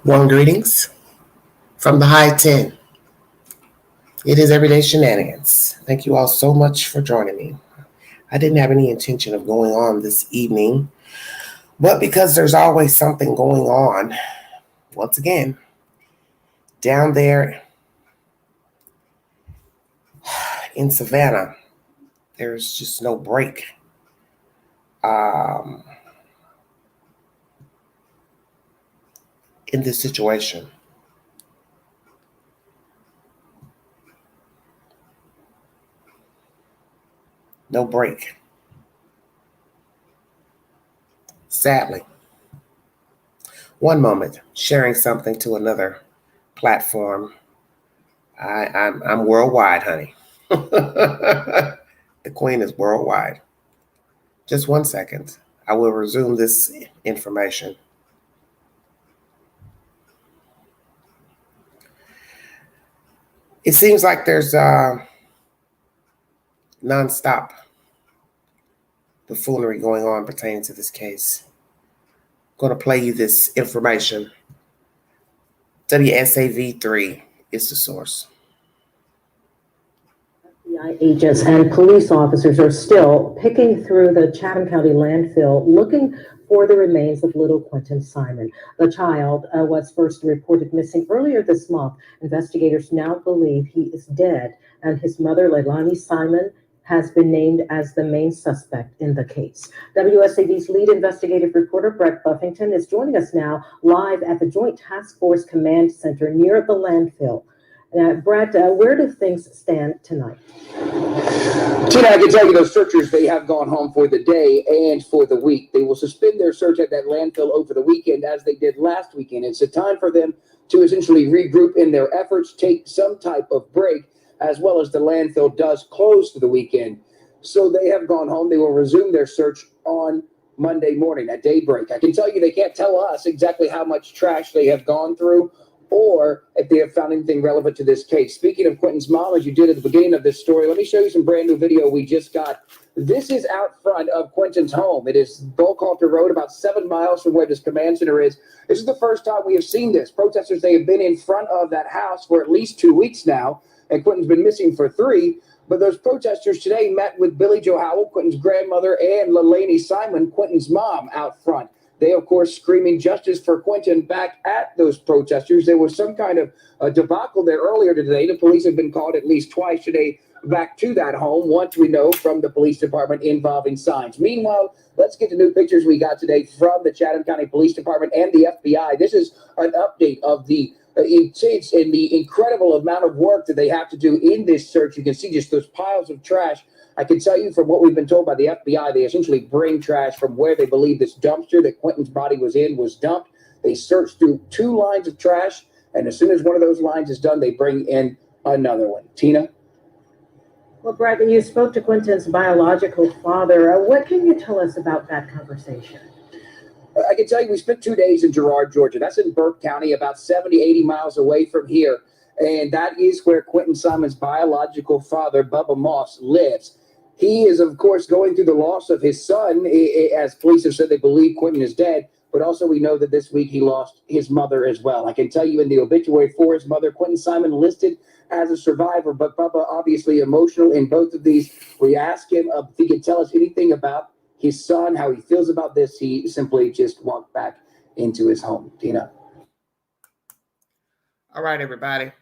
Warm greetings from the high 10. It is Everyday Shenanigans. Thank you all so much for joining me. I didn't have any intention of going on this evening, but because there's always something going on, once again, down there in Savannah, there's just no break. In this situation. No break. Sadly. One moment, sharing something to another platform. I'm worldwide, honey. The Queen is worldwide. Just 1 second. I will resume this information. It seems like there's nonstop buffoonery going on pertaining to this case. I'm going to play you this information. WSAV3 is the source. FBI agents and police officers are still picking through the Chatham County landfill looking for the remains of little Quinton Simon. The child was first reported missing earlier this month. Investigators now believe he is dead, and his mother, Leilani Simon, has been named as the main suspect in the case. WSAV's lead investigative reporter, Brett Buffington, is joining us now live at the Joint Task Force Command Center near the landfill. Brett, where do things stand tonight? Tina, I can tell you those searchers, they have gone home for the day and for the week. They will suspend their search at that landfill over the weekend as they did last weekend. It's a time for them to essentially regroup in their efforts, take some type of break, as well as the landfill does close for the weekend. So they have gone home. They will resume their search on Monday morning at daybreak. I can tell you they can't tell us exactly how much trash they have gone through or if they have found anything relevant to this case. Speaking of Quinton's mom, as you did at the beginning of this story, let me show you some brand new video we just got. This is out front of Quinton's home. It is Bullcoulter Road, about 7 miles from where this command center is. This is the first time we have seen this. Protesters, they have been in front of that house for at least 2 weeks now, and Quinton's been missing for 3. But those protesters today met with Billy Joe Howell, Quinton's grandmother, and Leilani Simon, Quinton's mom, out front. They, of course, screaming justice for Quinton back at those protesters. There was some kind of a debacle there earlier today. The police have been called at least twice today back to that home, once we know from the police department involving signs. Meanwhile, let's get to new pictures we got today from the Chatham County Police Department and the FBI. This is an update of the intense and the incredible amount of work that they have to do in this search. You can see just those piles of trash. I can tell you from what we've been told by the FBI, they essentially bring trash from where they believe this dumpster that Quinton's body was in was dumped. They search through 2 lines of trash, and as soon as one of those lines is done, they bring in another one. Tina? Well, Brett, you spoke to Quinton's biological father. What can you tell us about that conversation? I can tell you we spent 2 days in Girard, Georgia. That's in Burke County, about 70, 80 miles away from here. And that is where Quinton Simon's biological father, Bubba Moss, lives. He is, of course, going through the loss of his son. As police have said, they believe Quinton is dead. But also we know that this week he lost his mother as well. I can tell you in the obituary for his mother, Quinton Simon listed as a survivor. But Bubba, obviously emotional in both of these. We asked him if he could tell us anything about his son, how he feels about this. He simply just walked back into his home. Tina. All right, everybody.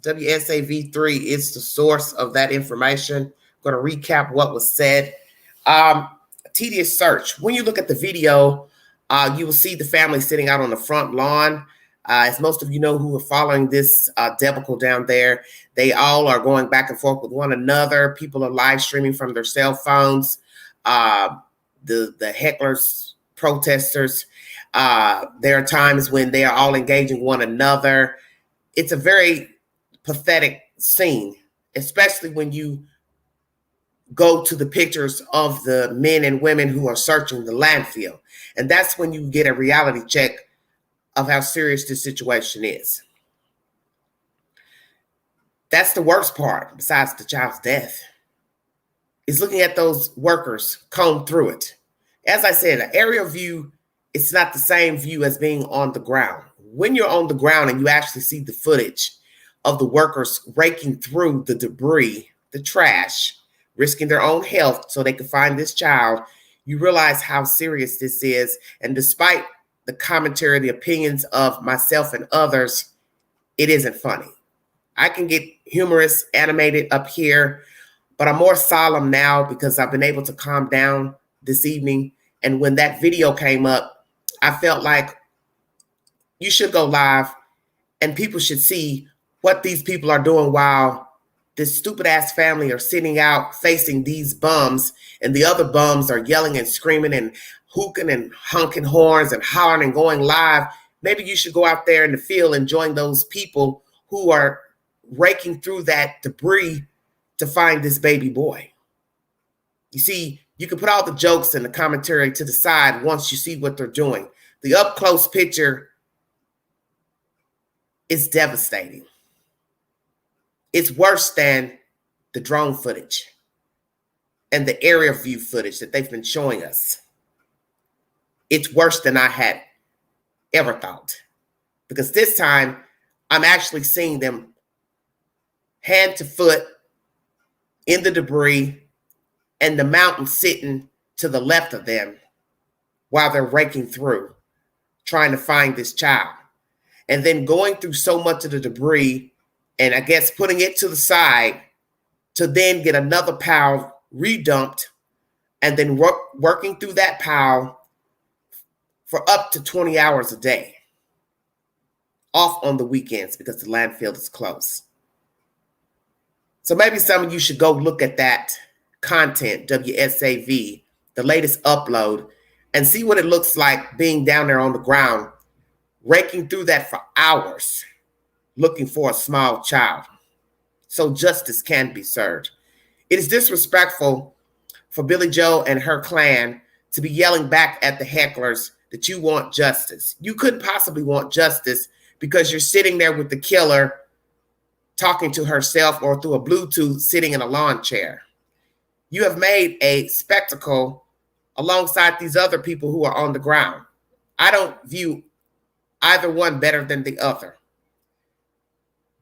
WSAV3 is the source of that information. I'm going to recap what was said. Tedious search. When you look at the video, you will see the family sitting out on the front lawn. As most of you know who are following this debacle down there, they all are going back and forth with one another. People are live streaming from their cell phones. The hecklers, protesters, there are times when they are all engaging one another. It's a very pathetic scene, especially when you go to the pictures of the men and women who are searching the landfill. And that's when you get a reality check of how serious this situation is. That's the worst part, besides the child's death, is looking at those workers comb through it. As I said, an aerial view, it's not the same view as being on the ground. when you're on the ground and you actually see the footage of the workers raking through the debris, the trash, risking their own health so they could find this child, you realize how serious this is. And despite the commentary, the opinions of myself and others, it isn't funny. I can get humorous, animated up here, but I'm more solemn now because I've been able to calm down this evening. And when that video came up, I felt like you should go live and people should see what these people are doing while this stupid ass family are sitting out facing these bums, and the other bums are yelling and screaming and hooking and honking horns and hollering and going live. Maybe you should go out there in the field and join those people who are raking through that debris to find this baby boy. You see, you can put all the jokes and the commentary to the side once you see what they're doing. The up close picture is devastating. It's worse than the drone footage and the area view footage that they've been showing us. It's worse than I had ever thought, because this time I'm actually seeing them hand to foot in the debris and the mountain sitting to the left of them while they're raking through, trying to find this child. And then going through so much of the debris and I guess putting it to the side to then get another pile redumped and then working through that pile for up to 20 hours a day, off on the weekends because the landfill is closed. So maybe some of you should go look at that content, WSAV, the latest upload, and see what it looks like being down there on the ground, raking through that for hours, looking for a small child, so justice can be served. It is disrespectful for Billy Joe and her clan to be yelling back at the hecklers that you want justice. You couldn't possibly want justice because you're sitting there with the killer talking to herself or through a Bluetooth sitting in a lawn chair. You have made a spectacle alongside these other people who are on the ground. I don't view either one better than the other.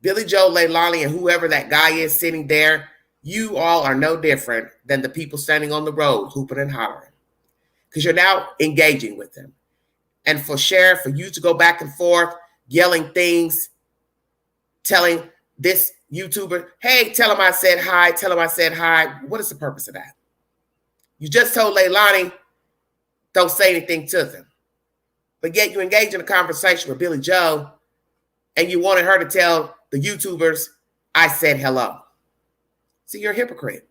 Billy Joe, Leilani, and whoever that guy is sitting there, you all are no different than the people standing on the road hooping and hollering, because you're now engaging with them. And for Sheriff, for you to go back and forth, yelling things, telling this YouTuber, hey, tell him I said hi, tell him I said hi. What is the purpose of that? You just told Leilani, don't say anything to them. But yet you engage in a conversation with Billy Joe and you wanted her to tell the YouTubers, I said hello. See, you're a hypocrite.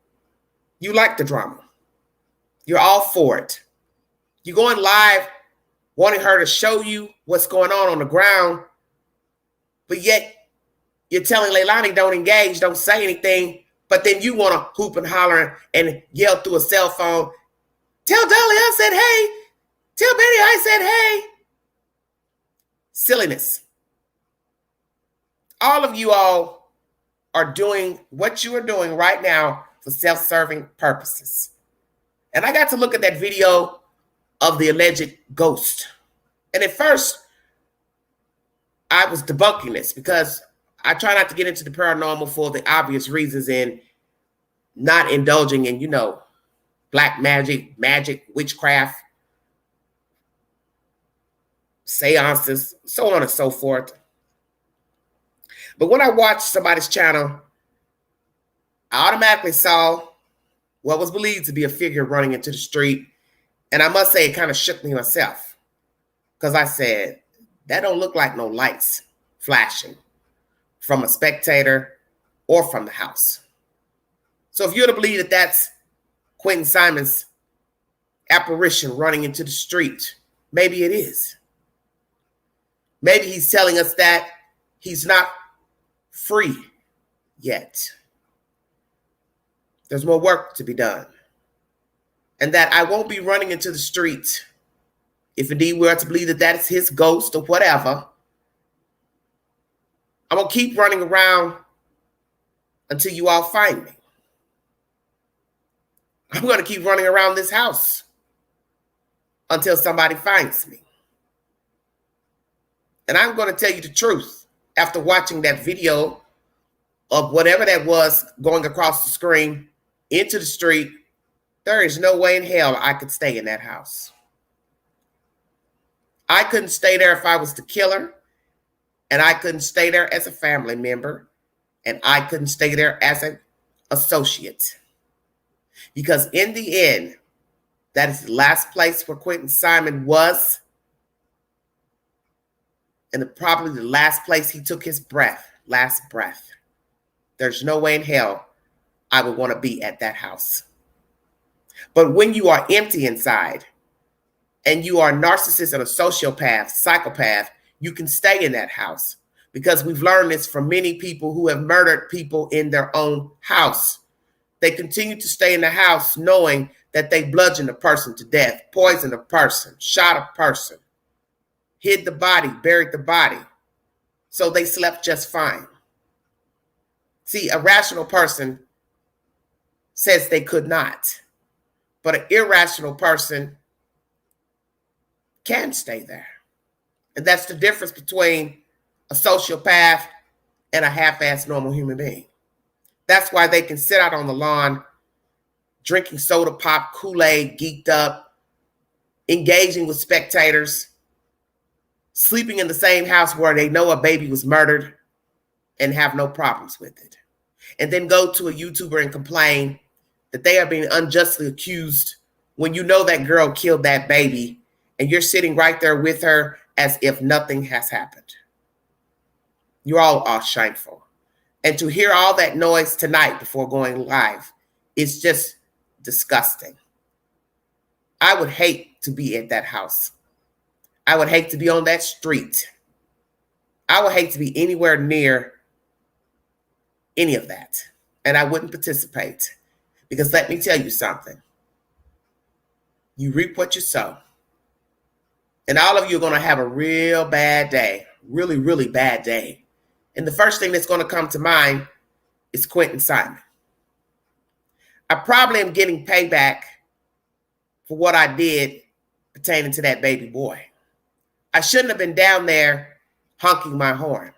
You like the drama. You're all for it. You're going live wanting her to show you what's going on the ground, but yet you're telling Leilani don't engage, don't say anything, but then you want to hoop and holler and yell through a cell phone, tell Dolly I said hey, tell Betty I said hey. Silliness. All of you all are doing what you are doing right now for self-serving purposes. And I got to look at that video of the alleged ghost. And at first, I was debunking this because I try not to get into the paranormal for the obvious reasons and not indulging in, black magic, witchcraft, seances, so on and so forth. But when I watched somebody's channel, I automatically saw what was believed to be a figure running into the street. And I must say, it kind of shook me myself, because I said, that don't look like no lights flashing from a spectator or from the house. So if you're to believe that that's Quinton Simon's apparition running into the street, maybe it is. Maybe he's telling us that he's not free yet. There's more work to be done. And that I won't be running into the street, if indeed we are to believe that that is his ghost or whatever. I'm going to keep running around until you all find me. I'm going to keep running around this house until somebody finds me. And I'm going to tell you the truth. After watching that video of whatever that was going across the screen into the street, there is no way in hell I could stay in that house. I couldn't stay there if I was the killer, and I couldn't stay there as a family member, and I couldn't stay there as an associate. Because in the end, that is the last place where Quinton Simon was, and probably the last place he took his last breath. There's no way in hell I would want to be at that house. But when you are empty inside, and you are a narcissist and a sociopath, psychopath, you can stay in that house. Because we've learned this from many people who have murdered people in their own house. They continue to stay in the house knowing that they bludgeoned a person to death, poisoned a person, shot a person, hid the body, buried the body. So they slept just fine. See, a rational person says they could not. But an irrational person can stay there. And that's the difference between a sociopath and a half-assed normal human being. That's why they can sit out on the lawn, drinking soda pop, Kool-Aid, geeked up, engaging with spectators, sleeping in the same house where they know a baby was murdered and have no problems with it. And then go to a YouTuber and complain that they are being unjustly accused when you know that girl killed that baby and you're sitting right there with her as if nothing has happened. You all are shameful. And to hear all that noise tonight before going live is just disgusting. I would hate to be at that house. I would hate to be on that street. I would hate to be anywhere near any of that. And I wouldn't participate. Because let me tell you something. You reap what you sow. And all of you are going to have a real bad day. Really, really bad day. And the first thing that's going to come to mind is Quinton Simon. I probably am getting payback for what I did pertaining to that baby boy. I shouldn't have been down there honking my horn,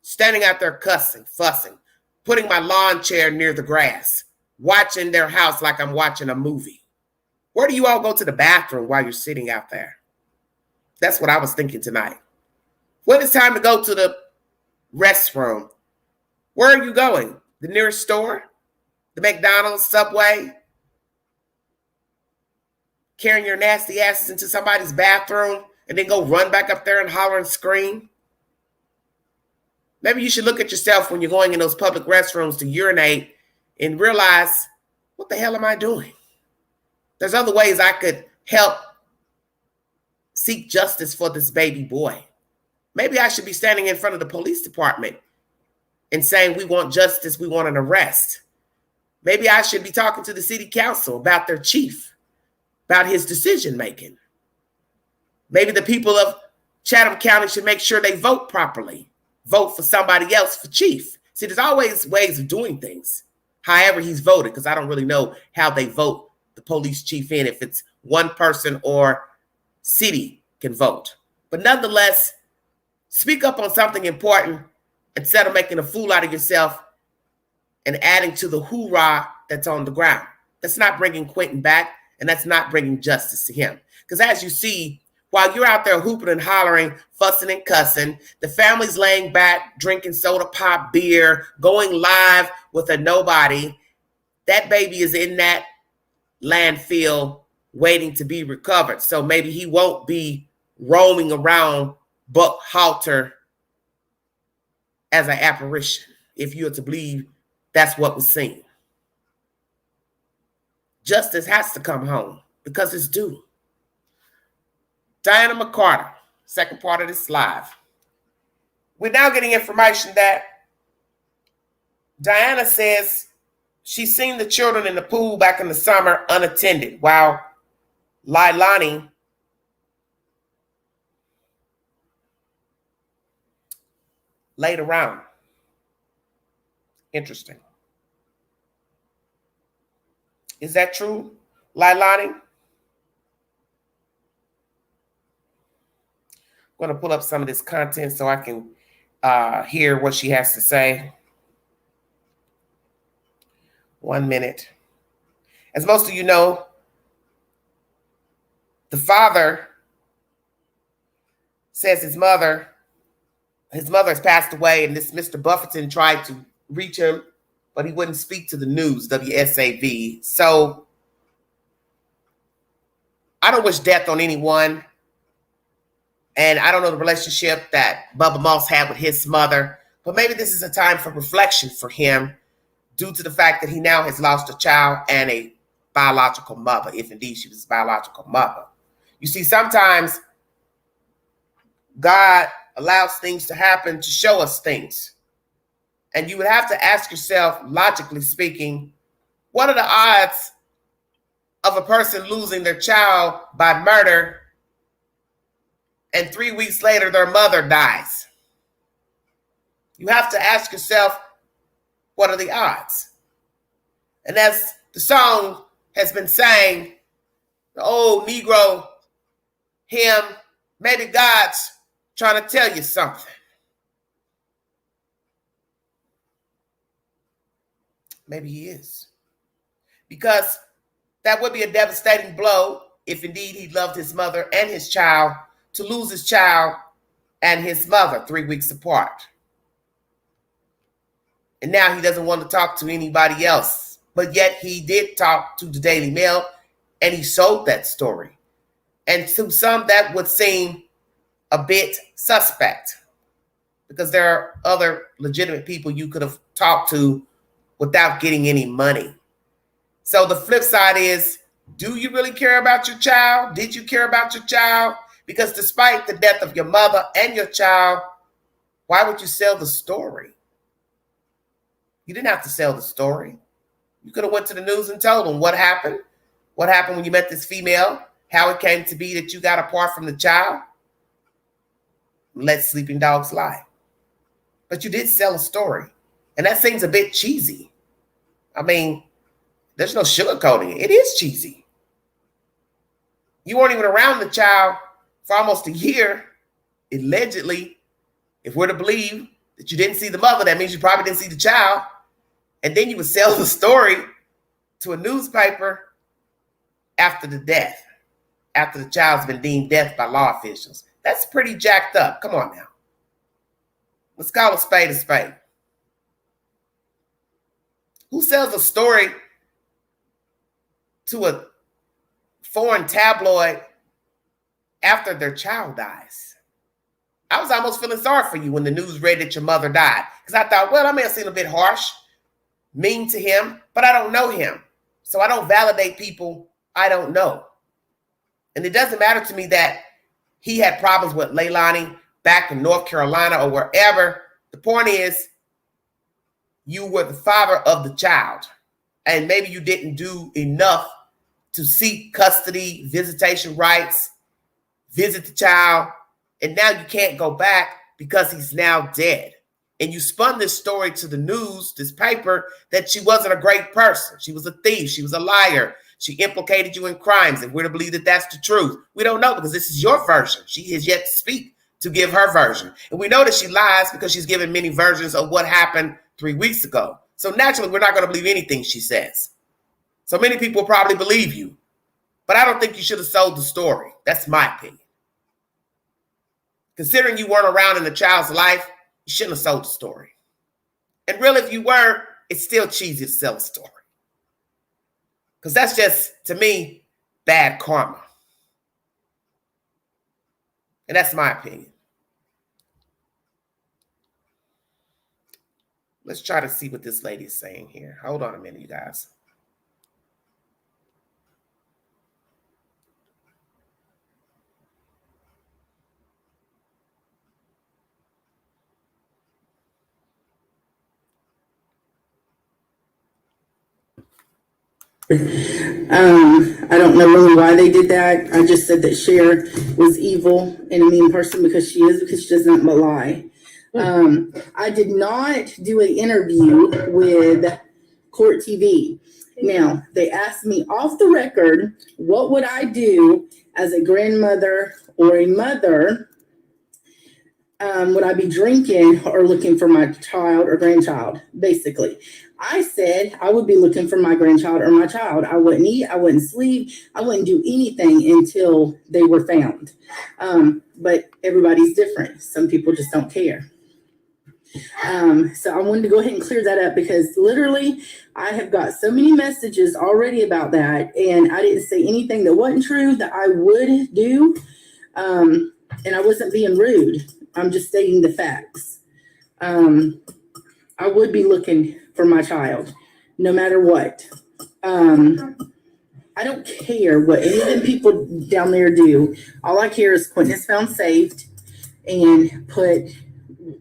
standing out there cussing, fussing, putting my lawn chair near the grass, watching their house like I'm watching a movie. Where do you all go to the bathroom while you're sitting out there? That's what I was thinking tonight. When it's time to go to the restroom, where are you going? The nearest store? The McDonald's, Subway? Carrying your nasty asses into somebody's bathroom and then go run back up there and holler and scream? Maybe you should look at yourself when you're going in those public restrooms to urinate and realize, what the hell am I doing? There's other ways I could help seek justice for this baby boy. Maybe I should be standing in front of the police department and saying, we want justice, we want an arrest. Maybe I should be talking to the city council about their chief, about his decision making. Maybe the people of Chatham County should make sure they vote properly. Vote for somebody else for chief. See, there's always ways of doing things. However he's voted, because I don't really know how they vote the police chief in, if it's one person or city can vote. But nonetheless, speak up on something important instead of making a fool out of yourself and adding to the hoorah that's on the ground. That's not bringing Quinton back, and that's not bringing justice to him. Because as you see, while you're out there hooping and hollering, fussing and cussing, the family's laying back, drinking soda pop, beer, going live with a nobody. That baby is in that landfill waiting to be recovered. So maybe he won't be roaming around Buck Halter as an apparition, if you're to believe that's what was seen. Justice has to come home because it's due. Diana McCarter, second part of this live. We're now getting information that Diana says she's seen the children in the pool back in the summer unattended, while Lailani laid around. Interesting. Is that true, Lailani? going to pull up some of this content so I can hear what she has to say. 1 minute. As most of you know, the father says his mother has passed away, and this Mr. Buffington tried to reach him, but he wouldn't speak to the news, WSAV. So I don't wish death on anyone. And I don't know the relationship that Bubba Moss had with his mother, but maybe this is a time for reflection for him due to the fact that he now has lost a child and a biological mother, if indeed she was his biological mother. You see, sometimes God allows things to happen to show us things. And you would have to ask yourself, logically speaking, what are the odds of a person losing their child by murder and 3 weeks later their mother dies? You have to ask yourself, what are the odds? And as the song has been saying, the old Negro hymn, maybe God's trying to tell you something. Maybe he is. Because that would be a devastating blow if indeed he loved his mother and his child, to lose his child and his mother 3 weeks apart. And now he doesn't want to talk to anybody else. But yet he did talk to the Daily Mail, and he sold that story. And to some, that would seem a bit suspect, because there are other legitimate people you could have talked to without getting any money. So the flip side is, do you really care about your child? Did you care about your child? Because despite the death of your mother and your child, why would you sell the story? You didn't have to sell the story. You could have went to the news and told them what happened. What happened when you met this female, how it came to be that you got apart from the child. Let sleeping dogs lie. But you did sell a story. And that seems a bit cheesy. I mean, there's no sugarcoating it. It is cheesy. You weren't even around the child for almost a year, allegedly. If we're to believe that you didn't see the mother, that means you probably didn't see the child. And then you would sell the story to a newspaper after the death, after the child's been deemed dead by law officials. That's pretty jacked up. Come on now. Let's call a spade a spade. Who sells a story to a foreign tabloid after their child dies? I was almost feeling sorry for you when the news read that your mother died, because I thought, well, I may have seemed a bit harsh, mean to him, but I don't know him. So I don't validate people I don't know. And it doesn't matter to me that he had problems with Leilani back in North Carolina or wherever. The point is, you were the father of the child, and maybe you didn't do enough to seek custody, visitation rights, visit the child, and now you can't go back because he's now dead. And you spun this story to the news, this paper, that she wasn't a great person. She was a thief. She was a liar. She implicated you in crimes. And we're to believe that that's the truth. We don't know, because this is your version. She has yet to speak to give her version. And we know that she lies because she's given many versions of what happened 3 weeks ago. So naturally, we're not going to believe anything she says. So many people probably believe you. But I don't think you should have sold the story. That's my opinion. Considering you weren't around in the child's life, you shouldn't have sold the story. And really, if you were, it's still cheesy to sell a story. Because that's just, to me, bad karma. And that's my opinion. Let's try to see what this lady is saying here. Hold on a minute, you guys. I don't know really why they did that. I just said that Cher was evil and a mean person because she is, because she does not lie. I did not do an interview with Court TV. Now, they asked me off the record, what would I do as a grandmother or a mother would I be drinking or looking for my child or grandchild, basically. I said I would be looking for my grandchild or my child. I wouldn't eat, I wouldn't sleep, I wouldn't do anything until they were found. But everybody's different. Some people just don't care. So I wanted to go ahead and clear that up because literally I have got so many messages already about that, and I didn't say anything that wasn't true that I would do. And I wasn't being rude. I'm just stating the facts. I would be looking for my child, no matter what. I don't care what any of the people down there do. All I care is Quinton is found saved and put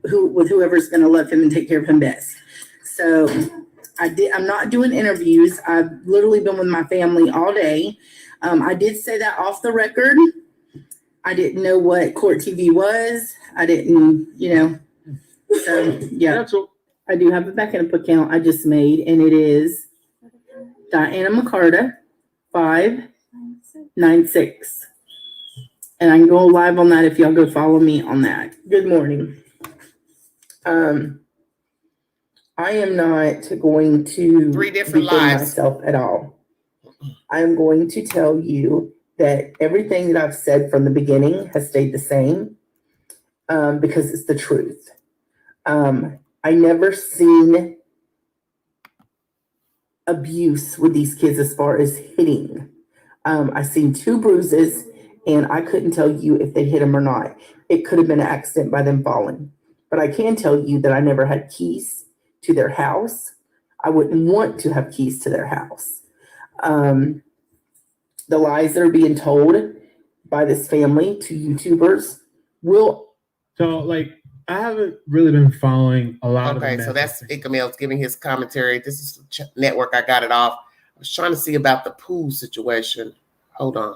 with whoever's going to love him and take care of him best. So I'm not doing interviews. I've literally been with my family all day. I did say that off the record. I didn't know what court TV was. I didn't, so yeah. I do have a backup account I just made, and it is Diana McCarter 596. And I can go live on that if y'all go follow me on that. Good morning. I am not going to 3 different defend lives myself at all. I am going to tell you that everything that I've said from the beginning has stayed the same because it's the truth. I never seen abuse with these kids as far as hitting. I seen 2 bruises, and I couldn't tell you if they hit them or not. It could have been an accident by them falling. But I can tell you that I never had keys to their house. I wouldn't want to have keys to their house. The lies that are being told by this family to YouTubers will. So, like, I haven't really been following a lot of. Okay, so that's Ikamel's giving his commentary. This is network. I got it off. I was trying to see about the pool situation. Hold on.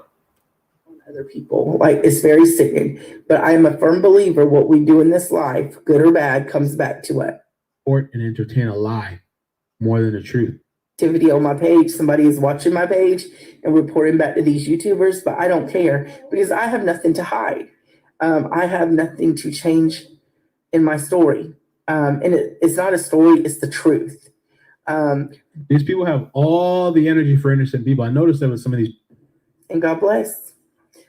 Other people, like, it's very sickening. But I am a firm believer what we do in this life, good or bad, comes back to us. Support and entertain a lie more than the truth. Activity on my page, somebody is watching my page and reporting back to these YouTubers, but I don't care because I have nothing to hide. I have nothing to change in my story. And it's not a story, it's the truth. These people have all the energy for innocent people. I noticed that with some of these. And God bless.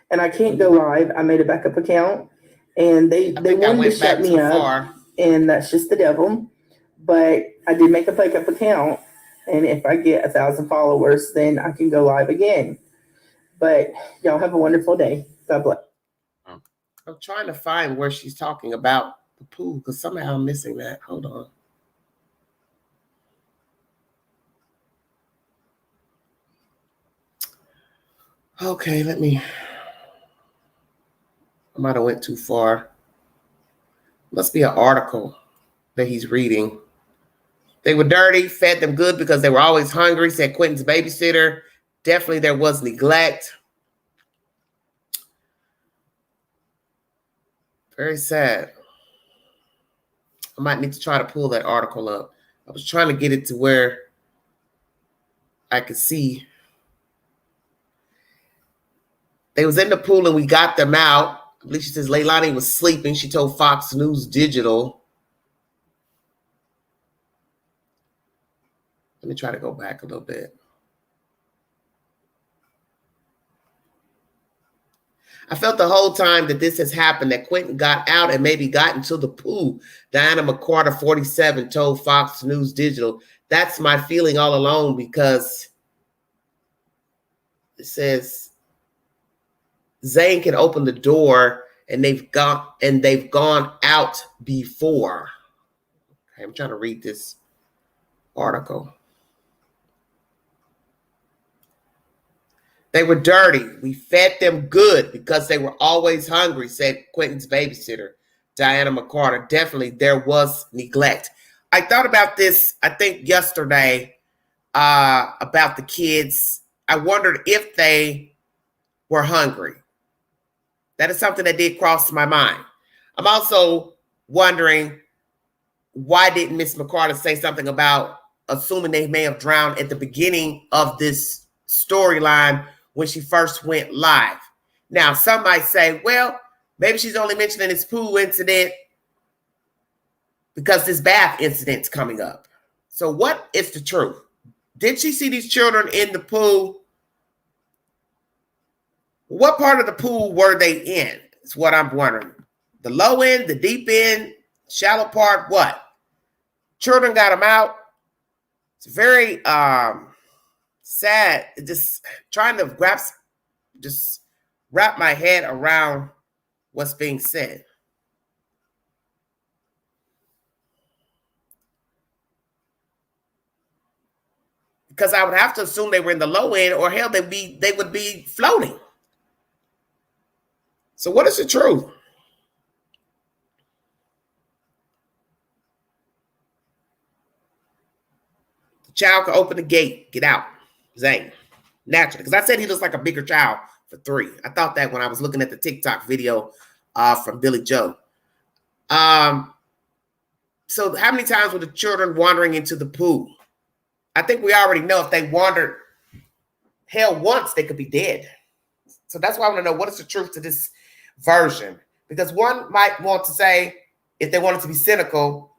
And I can't go live. I made a backup account, and they wanted to shut me up, and that's just the devil. But I did make a backup account, and if I get 1,000 followers, then I can go live again. But y'all have a wonderful day. God bless. I'm trying to find where she's talking about the pool because somehow I'm missing that. Hold on. Okay, I might have went too far. Must be an article that he's reading. They were dirty, fed them good because they were always hungry, said Quinton's babysitter. Definitely there was neglect. Very sad. I might need to try to pull that article up. I was trying to get it to where I could see. They was in the pool and we got them out. I believe she says Leilani was sleeping. She told Fox News Digital. Let me try to go back a little bit. I felt the whole time that this has happened that Quinton got out and maybe got into the pool. Diana McCarter, 47, told Fox News Digital. That's my feeling all along because it says Zane can open the door and they've gone out before. Okay, I'm trying to read this article. They were dirty. We fed them good because they were always hungry, said Quinton's babysitter, Diana McCarter. Definitely there was neglect. I thought about this, I think yesterday, about the kids. I wondered if they were hungry. That is something that did cross my mind. I'm also wondering, why didn't Miss McCarter say something about assuming they may have drowned at the beginning of this storyline when she first went live? Now, some might say, well, maybe she's only mentioning this pool incident because this bath incident's coming up. So what is the truth? Did she see these children in the pool? What part of the pool were they in? Is what I'm wondering. The low end, the deep end, shallow part, what? Children got them out. It's very sad. Just trying to wrap my head around what's being said. Because I would have to assume they were in the low end, or hell, they would be floating. So what is the truth? The child can open the gate, get out. Zane. Naturally. Because I said he looks like a bigger child for 3. I thought that when I was looking at the TikTok video from Billy Joe. So how many times were the children wandering into the pool? I think we already know if they wandered hell once, they could be dead. So that's why I want to know, what is the truth to this version? Because one might want to say, if they wanted to be cynical,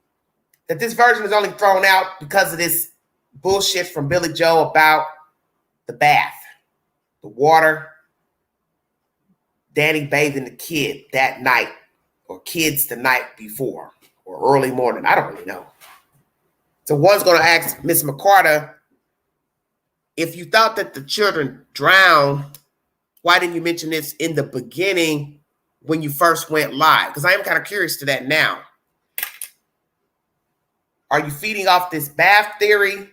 that this version is only thrown out because of this bullshit from Billy Joe about the bath, the water, Danny bathing the kid that night, or kids the night before, or early morning. I don't really know. So one's going to ask Miss McCarter, if you thought that the children drowned, why didn't you mention this in the beginning when you first went live? Because I am kind of curious to that now. Are you feeding off this bath theory,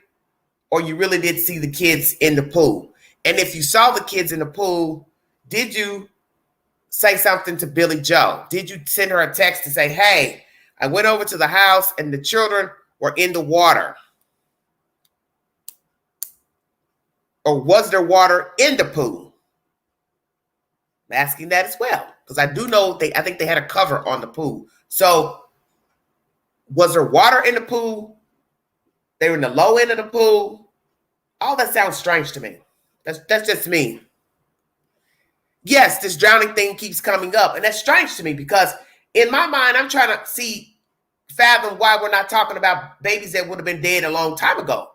or you really did see the kids in the pool? And if you saw the kids in the pool, did you say something to Billy Joe? Did you send her a text to say, hey, I went over to the house and the children were in the water? Or was there water in the pool? I'm asking that as well, because I do know I think they had a cover on the pool. So was there water in the pool? They were in the low end of the pool. All that sounds strange to me. That's just me. Yes, this drowning thing keeps coming up, and that's strange to me because in my mind, I'm trying to fathom why we're not talking about babies that would have been dead a long time ago.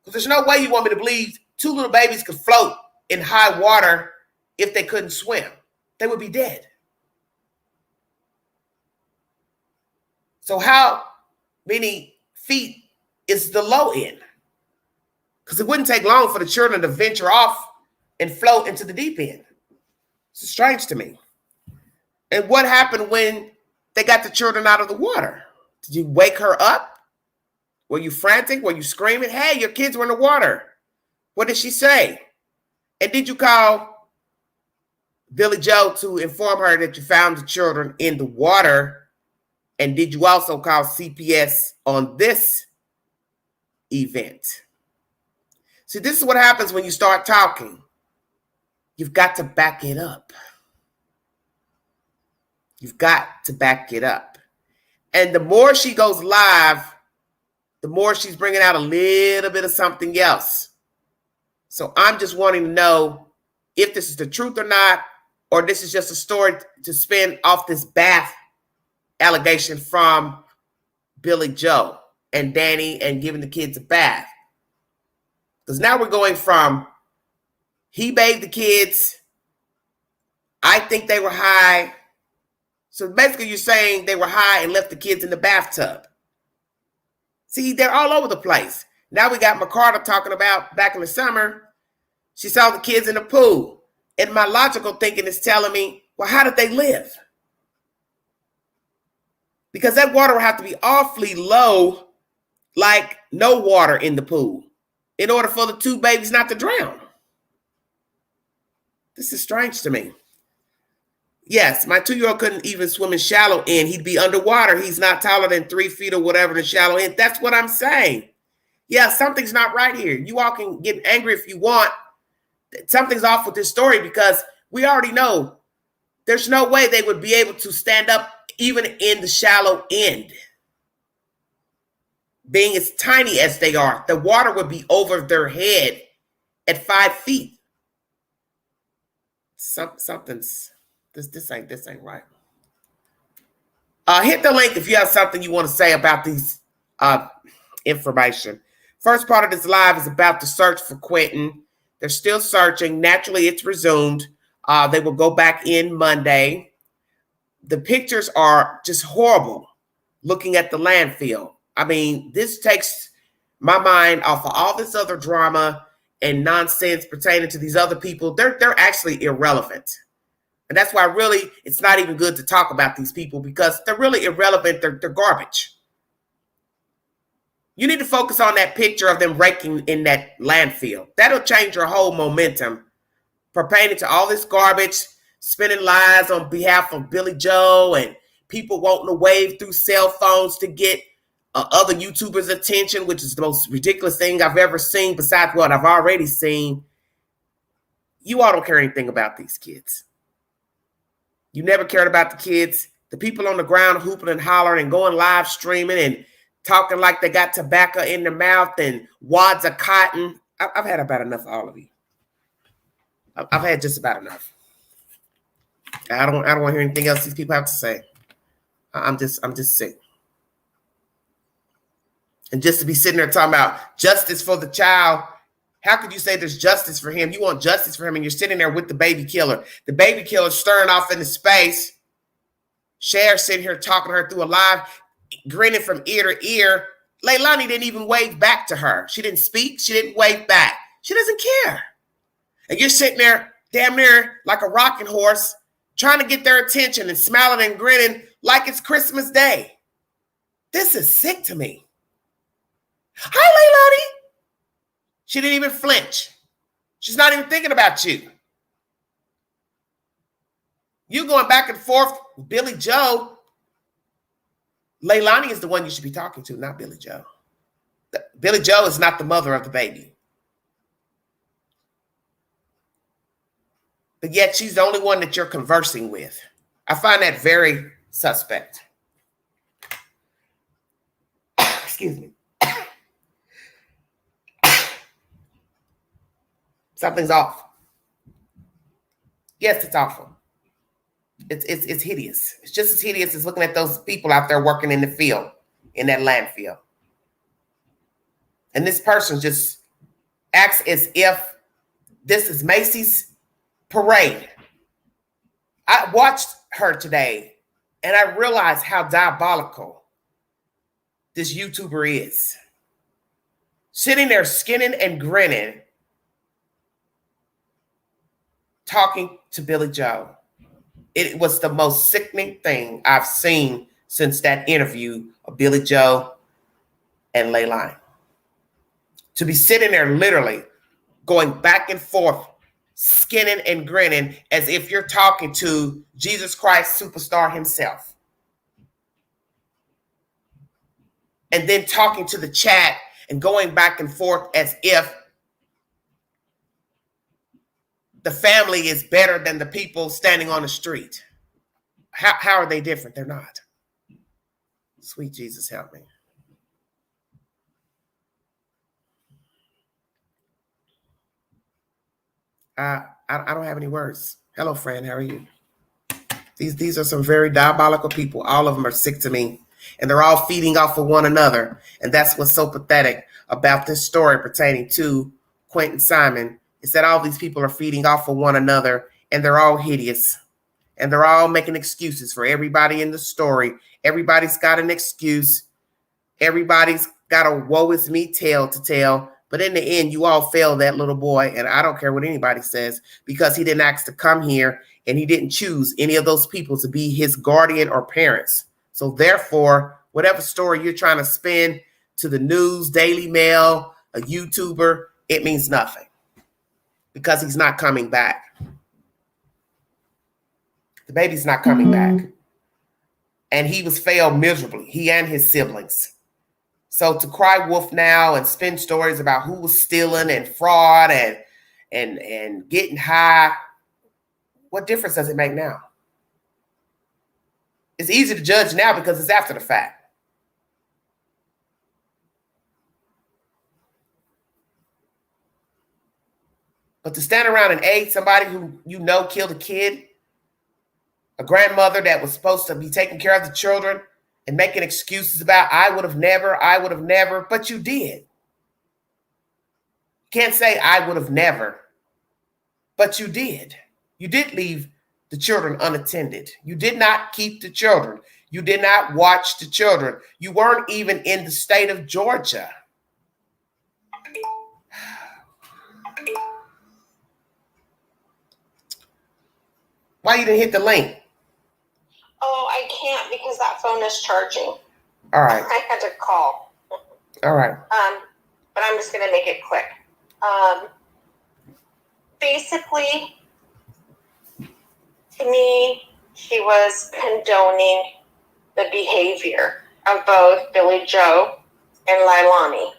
Because there's no way you want me to believe 2 little babies could float in high water if they couldn't swim. They would be dead. So how many feet is the low end? Because it wouldn't take long for the children to venture off and float into the deep end. It's strange to me. And what happened when they got the children out of the water? Did you wake her up? Were you frantic? Were you screaming? Hey, your kids were in the water. What did she say? And did you call Billy Joe to inform her that you found the children in the water? And did you also call CPS on this event? See, this is what happens when you start talking. You've got to back it up. You've got to back it up. And the more she goes live, the more she's bringing out a little bit of something else. So I'm just wanting to know if this is the truth or not, or this is just a story to spin off this bath allegation from Billy Joe and Danny and giving the kids a bath. Because now we're going from he bathed the kids, I think they were high. So basically you're saying they were high and left the kids in the bathtub. See, they're all over the place. Now we got McCarter talking about back in the summer, she saw the kids in the pool. And my logical thinking is telling me, well, how did they live? Because that water will have to be awfully low, like no water in the pool, in order for the 2 babies not to drown. This is strange to me. Yes, my 2-year-old couldn't even swim in shallow end. He'd be underwater. He's not taller than 3 feet or whatever in shallow end. That's what I'm saying. Yeah, something's not right here. You all can get angry if you want. Something's off with this story because we already know there's no way they would be able to stand up even in the shallow end. Being as tiny as they are, the water would be over their head at 5 feet. Something's this ain't right. Hit the link if you have something you want to say about these information. First part of this live is about the search for Quinton. They're still searching. Naturally, it's resumed. They will go back in Monday. The pictures are just horrible looking at the landfill. I mean, this takes my mind off of all this other drama and nonsense pertaining to these other people. They're actually irrelevant. And that's why really it's not even good to talk about these people because they're really irrelevant. They're garbage. You need to focus on that picture of them raking in that landfill. That'll change your whole momentum pertaining to all this garbage, spinning lies on behalf of Billy Joe and people wanting to wave through cell phones to get other YouTubers' attention, which is the most ridiculous thing I've ever seen besides what I've already seen. You all don't care anything about these kids. You never cared about the kids. The people on the ground hooping and hollering and going live streaming and talking like they got tobacco in their mouth and wads of cotton. I've had about enough of all of you. I've had just about enough. I don't want to hear anything else these people have to say. I'm just sick. And just to be sitting there talking about justice for the child, how could you say there's justice for him? You want justice for him and you're sitting there with the baby killer. The baby killer stirring off into space. Cher sitting here talking to her through a live, grinning from ear to ear. Leilani didn't even wave back to her. She didn't speak. She didn't wave back. She doesn't care. And you're sitting there damn near like a rocking horse trying to get their attention and smiling and grinning like it's Christmas Day. This is sick to me. Hi, Leilani. She didn't even flinch. She's not even thinking about you. You going back and forth with Billy Joe. Leilani is the one you should be talking to, not Billy Joe. Billy Joe is not the mother of the baby. But yet she's the only one that you're conversing with. I find that very suspect. Excuse me. Something's off. Yes, it's awful. It's hideous. It's just as hideous as looking at those people out there working in the field, in that landfill. And this person just acts as if this is Macy's parade. I watched her today and I realized how diabolical this YouTuber is. Sitting there skinning and grinning, talking to Billy Joe. It was the most sickening thing I've seen since that interview of Billy Joe and Leilani. To be sitting there literally going back and forth, skinning and grinning as if you're talking to Jesus Christ superstar himself. And then talking to the chat and going back and forth as if the family is better than the people standing on the street. How are they different? They're not. Sweet Jesus, help me. I don't have any words. Hello, friend. How are you? These are some very diabolical people. All of them are sick to me. And they're all feeding off of one another. And that's what's so pathetic about this story pertaining to Quinton Simon. Is that all these people are feeding off of one another and they're all hideous and they're all making excuses for everybody in the story. Everybody's got an excuse. Everybody's got a woe is me tale to tell. But in the end, you all failed that little boy. And I don't care what anybody says because he didn't ask to come here and he didn't choose any of those people to be his guardian or parents. So therefore, whatever story you're trying to spin to the news, Daily Mail, a YouTuber, it means nothing. Because he's not coming back. The baby's not coming back. And he was failed miserably, he and his siblings. So to cry wolf now and spin stories about who was stealing and fraud and getting high, what difference does it make now? It's easy to judge now because it's after the fact. But to stand around and aid somebody who you know killed a kid A grandmother that was supposed to be taking care of the children and making excuses about, I would have never, but you did. You can't say I would have never, but you did. You did leave the children unattended. You did not keep the children. You did not watch the children. You weren't even in the state of Georgia. Why you didn't hit the link? Oh, I can't because that phone is charging. All right. I had to call. All right. But I'm just gonna make it quick. Basically, to me, she was condoning the behavior of both Billy Joe and Leilani.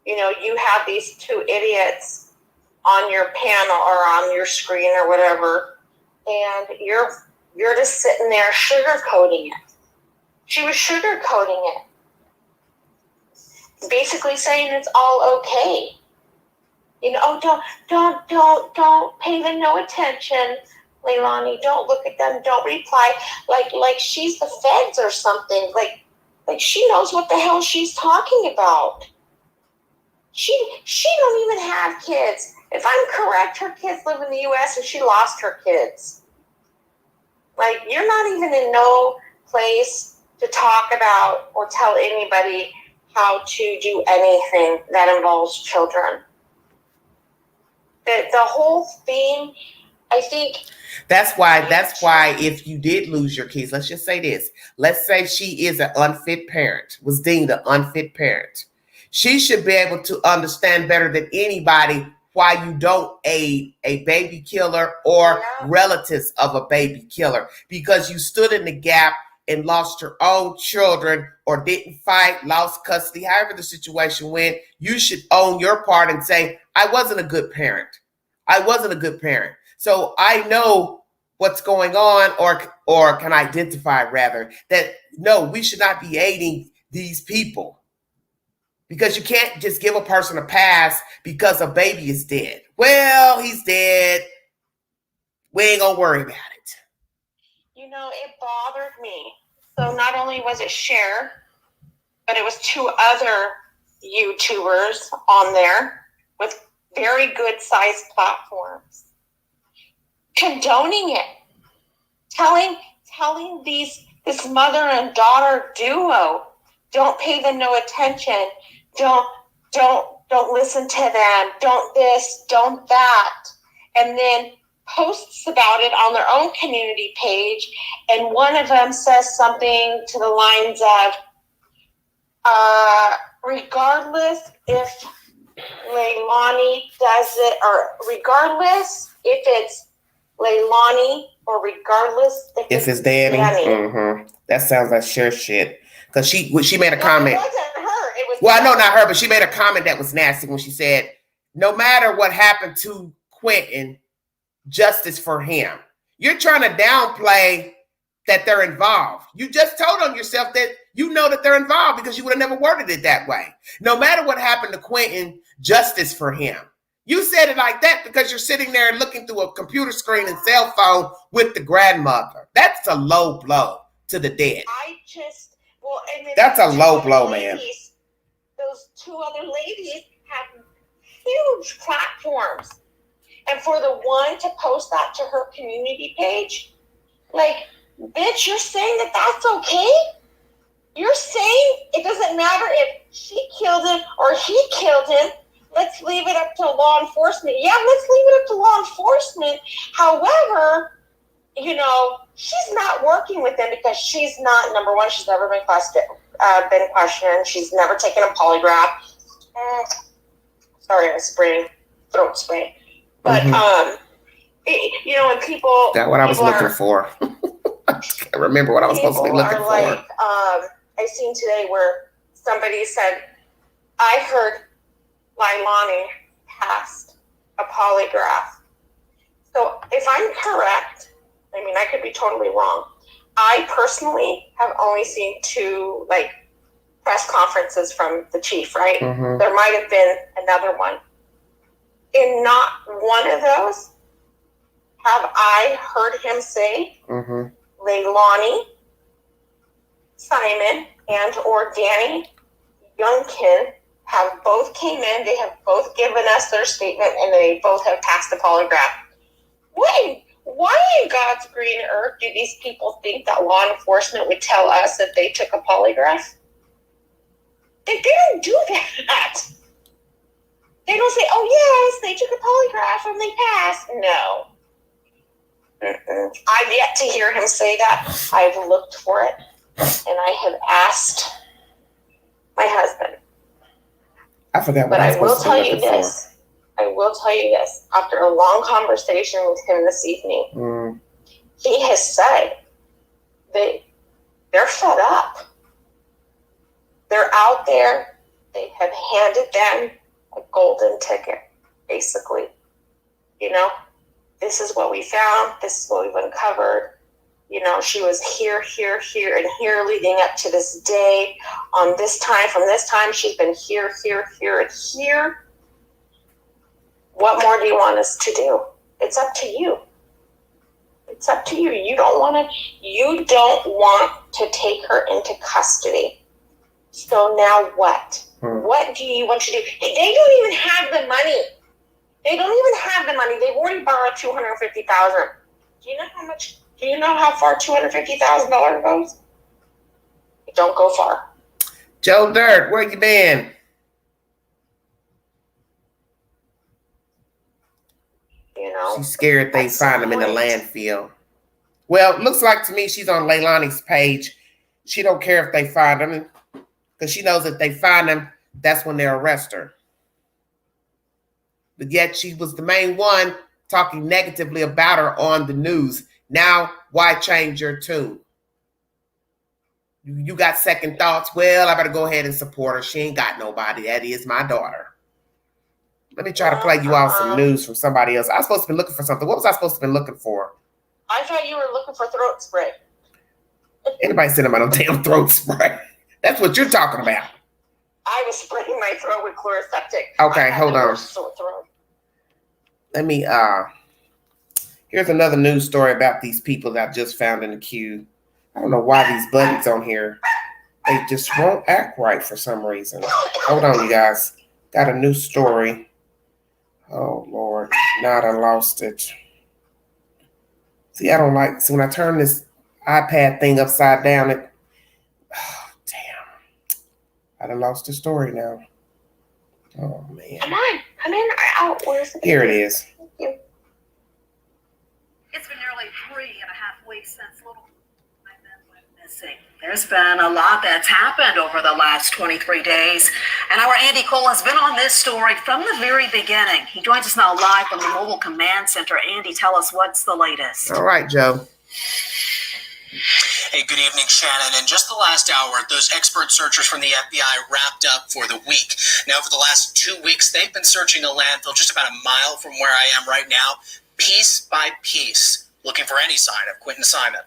You know, you have these two idiots on your panel or on your screen or whatever, and you're just sitting there sugarcoating it. She was sugarcoating it. Basically saying it's all okay. You know, oh, don't pay them no attention, Leilani. Don't look at them. Don't reply. Like she's the feds or something. Like she knows what the hell she's talking about. She don't even have kids. If I'm correct, her kids live in the U.S. and she lost her kids. Like, you're not even in no place to talk about or tell anybody how to do anything that involves children. The whole thing, I think. That's why if you did lose your kids, let's just say this. Let's say she is an unfit parent, was deemed an unfit parent. She should be able to understand better than anybody why you don't aid a baby killer or relatives of a baby killer, because you stood in the gap and lost your own children or didn't fight, lost custody, however the situation went. You should own your part and say, I wasn't a good parent. I wasn't a good parent. So I know what's going on, or can identify rather that, no, we should not be aiding these people. Because you can't just give a person a pass because a baby is dead. Well, he's dead. We ain't gonna worry about it. You know, it bothered me. So not only was it shared, but it was two other YouTubers on there with very good sized platforms condoning it, telling this mother and daughter duo, don't pay them no attention. Don't listen to them. Don't this, don't that. And then posts about it on their own community page. And one of them says something to the lines of, regardless if Leilani does it, or regardless if it's Leilani, or regardless if it's Danny. Mm-hmm. That sounds like sure shit. Because she made a comment. It wasn't her. It was. Well, I know not her, but she made a comment that was nasty when she said, no matter what happened to Quinton, justice for him. You're trying to downplay that they're involved. You just told on yourself that you know that they're involved because you would have never worded it that way. No matter what happened to Quinton, justice for him. You said it like that because you're sitting there looking through a computer screen and cell phone with the grandmother. That's a low blow to the dead. That's a low blow, man. Those two other ladies have huge platforms. And for the one to post that to her community page, like, bitch, you're saying that that's okay? You're saying it doesn't matter if she killed him or he killed him. Let's leave it up to law enforcement. Yeah, let's leave it up to law enforcement. However, you know, she's not working with them because she's not, number one, she's never been questioned. She's never taken a polygraph. Sorry, I'm spraying, throat spray. But, you know, when people... That's what I was looking for. I can't remember what I was supposed to be looking for. Like, I seen today where somebody said, I heard Leilani passed a polygraph. So if I'm correct, I mean, I could be totally wrong. I personally have only seen two, like, press conferences from the chief, right? Mm-hmm. There might have been another one. In not one of those have I heard him say Leilani, Simon, and or Danny Youngkin have both came in, they have both given us their statement, and they both have passed the polygraph. Why in God's green earth do these people think that law enforcement would tell us that they took a polygraph? They don't do that. They don't say, oh yes, they took a polygraph and they passed. No. I've yet to hear him say that. I've looked for it, and I have asked my husband. I forgot what But I I will was tell supposed to you be looking this. I will tell you this. After a long conversation with him this evening, for. he has said they're fed up. They're out there. They have handed them a golden ticket, basically. You know, this is what we found. This is what we've uncovered. You know, she was here, here, here, and here leading up to this day. On this time, from this time, she's been here, here, here, and here. What more do you want us to do? It's up to you. It's up to you. You don't want to take her into custody. So now what? What do you want to do? They don't even have the money. They don't even have the money. They've already borrowed $250,000. Do you know how much? Do you know how far $250,000 goes? It don't go far. Joe Dirt, where you been? You know, She's scared they find him in the landfill. Well, looks like to me she's on Leilani's page. She don't care if they find him because she knows if they find him, that's when they arrest her. But yet she was the main one talking negatively about her on the news. Now, why change your tune? You got second thoughts. Well, I better go ahead and support her. She ain't got nobody. That is my daughter. Let me try to play you out some news from somebody else. I was supposed to be looking for something. What was I supposed to be looking for? I thought you were looking for throat spray. Anybody sending my damn throat spray? That's what you're talking about. I was spraying my throat with Chloraseptic. Okay, hold on. Let me, here's another news story about these people that I just found in the queue. I don't know why these buttons on here, they just won't act right for some reason. Hold on, you guys. Got a new story. Oh, Lord. Now I lost it. See, I don't like, so when I turn this iPad thing upside down, oh, damn. I done lost the story now. Oh, man. Come on. Come in. Out. Where's it? Here it is. Thank you. It's been nearly 3.5 weeks since little went missing. There's been a lot that's happened over the last 23 days, and our Andy Cole has been on this story from the very beginning. He joins us now live from the Mobile Command Center. Andy, tell us what's the latest. All right, Joe. Hey, good evening, Shannon. In just the last hour, those expert searchers from the FBI wrapped up for the week. Now, for the last 2 weeks, they've been searching a landfill just about a mile from where I am right now, piece by piece, looking for any sign of Quinton Simon.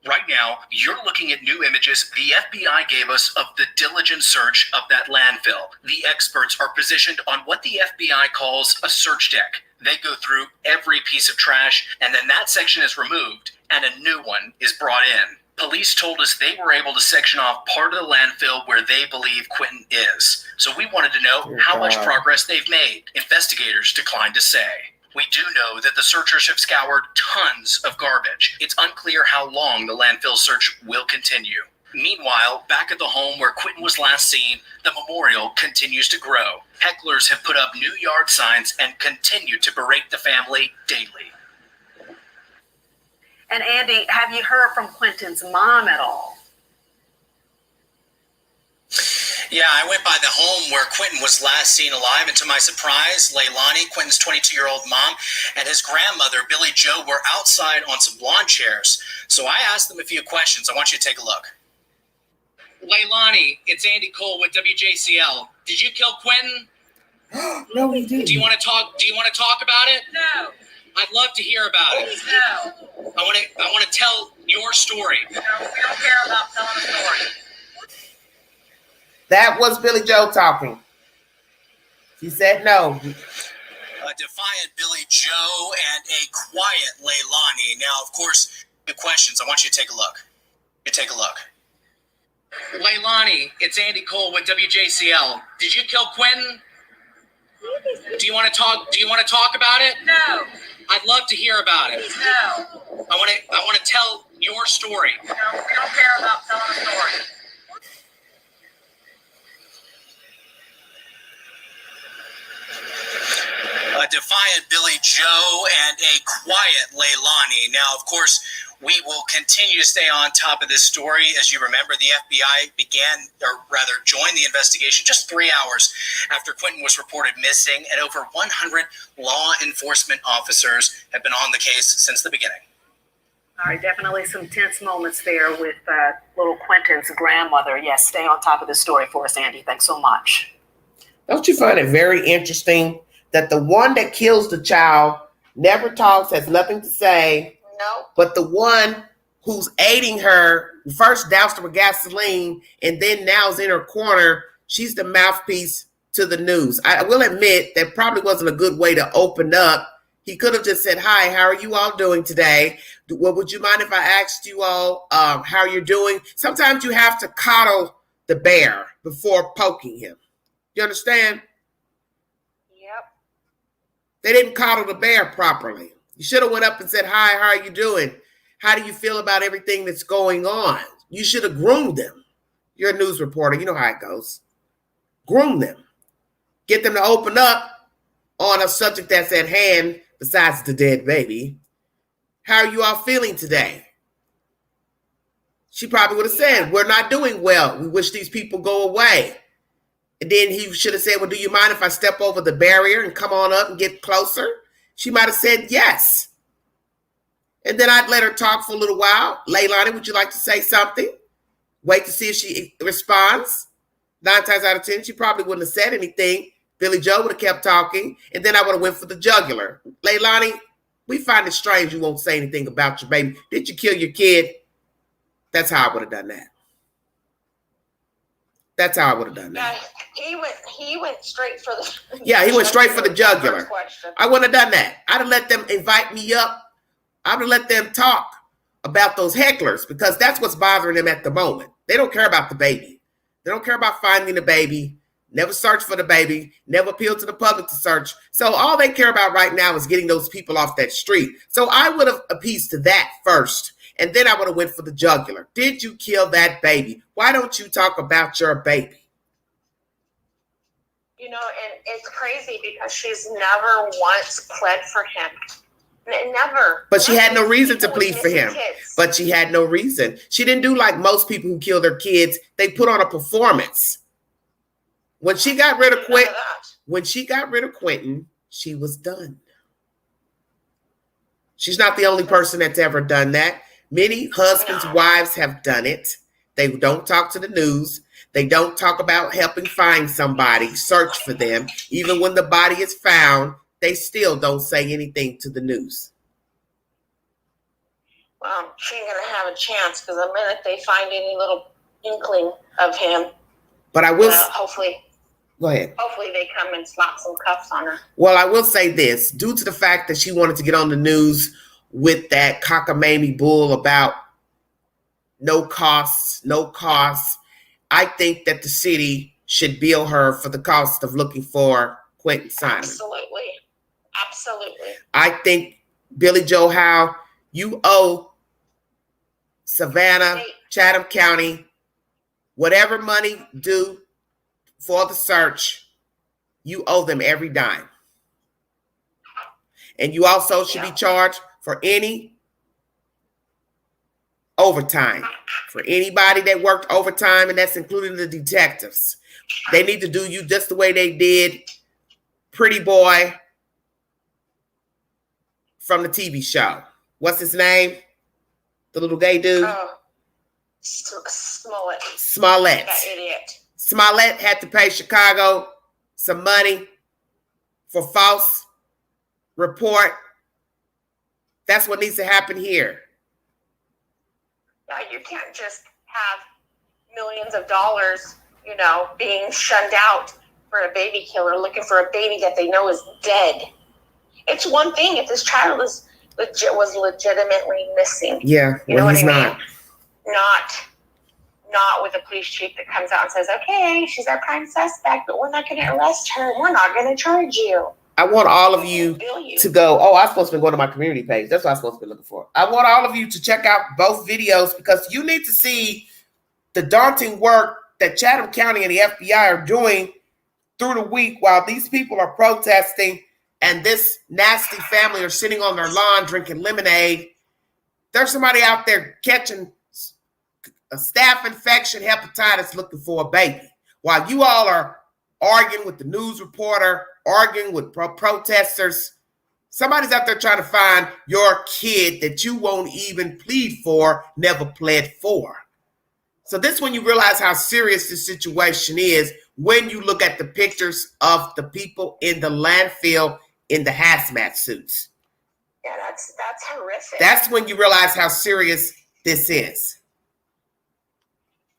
Right now, you're looking at new images the FBI gave us of the diligent search of that landfill. The experts are positioned on what the FBI calls a search deck. They go through every piece of trash, and then that section is removed, and a new one is brought in. Police told us they were able to section off part of the landfill where they believe Quinton is. So we wanted to know how much progress they've made. Investigators declined to say. We do know that the searchers have scoured tons of garbage. It's unclear how long the landfill search will continue. Meanwhile, back at the home where Quinton was last seen, the memorial continues to grow. Hecklers have put up new yard signs and continue to berate the family daily. And Andy, have you heard from Quinton's mom at all? Yeah, I went by the home where Quinton was last seen alive, and to my surprise, Leilani, Quinton's 22-year-old mom, and his grandmother, Billy Joe, were outside on some lawn chairs. So I asked them a few questions. I want you to take a look. Leilani, it's Andy Cole with WJCL. Did you kill Quinton? No, we didn't. Do you want to talk about it? No. I'd love to hear about it. No. I want to tell your story. No, we don't care about telling a story. That was Billy Joe talking. She said no. A defiant Billy Joe and a quiet Leilani. Now, of course, the questions. I want you to take a look. Leilani, it's Andy Cole with WJCL. Did you kill Quinton? Do you want to talk about it? No. I'd love to hear about it. No. I want to tell your story. No, we don't care about telling a story. A defiant Billy Joe and a quiet Leilani. Now, of course, we will continue to stay on top of this story. As you remember, the FBI joined the investigation just 3 hours after Quinton was reported missing, and over 100 law enforcement officers have been on the case since the beginning. All right, definitely some tense moments there with little Quinton's grandmother. Yes, stay on top of this story for us, Andy. Thanks so much. Don't you find it very interesting that the one that kills the child never talks, has nothing to say? No. But the one who's aiding her first doused her with gasoline and then now is in her corner, she's the mouthpiece to the news. I will admit that probably wasn't a good way to open up. He could have just said, "Hi, how are you all doing today? Well, would you mind if I asked you all how you're doing?" Sometimes you have to coddle the bear before poking him. You understand? Yep. They didn't coddle the bear properly. You should have went up and said, "Hi, how are you doing? How do you feel about everything that's going on?" You should have groomed them. You're a news reporter. You know how it goes. Groom them. Get them to open up on a subject that's at hand besides the dead baby. How are you all feeling today? She probably would have said, "We're not doing well. We wish these people go away." And then he should have said, "Well, do you mind if I step over the barrier and come on up and get closer?" She might have said yes. And then I'd let her talk for a little while. Leilani, would you like to say something? Wait to see if she responds. 9 times out of 10, she probably wouldn't have said anything. Billy Joe would have kept talking, and then I would have went for the jugular. "Leilani, we find it strange you won't say anything about your baby. Did you kill your kid?" That's how I would have done that. That's how I would have done that. Yeah, he went straight for the. Yeah, he went straight for the jugular. Question. I wouldn't have done that. I'd have let them invite me up. I would have let them talk about those hecklers, because that's what's bothering them at the moment. They don't care about the baby. They don't care about finding the baby. Never search for the baby. Never appeal to the public to search. So all they care about right now is getting those people off that street. So I would have appeased to that first. And then I would have went for the jugular. Did you kill that baby? Why don't you talk about your baby? You know, and it's crazy because she's never once pled for him. Never. But she had no reason to plead for him. But she had no reason. She didn't do like most people who kill their kids. They put on a performance. When she got rid of Quinton, she was done. She's not the only person that's ever done that. Many husbands, wives have done it. They don't talk to the news. They don't talk about helping find somebody, search for them. Even when the body is found, they still don't say anything to the news. Well, she ain't going to have a chance, because the minute they find any little inkling of him, but I will hopefully. Go ahead. Hopefully they come and slap some cuffs on her. Well, I will say this. Due to the fact that she wanted to get on the news with that cockamamie bull about no costs, I think that the city should bill her for the cost of looking for Quinton Simon. Absolutely. I think, Billy Joe Howe, you owe Savannah, Chatham County, whatever money due for the search, you owe them every dime. And you also should be charged for any overtime. For anybody that worked overtime, and that's including the detectives. They need to do you just the way they did Pretty Boy from the TV show. What's his name? The little gay dude? Oh, Smollett. That idiot. Smollett had to pay Chicago some money for false report. That's what needs to happen here. You can't just have millions of dollars, being shunned out for a baby killer looking for a baby that they know is dead. It's one thing if this child was legitimately missing. Yeah, You know well, what he's I mean? not. Not with a police chief that comes out and says, okay, she's our prime suspect, but we're not going to arrest her. We're not going to charge you. I want all of you to go, oh, I'm supposed to be going to my community page. That's what I'm supposed to be looking for. I want all of you to check out both videos because you need to see the daunting work that Chatham County and the FBI are doing through the week while these people are protesting and this nasty family are sitting on their lawn drinking lemonade. There's somebody out there catching a staph infection, hepatitis, looking for a baby. While you all are arguing with the news reporter, arguing with protesters, somebody's out there trying to find your kid that you won't even plead for, never pled for. So this is when you realize how serious this situation is when you look at the pictures of the people in the landfill in the hazmat suits. Yeah, that's horrific. That's when you realize how serious this is.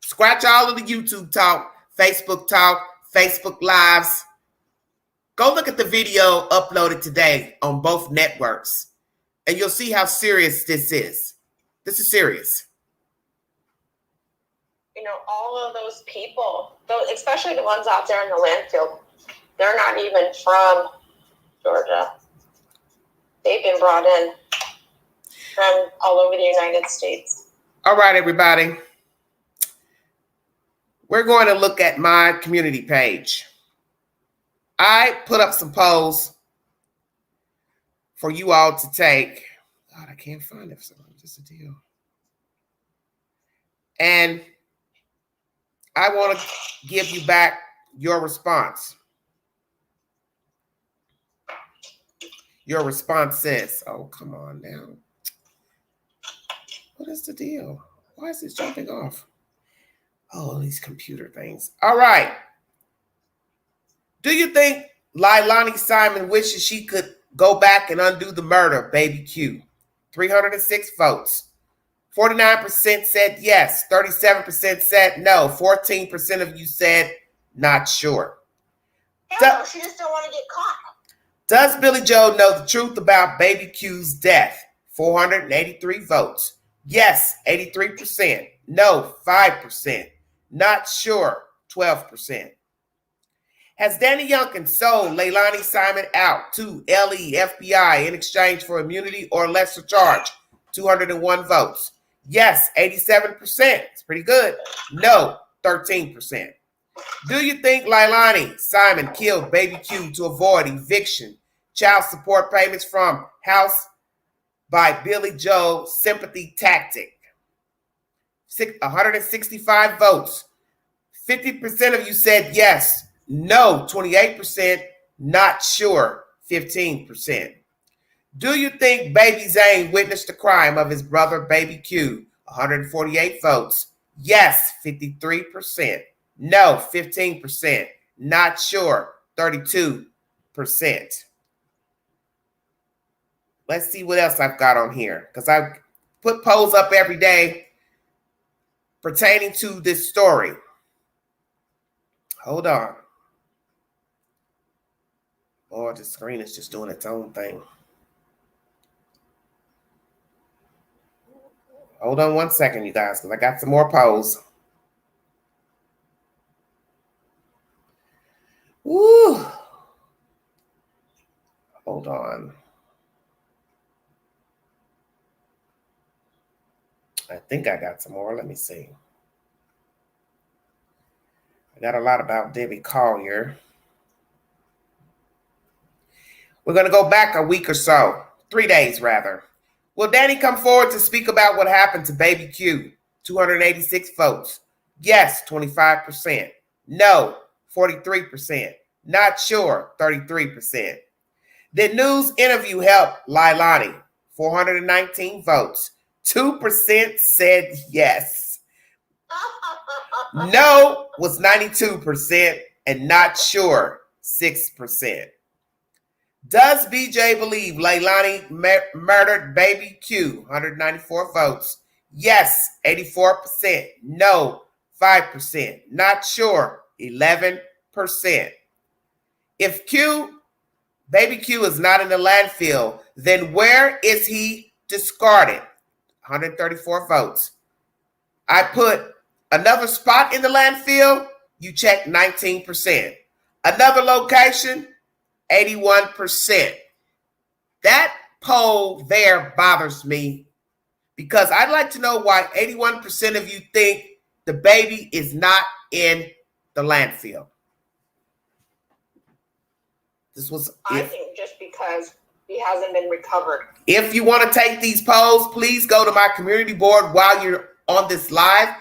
Scratch all of the YouTube talk, Facebook Lives. Go look at the video uploaded today on both networks, and you'll see how serious this is. This is serious. You know, all of those people, especially the ones out there in the landfill, they're not even from Georgia. They've been brought in from all over the United States. All right, everybody. We're going to look at my community page. I put up some polls for you all to take. God, I can't find it. So just a deal. And I want to give you back your response. Your response says, oh, come on now. What is the deal? Why is this jumping off? Oh, these computer things. All right. Do you think Leilani Simon wishes she could go back and undo the murder of Baby Q? 306 votes. 49% said yes. 37% said no. 14% of you said not sure. Hell, she just don't want to get caught. Does Billy Joe know the truth about Baby Q's death? 483 votes. Yes, 83%. No, 5%. Not sure, 12%. Has Danny Youngkin sold Leilani Simon out to LE FBI in exchange for immunity or lesser charge? 201 votes. Yes, 87%. It's pretty good. No, 13%. Do you think Leilani Simon killed Baby Q to avoid eviction, child support payments from house by Billy Joe sympathy tactic? 165 votes. 50% of you said yes. No, 28%. Not sure, 15%. Do you think Baby Zane witnessed the crime of his brother Baby Q? 148 votes. Yes, 53%. No, 15%. Not sure, 32%. Let's see what else I've got on here, because I put polls up every day pertaining to this story. Hold on. Oh, the screen is just doing its own thing. Hold on one second, you guys, because I got some more polls. Woo. Hold on. I think I got some more. Let me see. I got a lot about Debbie Collier. We're going to go back a week or so. 3 days, rather. Will Danny come forward to speak about what happened to Baby Q? 286 votes. Yes, 25%. No, 43%. Not sure, 33%. Did news interview help Leilani? 419 votes. 2% said yes. No was 92%, and not sure, 6%. Does BJ believe Leilani murdered Baby Q? 194 votes. Yes, 84%. No, 5%. Not sure, 11%. If Q Baby Q is not in the landfill. Then where is he discarded? 134 votes. I put another spot in the landfill. You check 19%. Another location, 81%. That poll there bothers me because I'd like to know why 81% of you think the baby is not in the landfill. I think just because he hasn't been recovered. If you want to take these polls, please go to my community board while you're on this live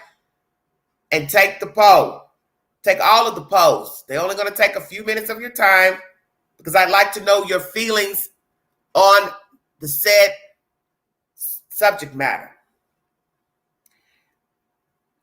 and take the poll. Take all of the polls. They're only going to take a few minutes of your time because I'd like to know your feelings on the said subject matter.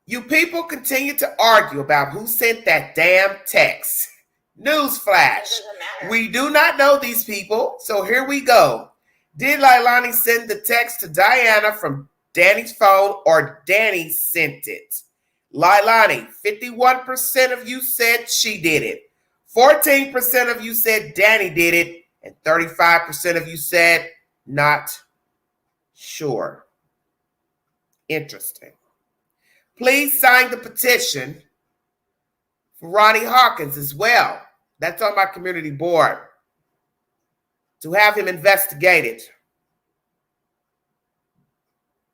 You people continue to argue about who sent that damn text. Newsflash. We do not know these people, so here we go. Did Leilani send the text to Diana from Danny's phone or Danny sent it? Leilani, 51% of you said she did it. 14% of you said Danny did it. And 35% of you said not sure. Interesting. Please sign the petition for Ronnie Hawkins as well. That's on my community board to have him investigated.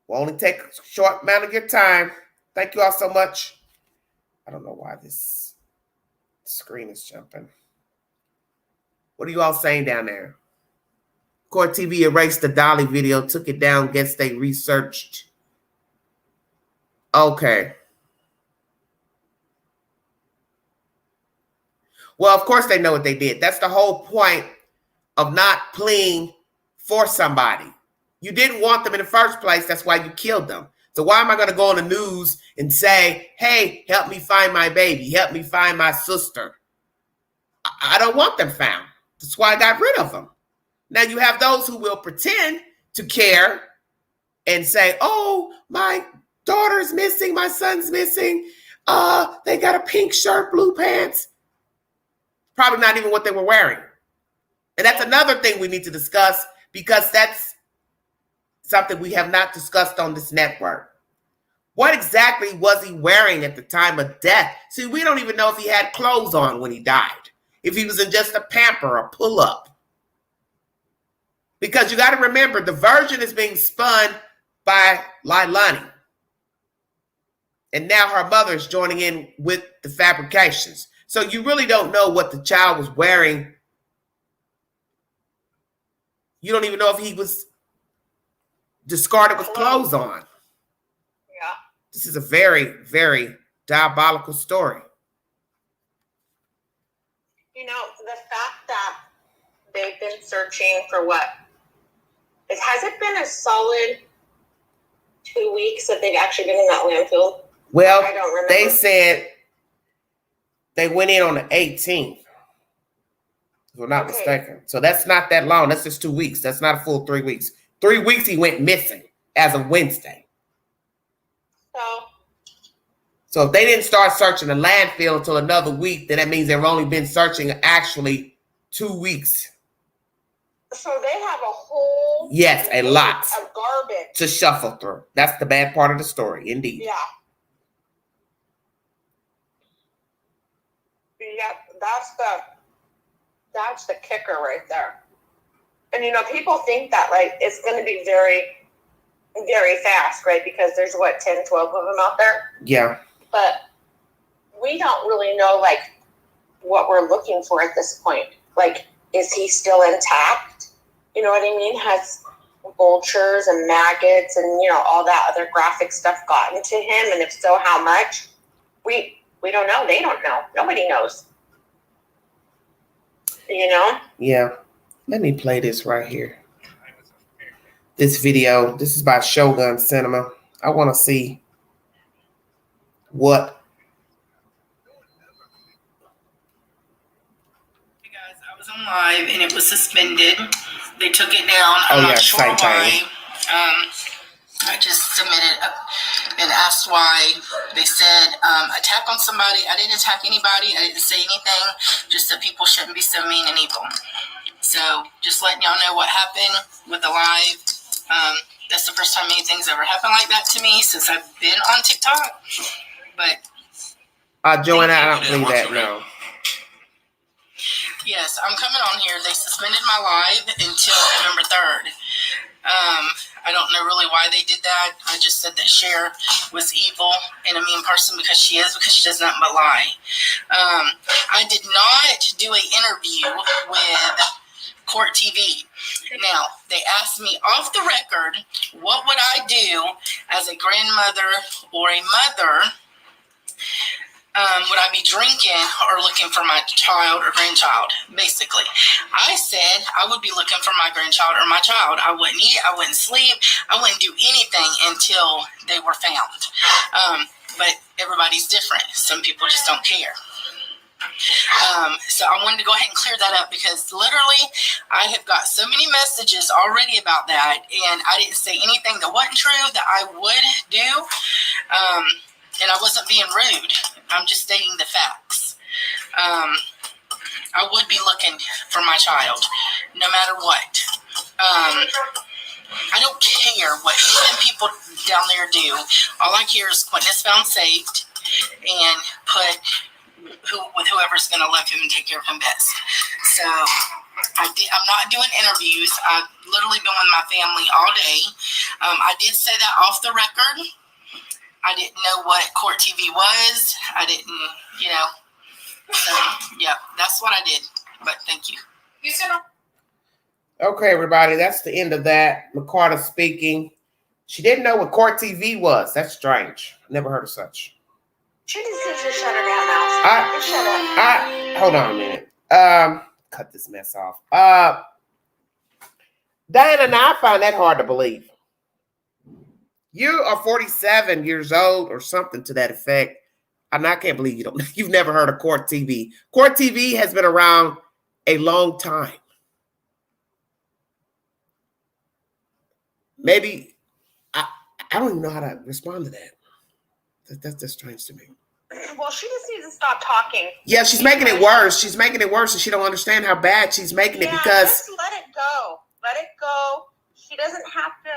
Will only take a short amount of your time. Thank you all so much. I don't know why this screen is jumping. What are you all saying down there? Court TV erased the Dolly video, took it down, guess they researched. Okay. Well, of course they know what they did. That's the whole point of not pleading for somebody. You didn't want them in the first place. That's why you killed them. So why am I going to go on the news and say, hey, help me find my baby. Help me find my sister. I don't want them found. That's why I got rid of them. Now you have those who will pretend to care and say, oh, my daughter's missing. My son's missing. They got a pink shirt, blue pants. Probably not even what they were wearing. And that's another thing we need to discuss because that's something we have not discussed on this network. What exactly was he wearing at the time of death? See, we don't even know if he had clothes on when he died. If he was in just a pamper or pull-up. Because you got to remember, the version is being spun by Leilani. And now her mother is joining in with the fabrications. So you really don't know what the child was wearing. You don't even know if he was discarded with clothes on. Yeah. This is a very, very diabolical story. You know, the fact that they've been searching for what? Has it been a solid 2 weeks that they've actually been in that landfill? Well, I don't remember. They said they went in on the 18th, if I'm not mistaken. So that's not that long. That's just 2 weeks. That's not a full 3 weeks. 3 weeks he went missing as of Wednesday. So if they didn't start searching the landfill until another week, then that means they've only been searching actually 2 weeks. So they have a whole a lot of garbage to shuffle through. That's the bad part of the story, indeed. Yeah. Yeah, that's the kicker right there. And you know, people think that like it's going to be very, very fast, right? Because there's 10, 12 of them out there. Yeah. But we don't really know like what we're looking for at this point. Like, is he still intact? You know what I mean? Has vultures and maggots and, you know, all that other graphic stuff gotten to him? And if so, how much? We don't know. They don't know. Nobody knows. You know? Yeah. Let me play this right here. This video. This is by Shogun Cinema. I want to see what. Hey guys, I was on live and it was suspended. They took it down. I'm not sure why. I just submitted and asked why. They said attack on somebody. I didn't attack anybody. I didn't say anything. Just that people shouldn't be so mean and evil. So just letting y'all know what happened with the live. That's the first time anything's ever happened like that to me since I've been on TikTok. But Joanna, I don't believe that. No. Yes, I'm coming on here. They suspended my live until November 3rd. I don't know really why they did that. I just said that Cher was evil and a mean person because she does nothing but lie. I did not do an interview with Court TV. Now, they asked me off the record, what would I do as a grandmother or a mother? Would I be drinking or looking for my child or grandchild? Basically, I said I would be looking for my grandchild or my child. I wouldn't eat, I wouldn't sleep, I wouldn't do anything until they were found. But everybody's different. Some people just don't care. So I wanted to go ahead and clear that up because literally I have got so many messages already about that, and I didn't say anything that wasn't true that I would do. And I wasn't being rude. I'm just stating the facts. I would be looking for my child, no matter what. I don't care what even people down there do. All I care is Quinton is found saved and put with whoever's going to love him and take care of him best. So I'm not doing interviews. I've literally been with my family all day. I did say that off the record. I didn't know what Court TV was. I didn't, So, yeah, that's what I did. But thank you. You said. Okay, everybody, that's the end of that. McCarter speaking. She didn't know what Court TV was. That's strange. Never heard of such. She just needs to shut her damn mouth. Shut up. Hold on a minute. Cut this mess off. Diana, now I find that hard to believe. You are 47 years old or something to that effect. And I can't believe you've never heard of Court TV. Court TV has been around a long time. Maybe I don't even know how to respond to that. That's strange to me. Well, she just needs to stop talking. Yeah, she's making it worse. She's making it worse, and she don't understand how bad she's making it because just let it go. Let it go. She doesn't have to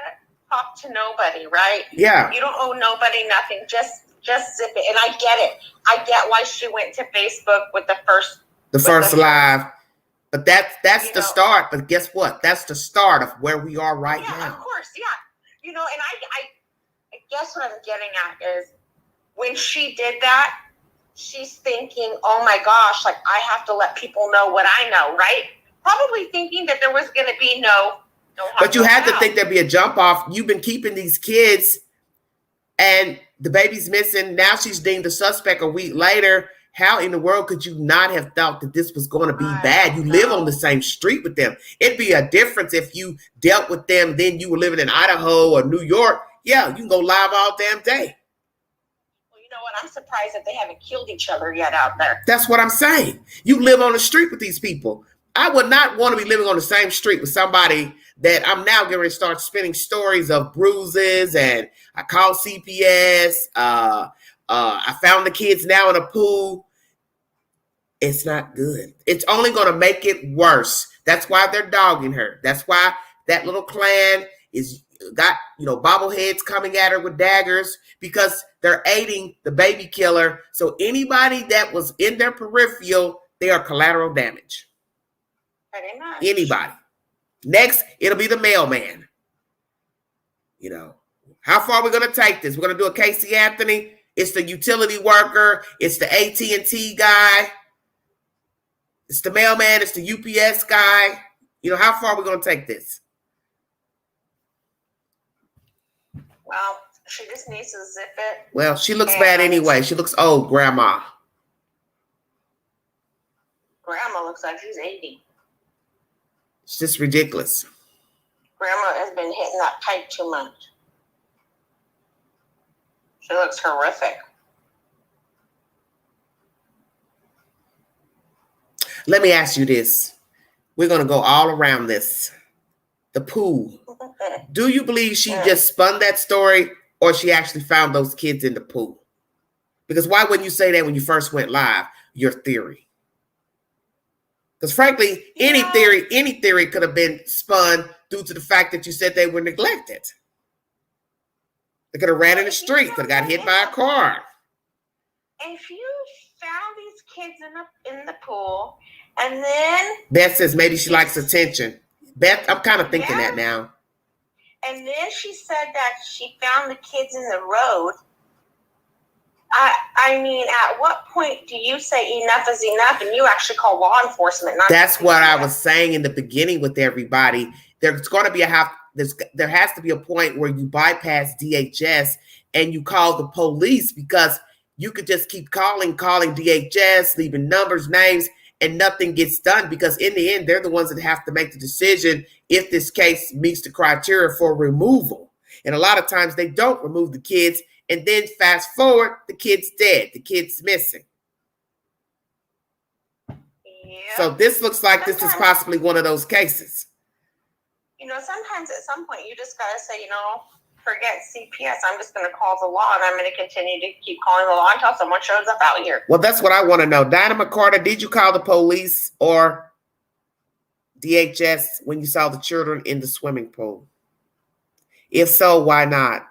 talk to nobody, right? Yeah. You don't owe nobody nothing. Just zip it. And I get it. I get why she went to Facebook with the first live. But that's the start. But guess what? That's the start of where we are right now. Yeah, of course. Yeah. And I guess what I'm getting at is when she did that, she's thinking, oh my gosh, like I have to let people know what I know, right? Probably thinking that there was going to be no but you had to think there'd be a jump off. You've been keeping these kids and the baby's missing. Now she's deemed a suspect a week later. How in the world could you not have thought that this was going to be bad? You live on the same street with them. It'd be a difference if you dealt with them, then you were living in Idaho or New York. Yeah, you can go live all damn day. Well, you know what? I'm surprised that they haven't killed each other yet out there. That's what I'm saying. You live on the street with these people. I would not want to be living on the same street with somebody that I'm now going to start spinning stories of bruises and I called CPS. I found the kids now in a pool. It's not good. It's only going to make it worse. That's why they're dogging her. That's why that little clan is got, bobbleheads coming at her with daggers because they're aiding the baby killer. So anybody that was in their peripheral, they are collateral damage. Pretty much. Anybody. Next, it'll be the mailman. How far are we going to take this? We're going to do a Casey Anthony. It's the utility worker. It's the AT&T guy. It's the mailman. It's the UPS guy. How far are we going to take this? Well, she just needs to zip it. Well, she looks bad anyway. She looks old, grandma. Grandma looks like she's 80. It's just ridiculous. Grandma has been hitting that pipe too much. She looks horrific. Let me ask you this. We're going to go all around this. The pool. Do you believe she just spun that story or she actually found those kids in the pool? Because why wouldn't you say that when you first went live? Your theory. Because frankly, any theory could have been spun due to the fact that you said they were neglected. They could have ran in the street, could have got hit by a car. If you found these kids in the pool, and then Beth says maybe she likes attention. Beth, I'm kind of thinking that now. And then she said that she found the kids in the road. I mean, at what point do you say enough is enough and you actually call law enforcement? That's what I was saying in the beginning with everybody. There's going to be there has to be a point where you bypass DHS and you call the police, because you could just keep calling DHS, leaving numbers, names, and nothing gets done, because in the end, they're the ones that have to make the decision if this case meets the criteria for removal. And a lot of times they don't remove the kids, and then fast forward, the kid's dead, the kid's missing. Yeah. So this looks like this is possibly one of those cases. You know, sometimes at some point you just got to say, forget CPS. I'm just going to call the law, and I'm going to continue to keep calling the law until someone shows up out here. Well, that's what I want to know. Dinah McCarter, did you call the police or DHS when you saw the children in the swimming pool? If so, why not?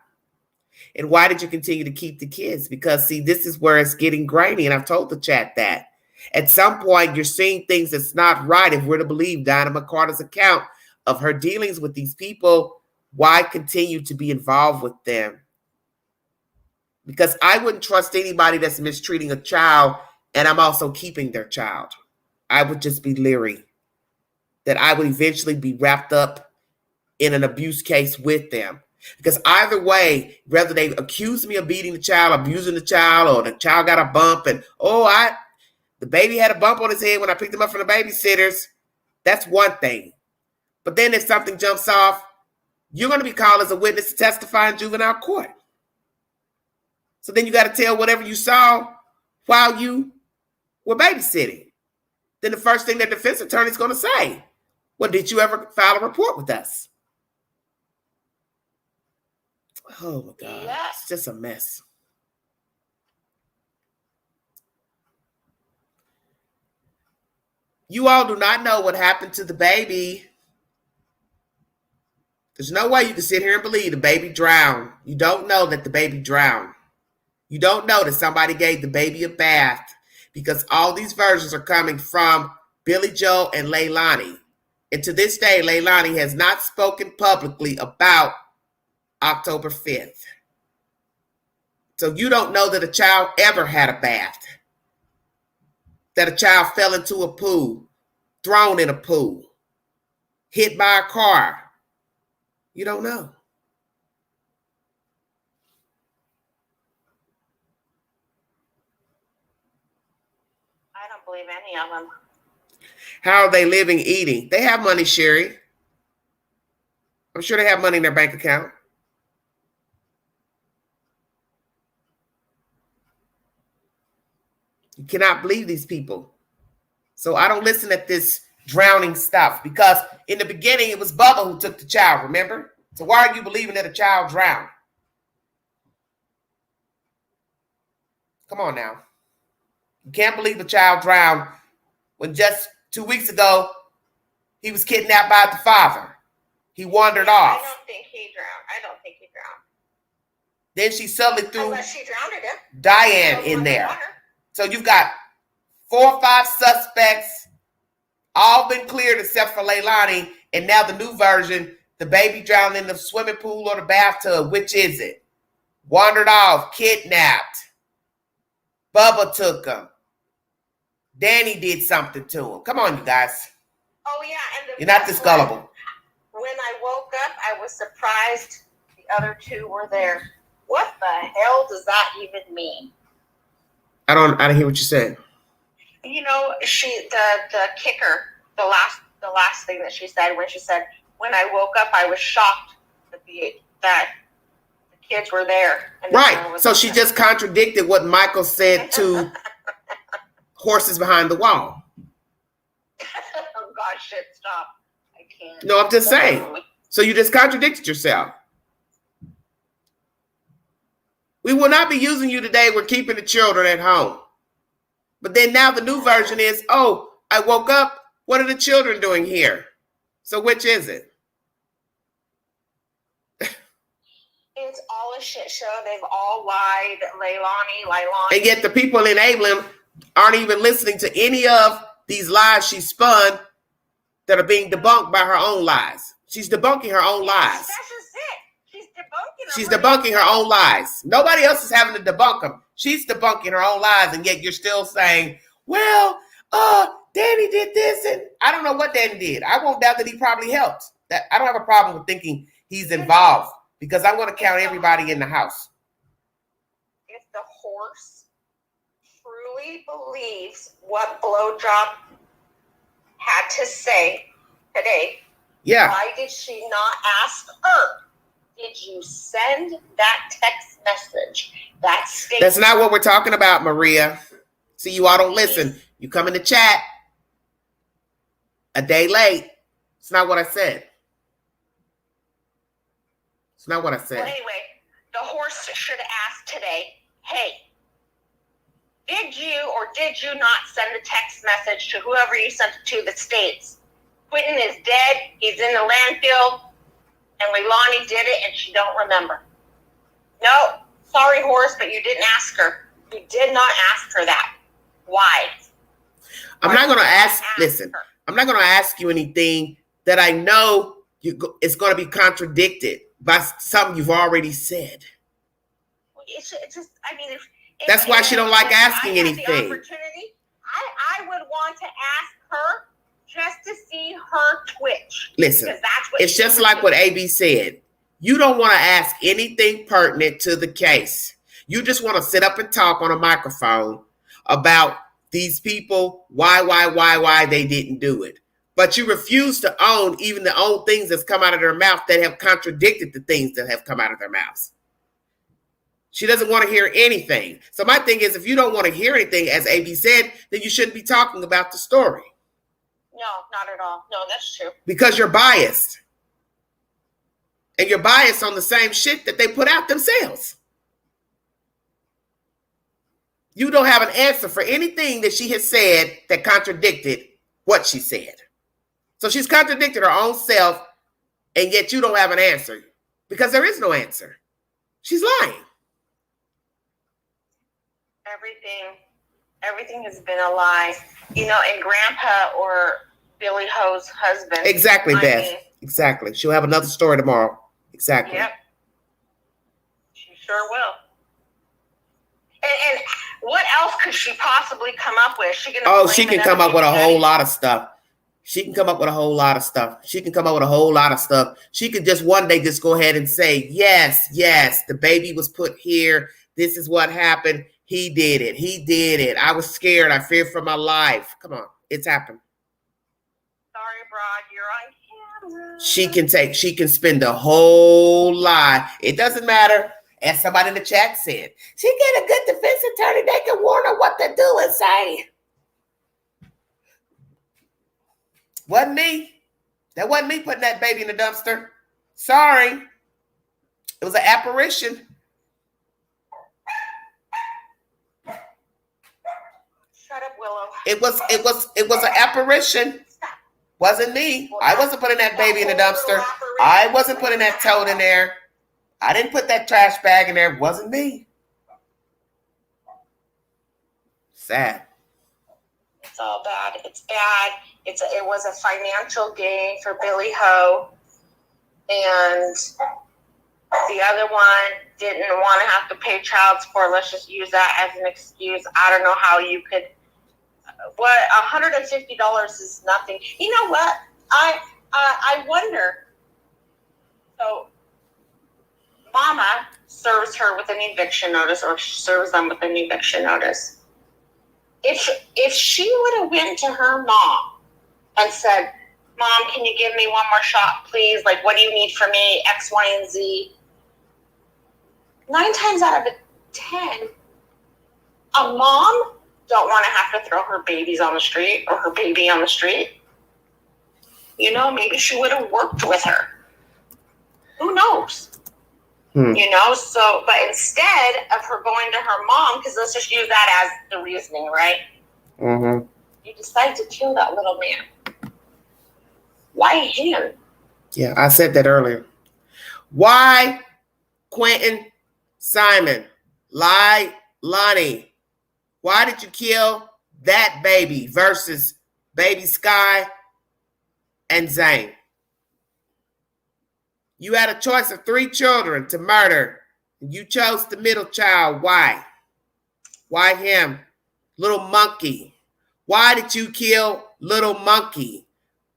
And why did you continue to keep the kids? Because, see, this is where it's getting grainy, and I've told the chat that. At some point, you're seeing things that's not right. If we're to believe Dinah McCarter's account of her dealings with these people, why continue to be involved with them? Because I wouldn't trust anybody that's mistreating a child, and I'm also keeping their child. I would just be leery that I would eventually be wrapped up in an abuse case with them. Because either way, whether they accuse me of beating the child, abusing the child, or the child got a bump, and the baby had a bump on his head when I picked him up from the babysitters, that's one thing. But then if something jumps off, you're going to be called as a witness to testify in juvenile court. So then you got to tell whatever you saw while you were babysitting. Then the first thing the defense attorney is going to say, well, did you ever file a report with us? Oh, my God. Yeah. It's just a mess. You all do not know what happened to the baby. There's no way you can sit here and believe the baby drowned. You don't know that the baby drowned. You don't know that somebody gave the baby a bath, because all these versions are coming from Billy Joe and Leilani. And to this day, Leilani has not spoken publicly about October 5th. So you don't know that a child ever had a bath, that a child fell into a pool, thrown in a pool, hit by a car. You don't know. I don't believe any of them. How are they living, eating? They have money, Sherry. I'm sure they have money in their bank account. You cannot believe these people. So I don't listen at this drowning stuff, because in the beginning it was Bubba who took the child, remember? So why are you believing that a child drowned? Come on now. You can't believe a child drowned when just 2 weeks ago he was kidnapped by the father. He wandered off. I don't think he drowned. Then she suddenly threw Unless she drowned him. Diane in there. So you've got 4 or 5 suspects, all been cleared except for Leilani, and now the new version, the baby drowned in the swimming pool or the bathtub. Which is it? Wandered off, kidnapped. Bubba took him. Danny did something to him. Come on, you guys. Oh, yeah. And you're not this gullible. When I woke up, I was surprised the other 2 were there. What the hell does that even mean? I don't hear what you said. You know, the kicker, the last thing that she said, when she said, when I woke up, I was shocked that the kids were there. And right. So she just contradicted what Michael said to horses behind the wall. Oh, God, shit, stop. I can't. No, I'm just saying. So you just contradicted yourself. We will not be using you today. We're keeping the children at home. But then now the new version is, oh, I woke up What are the children doing here? So which is it? It's all a shit show. They've all lied. Leilani. And yet the people enabling aren't even listening to any of these lies she spun that are being debunked by her own lies. She's debunking her own lies. That's just it. She's debunking her own lies. Nobody else is having to debunk them. She's debunking her own lies, and yet you're still saying, well, Danny did this, and I don't know what Danny did. I won't doubt that he probably helped. That I don't have a problem with thinking he's involved, because I'm going to count everybody in the house. If the horse truly believes what Blowjob had to say today, why did she not ask her? Did you send that text message? That statement? That's not what we're talking about, Maria. See, you all don't listen. You come in the chat a day late. It's not what I said. It's not what I said. Well, anyway, the horse should ask today, hey, did you or did you not send a text message to whoever you sent it to that states, Quinton is dead, he's in the landfill, and Leilani did it and she don't remember? No, sorry, horse, but you didn't ask her. You did not ask her that. Why? I'm not going to ask, listen, I'm not going to ask you anything that I know it's going to be contradicted by something you've already said. It's just, I mean, that's why she don't like asking anything. I would want to ask her just to see her twitch. Listen, it's just like what AB said. You don't want to ask anything pertinent to the case. You just want to sit up and talk on a microphone about these people, why they didn't do it. But you refuse to own even the own things that's come out of their mouth that have contradicted the things that have come out of their mouths. She doesn't want to hear anything. So my thing is, if you don't want to hear anything, as AB said, then you shouldn't be talking about the story. No, not at all. No, that's true. Because you're biased. And you're biased on the same shit that they put out themselves. You don't have an answer for anything that she has said that contradicted what she said. So she's contradicted her own self, and yet you don't have an answer because there is no answer. She's lying. Everything has been a lie. You know, and Grandpa or Billy Ho's husband. Exactly, Beth. Exactly. She'll have another story tomorrow. Exactly. Yep. She sure will. And what else could she possibly come up with? She can come up with a whole lot of stuff. She can come up with a whole lot of stuff. She can come up with a whole lot of stuff. She could just one day just go ahead and say, yes, the baby was put here. This is what happened. He did it. I was scared. I feared for my life. Come on. It's happened. Sorry, Broad, you're on camera. She can spin the whole lie. It doesn't matter. As somebody in the chat said, she get a good defense attorney. They can warn her what to do and say. Wasn't me. That wasn't me putting that baby in the dumpster. Sorry. It was an apparition. Shut up, Willow. It was an apparition. Wasn't me. I wasn't putting that baby in the dumpster. I wasn't putting that toad in there. I didn't put that trash bag in there. It wasn't me. Sad. It's all bad. It's bad. It was a financial gain for Billy Ho. And the other one didn't want to have to pay child support. Let's just use that as an excuse. I don't know how you could. What, $150 is nothing. You know what? I wonder. So, Mama serves her with an eviction notice, or serves them with an eviction notice. If she would have went to her mom and said, Mom, can you give me one more shot, please? Like, what do you need from me? X, Y, and Z. 9 times out of 10, a mom don't want to have to throw her babies on the street or her baby on the street. You know, maybe she would have worked with her. Who knows? You know, so, but instead of her going to her mom, because let's just use that as the reasoning, right? Mm-hmm. You decide to kill that little man. Why him? Yeah, I said that earlier. Why Quinton, Simon, Lonnie? Why did you kill that baby versus baby Sky and Zane? You had a choice of 3 children to murder. You chose the middle child. Why? Why him? Little monkey. Why did you kill little monkey?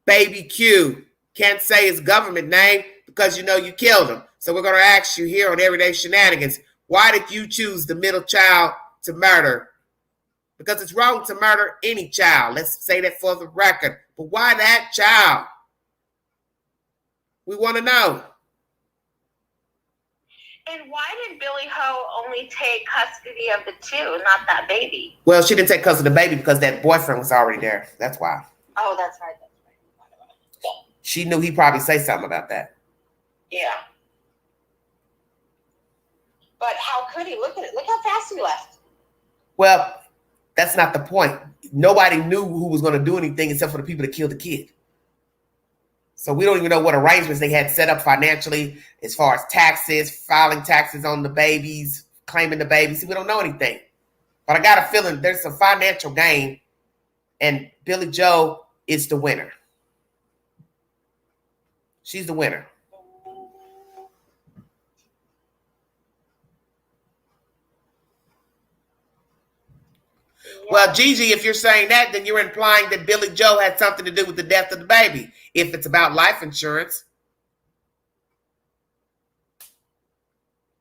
Baby Q. Can't say his government name because you know you killed him. So we're going to ask you here on Everyday Shenanigans, why did you choose the middle child to murder? Because it's wrong to murder any child. Let's say that for the record. But why that child? We want to know. And why did Billy Ho only take custody of the 2, not that baby? Well, she didn't take custody of the baby because that boyfriend was already there. That's why. Oh, that's right. She knew he'd probably say something about that. Yeah. But how could he? Look at it. Look how fast he left. Well, that's not the point. Nobody knew who was going to do anything except for the people that killed the kid. So we don't even know what arrangements they had set up financially as far as taxes, filing taxes on the babies, claiming the babies. We don't know anything. But I got a feeling there's some financial gain, and Billy Joe is the winner. She's the winner. Well, Gigi, if you're saying that, then you're implying that Billy Joe had something to do with the death of the baby, if it's about life insurance.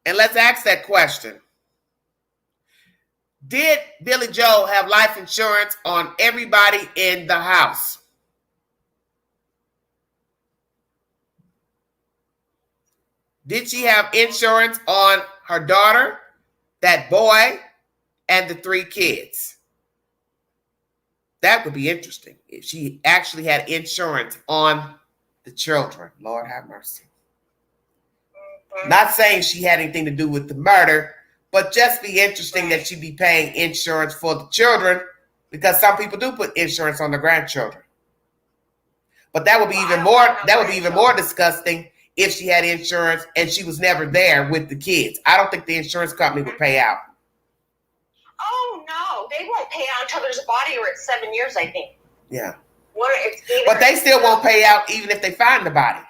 And let's ask that question. Did Billy Joe have life insurance on everybody in the house? Did she have insurance on her daughter, that boy, and the 3 kids? That would be interesting if she actually had insurance on the children. Lord have mercy. Not saying she had anything to do with the murder, but just be interesting that she'd be paying insurance for the children, because some people do put insurance on the grandchildren. But that would be even more disgusting if she had insurance and she was never there with the kids. I don't think the insurance company would pay out. Oh no, they won't pay out until there's a body, or it's 7 years, I think. Yeah. But they still won't pay out even if they find the body.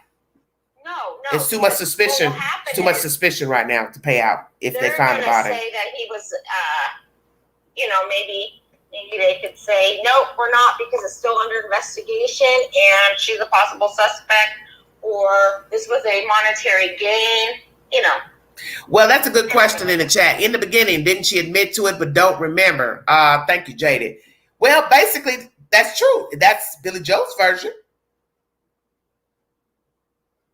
No. It's too much suspicion. Too much suspicion right now to pay out if they find the body. They're going to say that he was, maybe they could say, nope, we're not, because it's still under investigation and she's a possible suspect, or this was a monetary gain, Well, that's a good question in the chat. In the beginning, didn't she admit to it but don't remember? Thank you, Jaded. Well, basically, that's true. That's Billy Joe's version.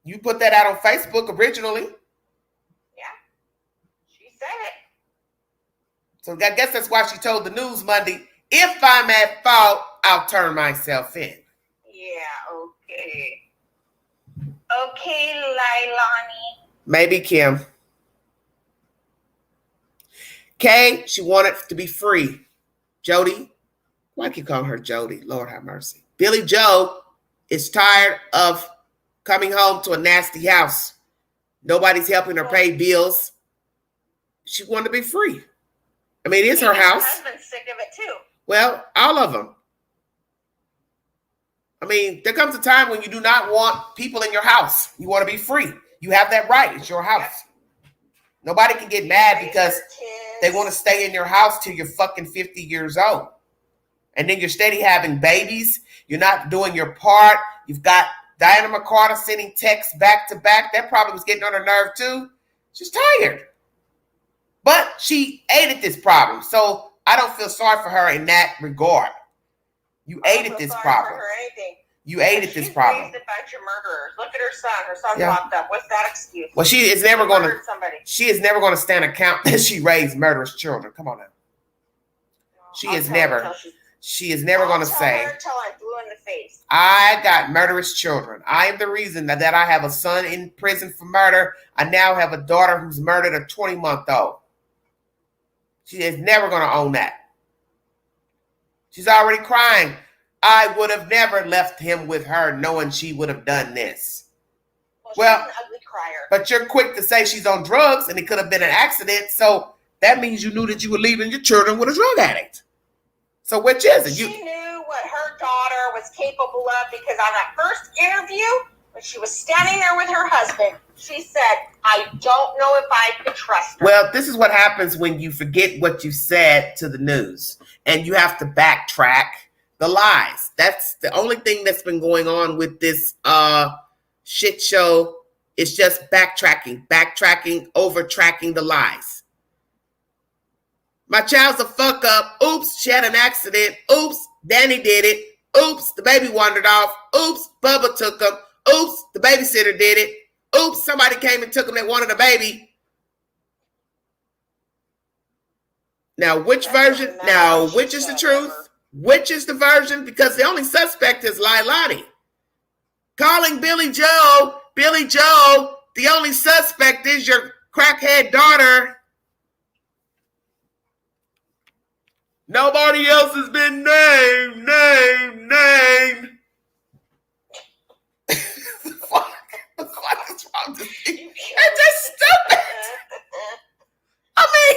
You put that out on Facebook originally. Yeah, she said it. So I guess that's why she told the news Monday, if I'm at fault, I'll turn myself in. Yeah, okay. Okay, Lailani. Maybe Kim. Kay, she wanted to be free. Jody, why do you call her Jody? Lord have mercy. Billy Joe is tired of coming home to a nasty house. Nobody's helping her pay bills. She wanted to be free. I mean, it's her house. Her husband's sick of it too. Well, all of them. I mean, there comes a time when you do not want people in your house. You want to be free. You have that right. It's your house. Nobody can get mad because they want to stay in your house till you're fucking 50 years old. And then you're steady having babies. You're not doing your part. You've got Diana McCarter sending texts back to back. That probably was getting on her nerve too. She's tired. But she aided this problem. So I don't feel sorry for her in that regard. You aided this problem. You aided this problem. She's raised a bunch of murderers. Look at her son. Her son's locked up. What's that excuse? Well, she is never going to stand account that she raised murderous children. Come on now. She is never going to say, until I'm blue in the face. I got murderous children. I am the reason that I have a son in prison for murder. I now have a daughter who's murdered a 20-month-old. She is never going to own that. She's already crying. I would have never left him with her knowing she would have done this. Well, she's an ugly crier. But you're quick to say she's on drugs and it could have been an accident. So that means you knew that you were leaving your children with a drug addict. So which is it? She knew what her daughter was capable of because on that first interview, when she was standing there with her husband, she said, I don't know if I could trust her. Well, this is what happens when you forget what you said to the news and you have to backtrack the lies. That's the only thing that's been going on with this shit show. It's just backtracking, overtracking the lies. My child's a fuck up. Oops, she had an accident. Oops, Danny did it. Oops, the baby wandered off. Oops, Bubba took him. Oops, the babysitter did it. Oops, somebody came and took him that wanted a baby. Now, which version? Now, which is the truth? Which is the version? Because the only suspect is Leilani. Calling Billy Joe, the only suspect is your crackhead daughter. Nobody else has been named. What is wrong with you? It's just stupid. I mean,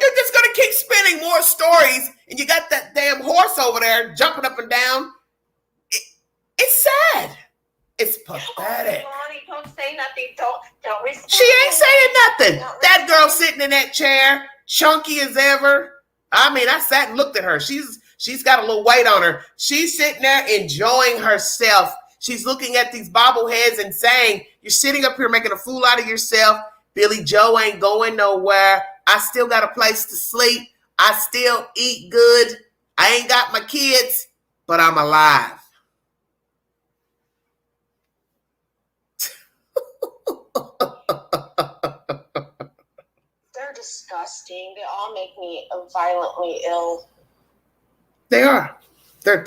you're just going to keep spinning more stories and you got that damn horse over there jumping up and down. It's sad. It's pathetic. Lonnie, don't say nothing. Don't respond. She ain't saying nothing. That girl sitting in that chair, chunky as ever. I mean, I sat and looked at her. She's got a little weight on her. She's sitting there enjoying herself. She's looking at these bobbleheads and saying, you're sitting up here making a fool out of yourself. Billy Joe ain't going nowhere. I still got a place to sleep. I still eat good. I ain't got my kids, but I'm alive. They're disgusting. They all make me violently ill. They are. They're.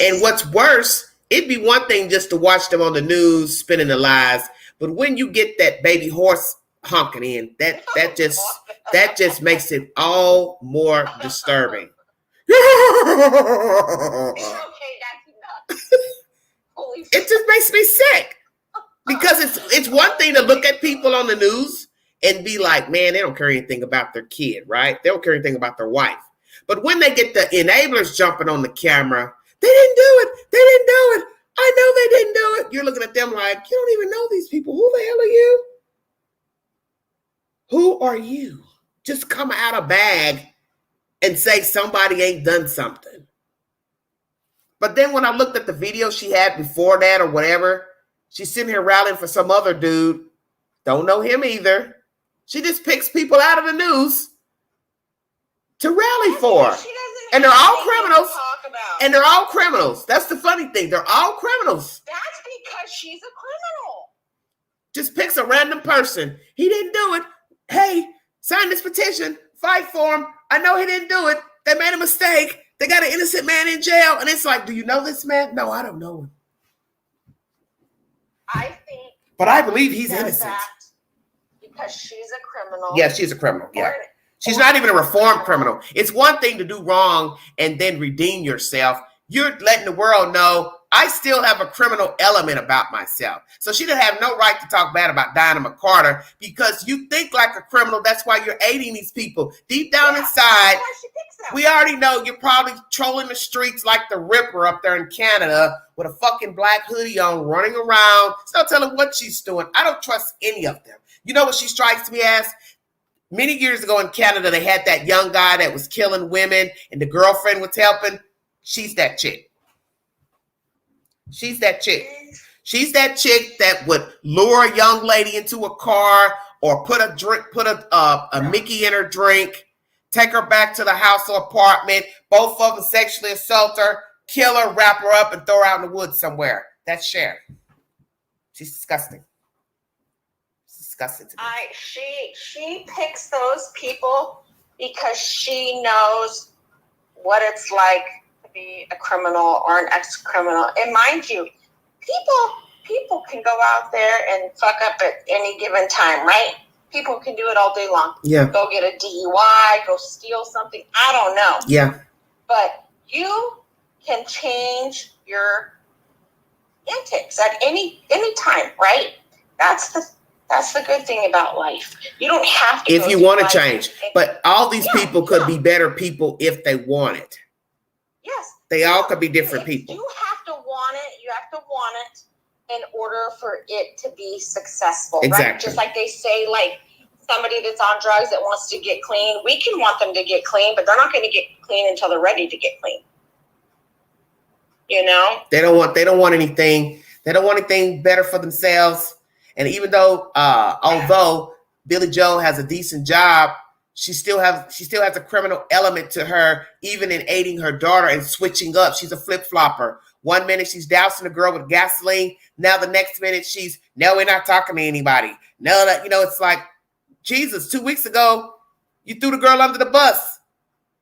And what's worse, it'd be one thing just to watch them on the news spinning the lies, but when you get that baby horse honking in, that just makes it all more disturbing. It just makes me sick because it's one thing to look at people on the news and be like, man, they don't care anything about their kid, right? They don't care anything about their wife. But when they get the enablers jumping on the camera, they didn't do it. They didn't do it. I know they didn't do it. You're looking at them like, you don't even know these people. Who the hell are you? Who are you? Just come out of bag and say somebody ain't done something. But then when I looked at the video she had before that or whatever, she's sitting here rallying for some other dude. Don't know him either. She just picks people out of the news to rally for. And they're all criminals. And they're all criminals. That's the funny thing. They're all criminals. That's because she's a criminal. Just picks a random person. He didn't do it. Hey, sign this petition. Fight for him. I know he didn't do it. They made a mistake. They got an innocent man in jail. And it's like, do you know this man? No, I don't know him. But I believe he's innocent. Because she's a criminal. Yeah, she's a criminal. Yeah. She's not even a reformed criminal. It's one thing to do wrong and then redeem yourself. You're letting the world know I still have a criminal element about myself. So she didn't have no right to talk bad about Diana McCarter because you think like a criminal. That's why you're aiding these people. Deep down inside, we already know you're probably trolling the streets like the Ripper up there in Canada with a fucking black hoodie on, running around. So tell them what she's doing. I don't trust any of them. You know what she strikes me as? Many years ago in Canada, they had that young guy that was killing women and the girlfriend was helping. She's that chick. She's that chick. She's that chick that would lure a young lady into a car or put a Mickey in her drink, take her back to the house or apartment, both of them sexually assault her, kill her, wrap her up, and throw her out in the woods somewhere. That's Cher. She's disgusting. She picks those people because she knows what it's like to be a criminal or an ex-criminal. And mind you, people can go out there and fuck up at any given time, right? People can do it all day long. Yeah. Go get a DUI, go steal something. I don't know. Yeah. But you can change your antics at any time, right? That's the good thing about life. You don't have to. If you want to change, but all these people could be better people if they want it. Yes. They all could be different people. You have to want it. You have to want it in order for it to be successful. Exactly. Right? Just like they say, like somebody that's on drugs that wants to get clean, we can want them to get clean, but they're not going to get clean until they're ready to get clean. You know? They don't want anything. They don't want anything better for themselves. And even though, although Billy Joe has a decent job, she still has a criminal element to her, even in aiding her daughter and switching up. She's a flip-flopper. One minute she's dousing the girl with gasoline. Now the next minute no, we're not talking to anybody. No, it's like, Jesus, 2 weeks ago, you threw the girl under the bus.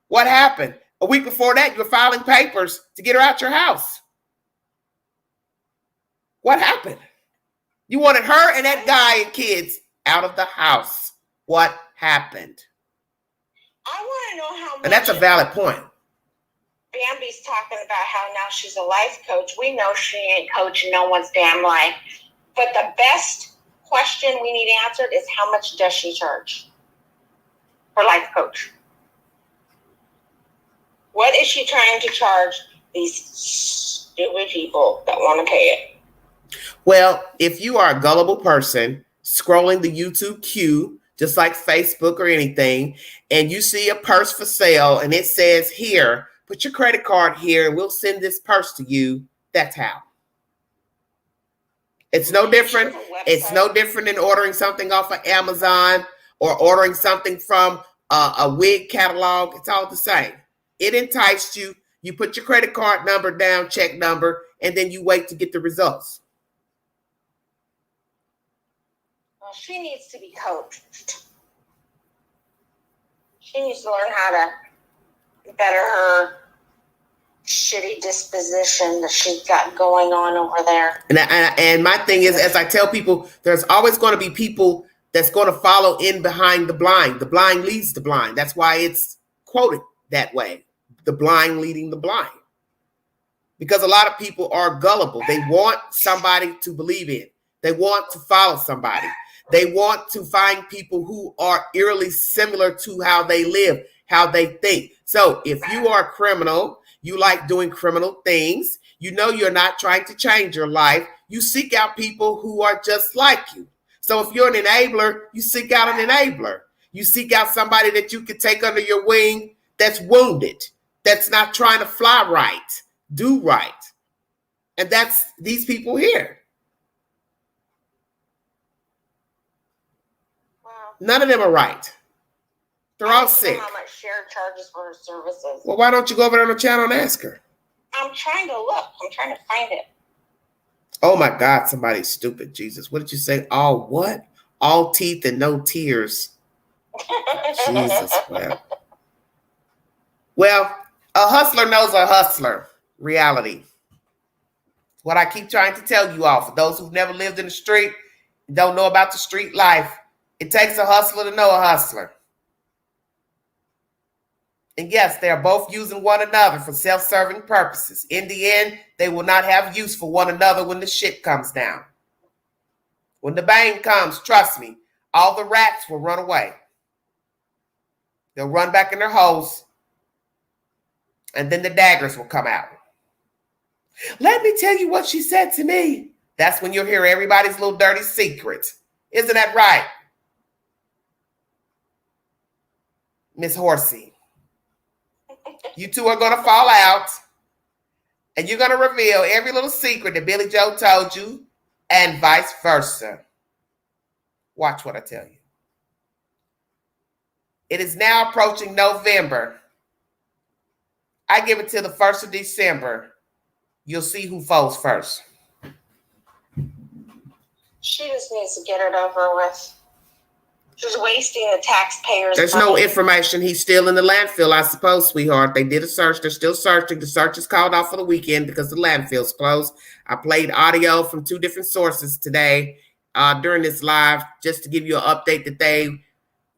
What happened? A week before that, you were filing papers to get her out your house. What happened? You wanted her and that guy and kids out of the house. What happened? I want to know how much. And that's a valid point. Bambi's talking about how now she's a life coach. We know she ain't coaching no one's damn life. But the best question we need answered is, how much does she charge for life coach? What is she trying to charge these stupid people that want to pay it? Well, if you are a gullible person scrolling the YouTube queue, just like Facebook or anything, and you see a purse for sale and it says, here, put your credit card here and we'll send this purse to you, that's how. It's no different. It's no different than ordering something off of Amazon or ordering something from a wig catalog. It's all the same. It enticed you. You put your credit card number down, check number, and then you wait to get the results. Well, she needs to be coached. She needs to learn how to better her shitty disposition that she's got going on over there. And my thing is, as I tell people, there's always going to be people that's going to follow in behind the blind. The blind leads the blind. That's why it's quoted that way. The blind leading the blind. Because a lot of people are gullible. They want somebody to believe in. They want to follow somebody. They want to find people who are eerily similar to how they live, how they think. So if you are a criminal, you like doing criminal things, you know you're not trying to change your life, you seek out people who are just like you. So if you're an enabler, you seek out an enabler. You seek out somebody that you can take under your wing that's wounded, that's not trying to fly right, do right. And that's these people here. Wow. None of them are right. They're all sick. How much Cher charges for her services? Well, why don't you go over there on the channel and ask her? I'm trying to look. I'm trying to find it. Oh my God, somebody's stupid. Jesus, what did you say? All what? All teeth and no tears. Jesus, well, a hustler knows a hustler. Reality. What I keep trying to tell you all, for those who've never lived in the street, don't know about the street life, it takes a hustler to know a hustler. And yes, they are both using one another for self-serving purposes. In the end, they will not have use for one another when the shit comes down. When the bang comes, trust me, all the rats will run away. They'll run back in their holes, and then the daggers will come out. Let me tell you what she said to me. That's when you'll hear everybody's little dirty secrets. Isn't that right, Miss Horsey? You two are going to fall out, and you're going to reveal every little secret that Billy Joe told you, and vice versa. Watch what I tell you. It is now approaching November. I give it till the 1st of December. You'll see who folds first. She just needs to get it over with. She's wasting the taxpayers' There's money. No information. He's still in the landfill, I suppose, sweetheart. They did a search. They're still searching. The search is called off for the weekend because the landfill's closed. I played audio from 2 different sources today during this live just to give you an update that they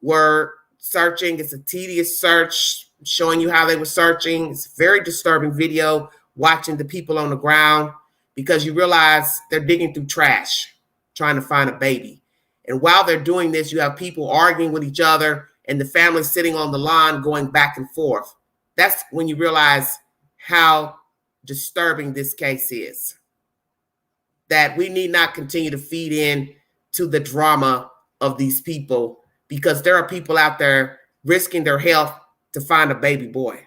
were searching. It's a tedious search showing you how they were searching. It's a very disturbing video. watching the people on the ground because you realize they're digging through trash, trying to find a baby. And while they're doing this, you have people arguing with each other and the family sitting on the lawn going back and forth. That's when you realize how disturbing this case is. That we need not continue to feed in to the drama of these people because there are people out there risking their health to find a baby boy.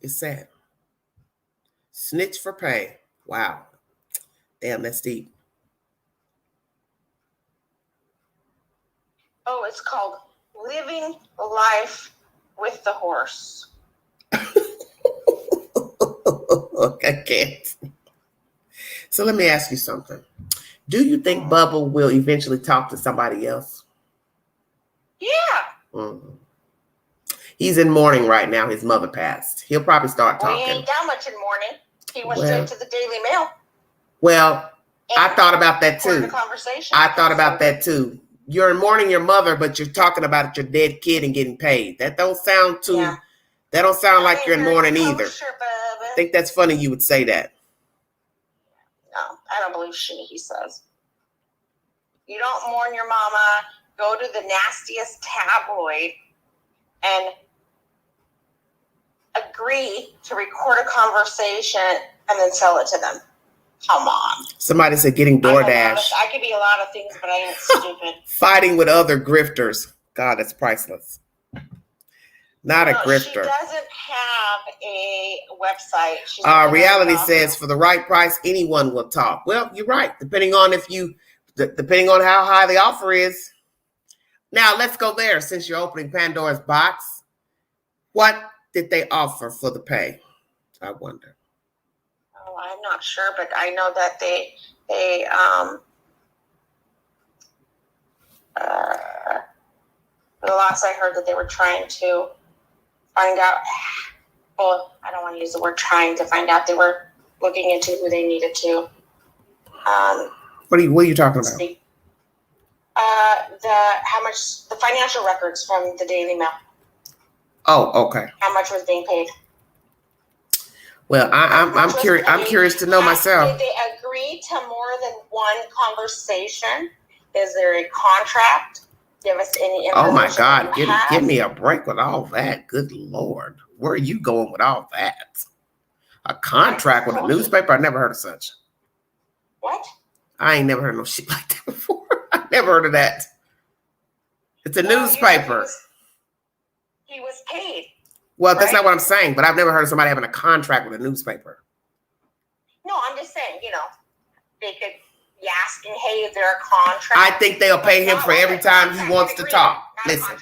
It's sad. Snitch for pay. Wow. Damn, that's deep. Oh, it's called Living Life with the Horse. I can't. So let me ask you something. Do you think Bubba will eventually talk to somebody else? Yeah. Mm-hmm. He's in mourning right now. His mother passed. He'll probably start Well, talking. he ain't that much in mourning. He went straight to the Daily Mail. Well, I thought about that too. I thought about that too. You're in mourning your mother, but you're talking about your dead kid and getting paid. That don't sound too. Yeah. That don't sound like you're in mourning either. I think that's funny you would say that. No, I don't believe shit he says. You don't mourn your mama. Go to the nastiest tabloid and agree to record a conversation and then sell it to them. Come on. Somebody said getting DoorDash. I could be a lot of things, but I ain't stupid. Fighting with other grifters. God, that's priceless. Not a grifter. She doesn't have a website. Reality says for the right price, anyone will talk. Well, you're right. Depending on how high the offer is. Now let's go there. Since you're opening Pandora's box, what did they offer for the pay? I wonder. Oh, I'm not sure, but I know that they the last I heard that they were trying to find out. Well, I don't want to use the word trying to find out. They were looking into who they needed to. What are you talking about? The financial records from the Daily Mail. Oh, okay. How much was being paid? Well, I'm curious. I'm curious to know myself. Did they agree to more than one conversation? Is there a contract? Give us any information. Oh my God! Give me a break with all that. Good Lord, where are you going with all that? A contract with a newspaper? I never heard of such. What? I ain't never heard of no shit like that before. I never heard of that. It's a newspaper. He was paid. Well, that's not what I'm saying, but I've never heard of somebody having a contract with a newspaper. No, I'm just saying, they could be asking, hey, is there a contract? I think they'll pay him for every time he wants to talk. Listen,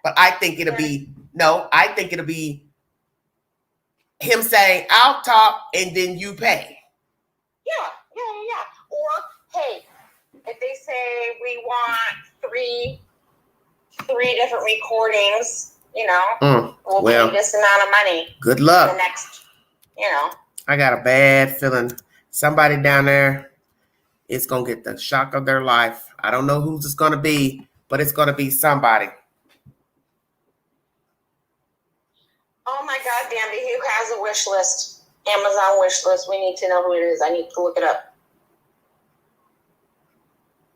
but I think it'll be him saying, I'll talk and then you pay. Yeah. Or, hey, if they say we want three different recordings, we'll pay this amount of money. Good luck. The next, I got a bad feeling somebody down there is going to get the shock of their life. I don't know who's it's going to be, but it's going to be somebody. Oh my God, Danby, who has a wish list? Amazon wish list. We need to know who it is. I need to look it up.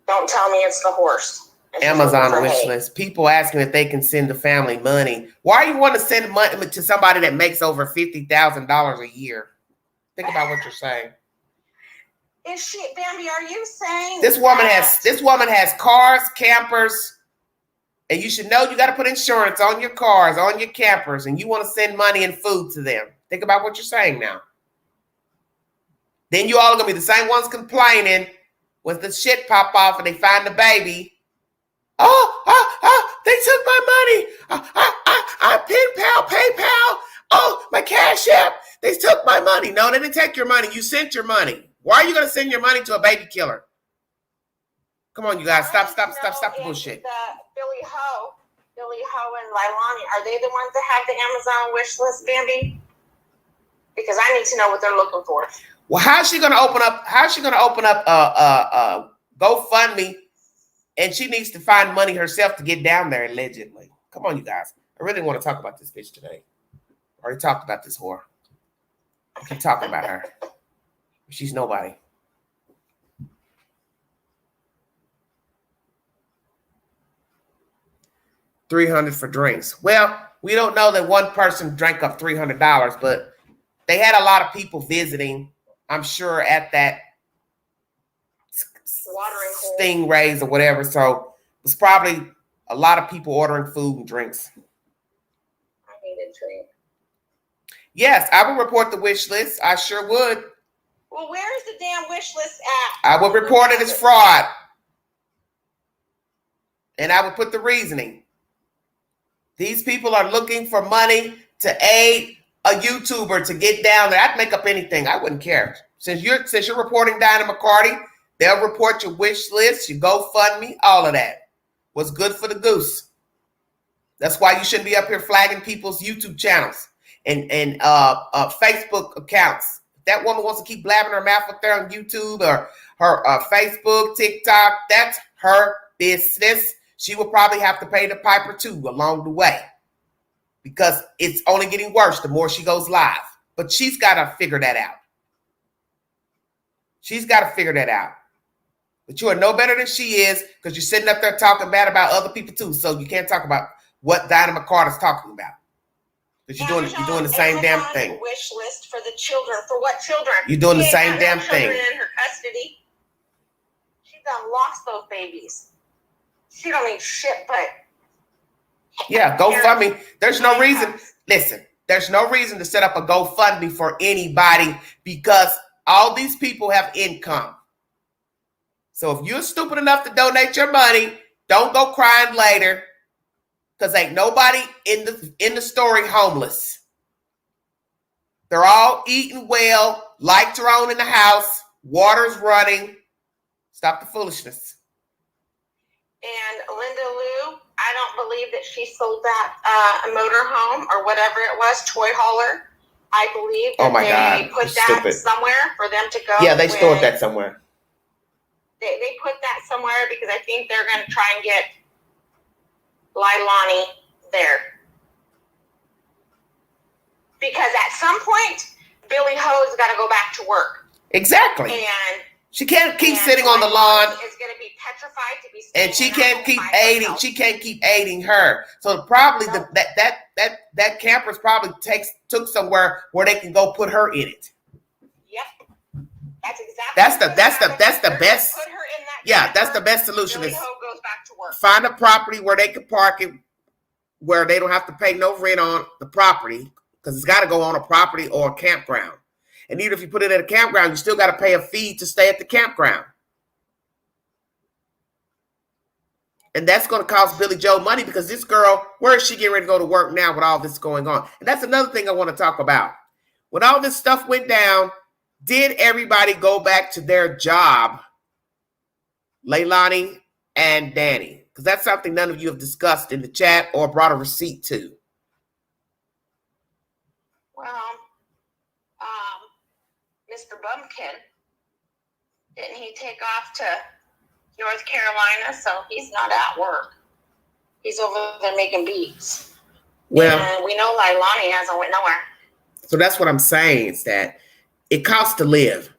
Don't tell me it's the horse. Amazon wish list. People asking if they can send the family money. Why you want to send money to somebody that makes over $50,000 a year? Think about what you're saying. Is she, Bambi? Are you saying this woman has cars, campers, and you should know you got to put insurance on your cars, on your campers, and you want to send money and food to them? Think about what you're saying now. Then you all are gonna be the same ones complaining when the shit pop off and they find the baby. They took my money. PayPal. Oh, my Cash App. They took my money. No, they didn't take your money. You sent your money. Why are you going to send your money to a baby killer? Come on, you guys. Stop the bullshit. Billy Ho and Leilani, are they the ones that have the Amazon wish list, Bambi? Because I need to know what they're looking for. Well, how's she going to open up GoFundMe And she needs to find money herself to get down there, allegedly. Come on, you guys. I really want to talk about this bitch today. I already talked about this whore. I keep talking about her. She's nobody. $300 for drinks. Well, we don't know that one person drank up $300, but they had a lot of people visiting, I'm sure, at that Watering hole. Stingrays or whatever. So it was probably a lot of people ordering food and drinks. I need a drink. Yes, I would report the wish list. I sure would. Well, where's the damn wish list at? I would report it as fraud. And I would put the reasoning. These people are looking for money to aid a YouTuber to get down there. I'd make up anything. I wouldn't care. Since you're reporting Dinah McCarty, they'll report your wish list, your GoFundMe, all of that. What's good for the goose. That's why you shouldn't be up here flagging people's YouTube channels and Facebook accounts. If that woman wants to keep blabbing her mouth up there on YouTube or her Facebook, TikTok, that's her business. She will probably have to pay the piper too along the way because it's only getting worse the more she goes live. But she's got to figure that out. She's got to figure that out. But you are no better than she is because you're sitting up there talking bad about other people too. So you can't talk about what Dinah McCarter's talking about. Because you're doing the same damn thing. Wish list for the children. For what children? You're doing the same damn thing. In her custody. She done lost those babies. She don't need shit, but yeah, GoFundMe. There's no reason. Listen, there's no reason to set up a GoFundMe for anybody because all these people have income. So if you're stupid enough to donate your money, don't go crying later because ain't nobody in the story homeless. They're all eating well, lights are on in the house, water's running. Stop the foolishness. And Linda Lou, I don't believe that she sold that motorhome or whatever it was, toy hauler. I believe that they put that somewhere for them to go. Yeah, they stored that somewhere. They put that somewhere because I think they're going to try and get Leilani there. Because at some point, Billy Ho's got to go back to work. Exactly. And she can't keep sitting on the lawn. Is going to be petrified to be. And she can't keep aiding. She can't keep aiding her. So probably that camper's probably took somewhere where they can go put her in it. Yep, that's exactly. That's the best. Put her in that. Yeah, that's the best solution. Billy Ho goes back to work. Find a property where they can park it, where they don't have to pay no rent on the property because it's got to go on a property or a campground. And even if you put it at a campground, you still got to pay a fee to stay at the campground. And that's going to cost Billy Joe money because this girl, where is she getting ready to go to work now with all this going on? And that's another thing I want to talk about. When all this stuff went down, did everybody go back to their job, Leilani and Danny? Because that's something none of you have discussed in the chat or brought a receipt to. Well, Mr. Bumpkin, didn't he take off to North Carolina? So he's not at work. He's over there making beats. Well, and we know Leilani hasn't went nowhere. So that's what I'm saying is that it costs to live.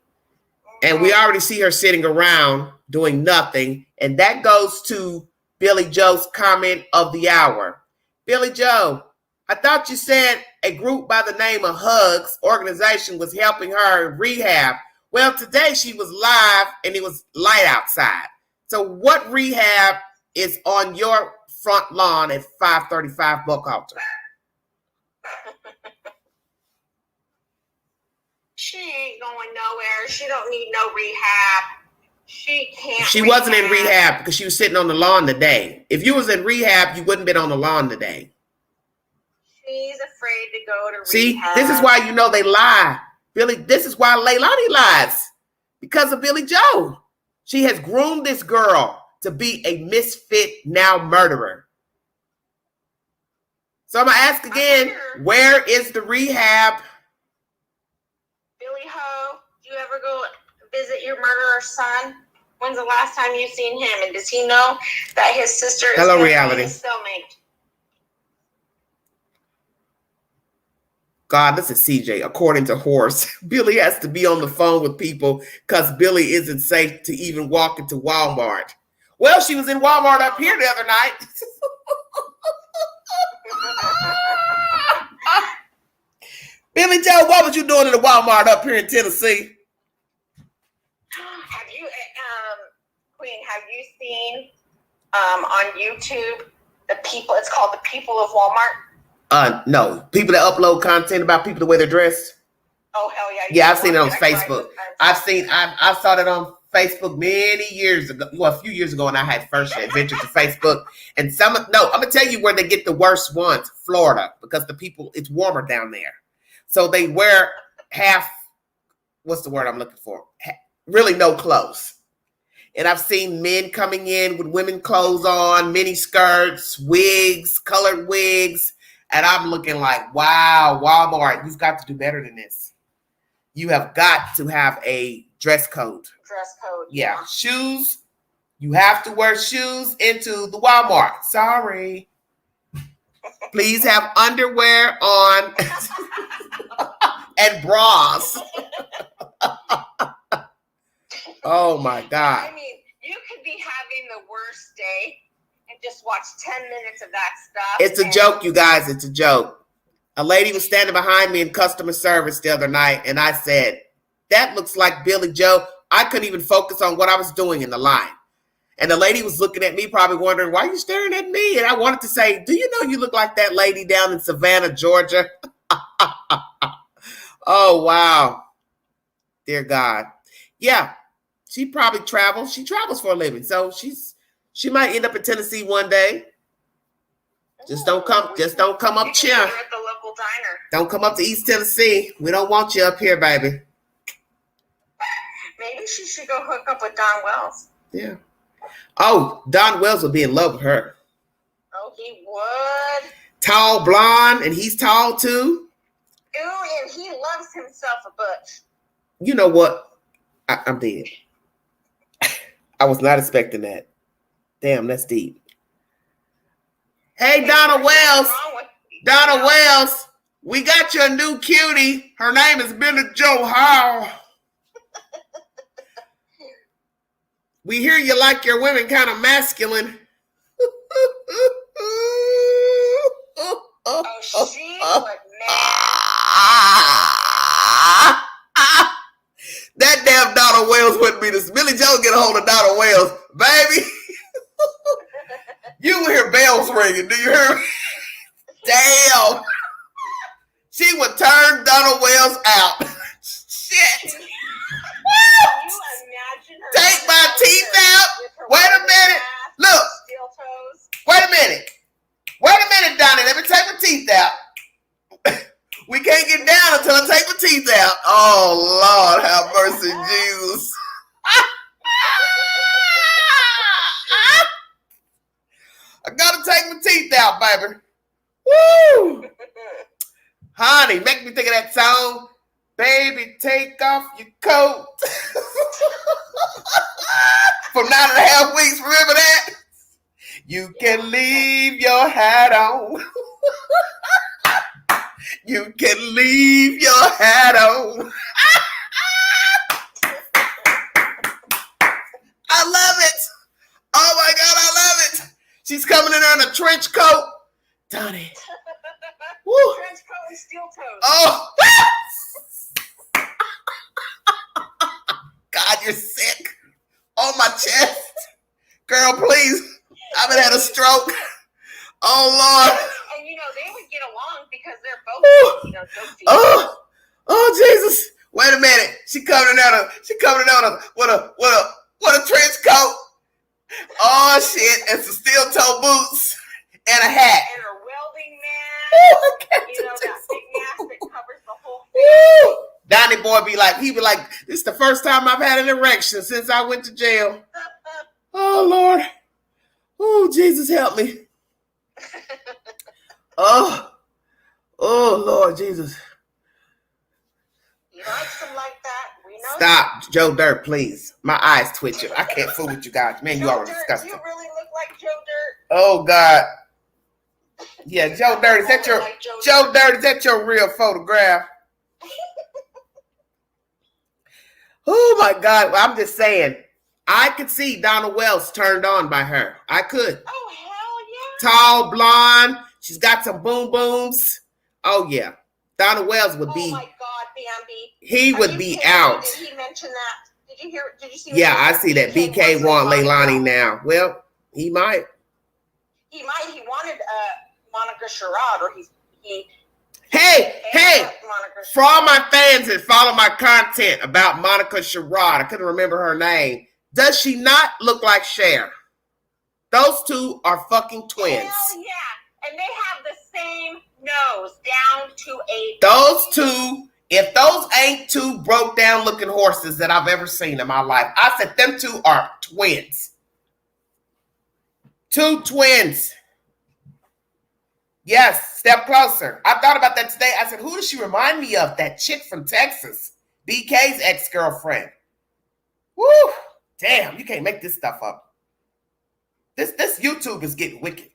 And we already see her sitting around doing nothing. And that goes to Billy Joe's comment of the hour. Billy Joe, I thought you said a group by the name of Hugs organization was helping her in rehab. Well, today she was live and it was light outside. So what rehab is on your front lawn at 535 Buckhalter? She ain't going nowhere. She don't need no rehab. She can't. She wasn't in rehab because she was sitting on the lawn today. If you was in rehab, you wouldn't have been on the lawn today. She's afraid to go to rehab. See, this is why you know they lie. Billy, this is why Leilani lies. Because of Billy Joe. She has groomed this girl to be a misfit, now murderer. So I'm going to ask again, where is the rehab? Billy Ho, do you ever go visit your murderer son? When's the last time you've seen him? And does he know that his sister is Hello, gonna be reality. his cellmate? God, this is CJ. According to Horse, Billy has to be on the phone with people because Billy isn't safe to even walk into Walmart. Well, she was in Walmart up here the other night. Billy Joe, what was you doing in the Walmart up here in Tennessee? Have you, Queen, have you seen on YouTube the people, it's called The People of Walmart? No. People that upload content about people the way they're dressed. Oh, hell yeah. Yeah, I've seen it on Facebook. I saw that on Facebook many years ago. Well, a few years ago when I had first adventure to Facebook. And I'm going to tell you where they get the worst ones. Florida, because it's warmer down there. So they wear what's the word I'm looking for? Really no clothes. And I've seen men coming in with women clothes on, mini skirts, wigs, colored wigs. And I'm looking like, wow, Walmart, you've got to do better than this. You have got to have a dress code. Dress code. Yeah. Shoes. You have to wear shoes into the Walmart. Sorry. Please have underwear on and bras. Oh my God. I mean, you could be having the worst day and just watch 10 minutes of that stuff. It's a joke, you guys. It's a joke. A lady was standing behind me in customer service the other night, and I said, that looks like Billy Joe. I couldn't even focus on what I was doing in the line. And the lady was looking at me, probably wondering, why are you staring at me? And I wanted to say, do you know you look like that lady down in Savannah, Georgia? Oh, wow. Dear God. Yeah, she probably travels. She travels for a living. So she might end up in Tennessee one day. Just don't come up here. At the local diner. Don't come up to East Tennessee. We don't want you up here, baby. Maybe she should go hook up with Don Wells. Yeah. Oh, Don Wells would be in love with her. Oh, he would. Tall, blonde, and he's tall too. Ooh, and he loves himself a butch. You know what? I'm dead. I was not expecting that. Damn, that's deep. Hey, Donna Wells. Donna Wells, we got your new cutie. Her name is Billy Joe Howell. We hear you like your women kind of masculine. Oh, she would, man. That damn Donna Wells wouldn't be this. Billy Joe get a hold of Donna Wells. Baby. You will hear bells ringing. Do you hear me? Damn. She would turn Donna Wells out. Shit. Can you imagine her? Take my teeth out. Wait a minute. Look. Steel toes. Wait a minute. Wait a minute, Donnie. Let me take my teeth out. We can't get down until I take my teeth out. Oh, Lord, have mercy, Jesus. I gotta take my teeth out, baby. Woo! Honey, make me think of that song. Baby, take off your coat. For 9.5 weeks, remember that? You can leave your hat on. You can leave your hat on. I love it. Oh my God, I love it. She's coming in there in a trench coat. Donnie. Woo. Trench coat and steel toes. Oh. God, you're sick. On my chest. Girl, please. I haven't had a stroke. Oh, Lord. And you know, they would get along because they're both, Oh, Jesus. Wait a minute. She coming out with a trench coat. Oh, shit. And some steel toe boots and a hat. And a welding man. Oh, that big mask that covers the whole thing. Donnie boy he be like, this is the first time I've had an erection since I went to jail. Oh, Lord. Oh, Jesus, help me. Oh, Lord Jesus. He likes them like that. We know, Stop, Joe Dirt, please. My eyes twitching. I can't fool with you guys. Man, you already disgusting. You really look like Joe Dirt. Oh God. Yeah, Joe Dirt. Is that your Joe Dirt? Is that your real photograph? Oh my God. Well, I'm just saying. I could see Donna Wells turned on by her. I could. Oh hell yeah. Tall, blonde. She's got some boom booms. Oh yeah. Donna Wells would be. Oh my God, Bambi. He would be out. Did he mention that? Did you hear? Did you see? Yeah, I see that. BK want Leilani now. Well, he might. He might. He wanted Monica Sherrod, or he. Hey, for all my fans that follow my content about Monica Sherrod, I couldn't remember her name. Does she not look like Cher? Those two are fucking twins. Hell yeah, and they have the same nose down to a. Those two, if those ain't two broke down looking horses that I've ever seen in my life, I said them two are twins. Two twins. Yes, step closer. I thought about that today. I said, who does she remind me of? That chick from Texas, BK's ex-girlfriend. Woo! Damn, you can't make this stuff up. This YouTube is getting wicked.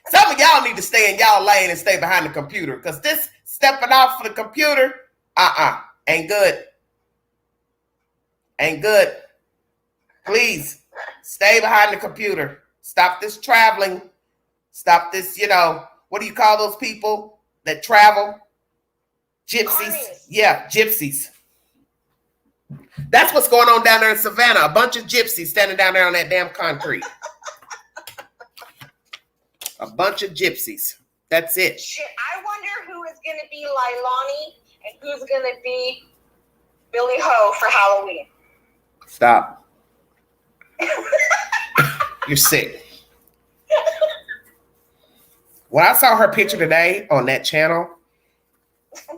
Some of y'all need to stay in y'all lane and stay behind the computer, because this stepping off for the computer, ain't good. Ain't good. Please, stay behind the computer. Stop this traveling. Stop this, what do you call those people that travel? Gypsies. Yeah, gypsies. That's what's going on down there in Savannah. A bunch of gypsies standing down there on that damn concrete. A bunch of gypsies. That's it. Shit, I wonder who is going to be Leilani and who's going to be Billy Ho for Halloween. Stop. You're sick. When I saw her picture today on that channel,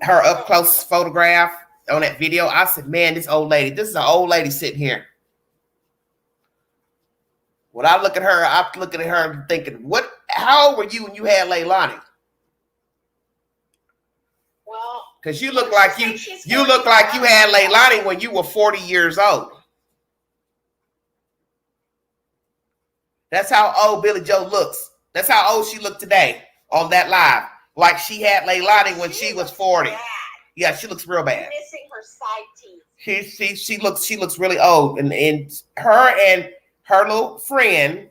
her up close photograph on that video, I said, man, this is an old lady sitting here. When I look at her, I'm looking at her thinking, how old were you when you had Leilani? Well, because you look like you look like you had Leilani when you were 40 years old. That's how old Billy Joe looks. That's how old she looked today on that live. Like she had Leilani when she was 40. Bad. Yeah, she looks real bad. You're missing her side teeth. She looks really old. And her little friend,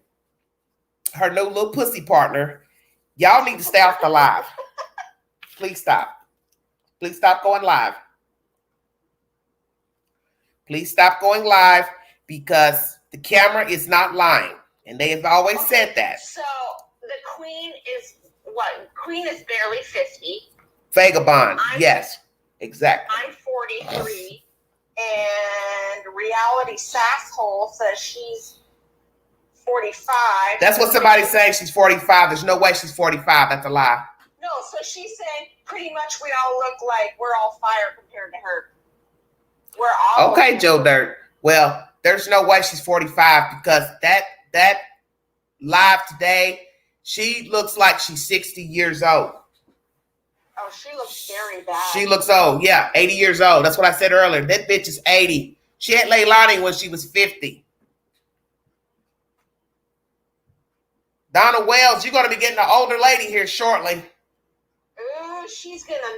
her new little pussy partner, y'all need to stay off the live. Please stop. Please stop going live. Please stop going live because the camera is not lying. And they have always said that. So the queen is what? Queen is barely 50. Vagabond. Yes, exactly. I'm 43. And Reality Sasshole says she's 45. That's what somebody's saying. She's 45. There's no way she's 45. That's a lie. No, so she's saying pretty much we all look like we're all fire compared to her. We're all okay, Joe Dirt. Well, there's no way she's 45 because that live today, she looks like she's 60 years old. Oh, she looks very bad. She looks old. Yeah, 80 years old. That's what I said earlier. That bitch is 80. She had Leilani when she was 50. Donna Wells, you're going to be getting an older lady here shortly. Ooh, she's going to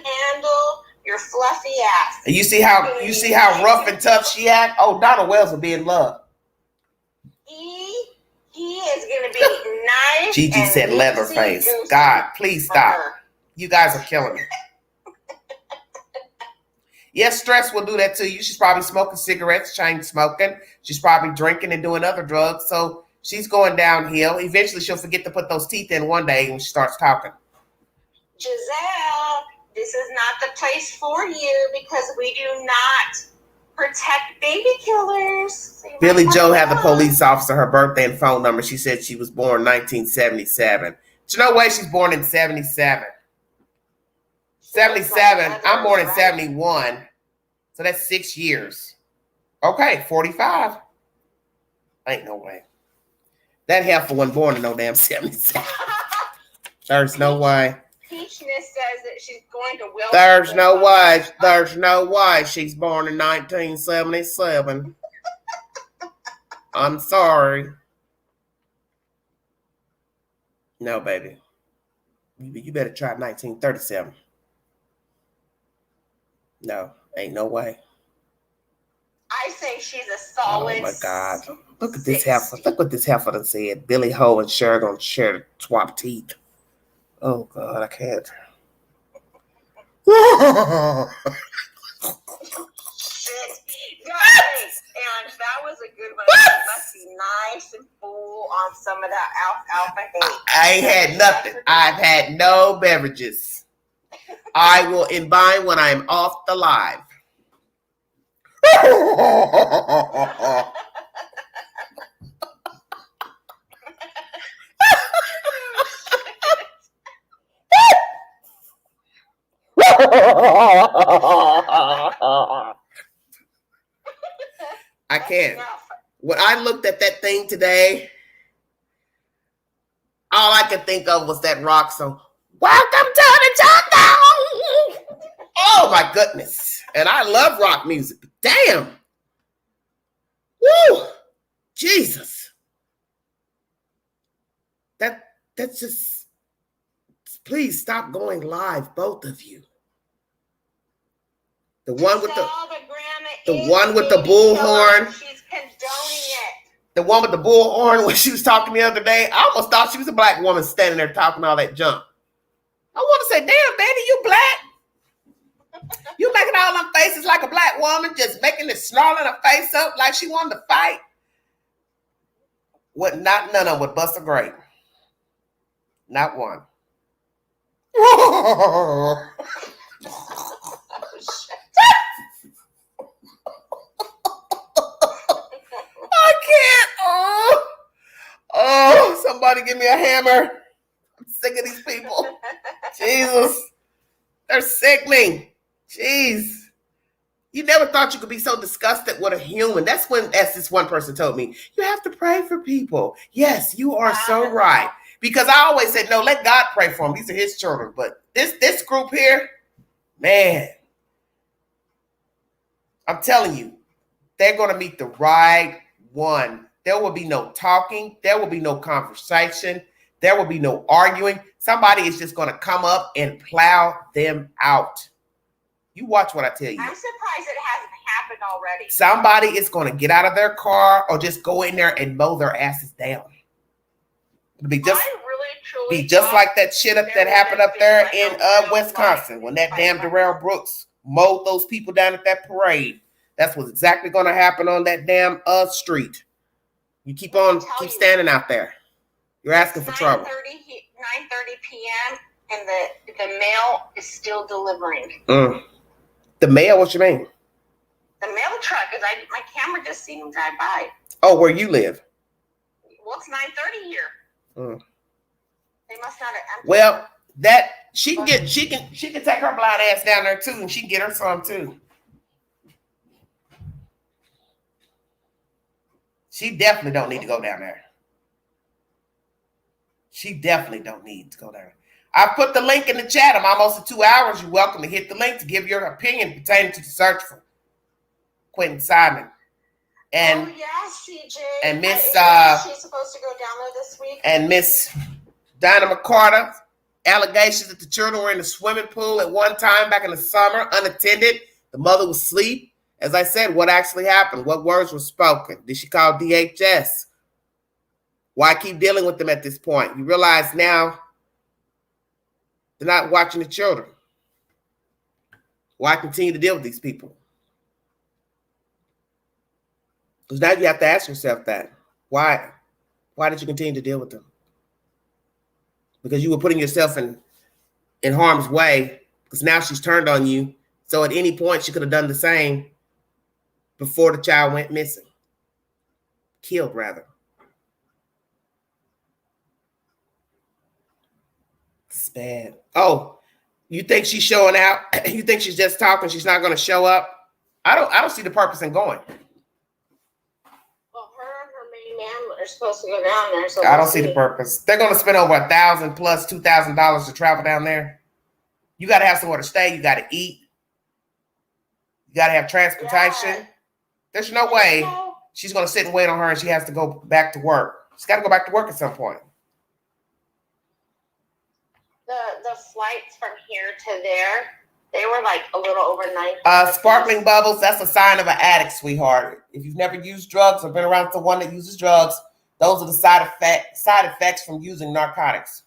manhandle your fluffy ass. And you see how rough and tough she had? Oh, Donna Wells will be in love. He is going to be nice. Gigi said Leatherface. God, please stop. You guys are killing me. Yes, stress will do that to you. She's probably smoking cigarettes, chain smoking. She's probably drinking and doing other drugs. So she's going downhill. Eventually, she'll forget to put those teeth in one day when she starts talking. Giselle, this is not the place for you because we do not protect baby killers. Billy Joe had the police officer her birthday and phone number. She said she was born 1977. There's no way she's born in 77. 77. I'm born in 71. So that's 6 years. Okay, 45. Ain't no way. That heifer wasn't born in no damn 77. There's no way. Peachness says that she's going to Wilson. There's no way. There's no way she's born in 1977. I'm sorry. No, baby. You better try 1937. No, ain't no way. I say she's a solid. Oh my God! Look at this heifer. Look what this heifer done said. Billy Ho and Cher gonna share swap teeth. Oh God, I can't. And that was a good one. You must be nice and full on some of that alpha hate. I ain't had nothing. I've had no beverages. I will imbibe when I'm off the live. I can't. When I looked at that thing today, all I could think of was that rock song. Welcome to the jungle. Oh my goodness. And I love rock music. Damn. Woo. Jesus. That's just, please stop going live, both of you. The one with the one with the bullhorn. She's condoning it. The one with the bullhorn when she was talking the other day. I almost thought she was a black woman standing there talking all that junk. I want to say, damn, baby, you black? You making all them faces like a black woman, just making it snarling her face up like she wanted to fight? What? Not none of them would bust a grape. Not one. I can't. Oh, somebody give me a hammer. I'm sick of these people. Jesus. They're sickening. Jeez. You never thought you could be so disgusted with a human. That's when, as this one person told me, you have to pray for people. Yes, you are so right. Because I always said, no, let God pray for them. These are his children. But this group here, man, I'm telling you, they're going to meet the right one. There will be no talking. There will be no conversation. There will be no arguing. Somebody is just going to come up and plow them out. You watch what I tell you. I'm surprised it hasn't happened already. Somebody is going to get out of their car or just go in there and mow their asses down. It'll be just, like that shit that happened up there in Wisconsin when that damn Darrell Brooks mowed those people down at that parade. That's what's exactly going to happen on that damn street. You keep standing out there. You're asking for trouble. 9:30 p.m. and the mail is still delivering. The mail? What you mean? The mail truck, because my camera just seen him drive by. Oh, where you live? Well, it's 9:30 here. They must not have emptied. Well, that she can take her blind ass down there too, and she can get her some too. She definitely don't need to go down there. She definitely don't need to go there. I put the link in the chat. I'm almost at 2 hours. You're welcome to hit the link to give your opinion pertaining to the search for Quinton Simon. And CJ. And Miss she's supposed to go down there this week. And Miss Dinah McCarter, allegations that the children were in the swimming pool at one time back in the summer, unattended. The mother was asleep. As I said, what actually happened? What words were spoken? Did she call DHS? Why keep dealing with them at this point? You realize now they're not watching the children. Why continue to deal with these people? Because now you have to ask yourself that. Why did you continue to deal with them? Because you were putting yourself in harm's way, because now she's turned on you. So at any point, she could have done the same before the child went missing. Killed, rather. It's bad. Oh, you think she's showing out? You think she's just talking? She's not going to show up? I don't see the purpose in going. Well, her and her main man are supposed to go down there. So I don't see the purpose. They're going to spend over $1,000 plus $2,000 to travel down there. You got to have somewhere to stay. You got to eat. You got to have transportation. Yeah. There's no way she's going to sit and wait on her and she has to go back to work. She's got to go back to work at some point. The flights from here to there, they were like a little over 9. Sparkling bubbles, that's a sign of an addict, sweetheart. If you've never used drugs or been around someone that uses drugs, those are the side effects from using narcotics.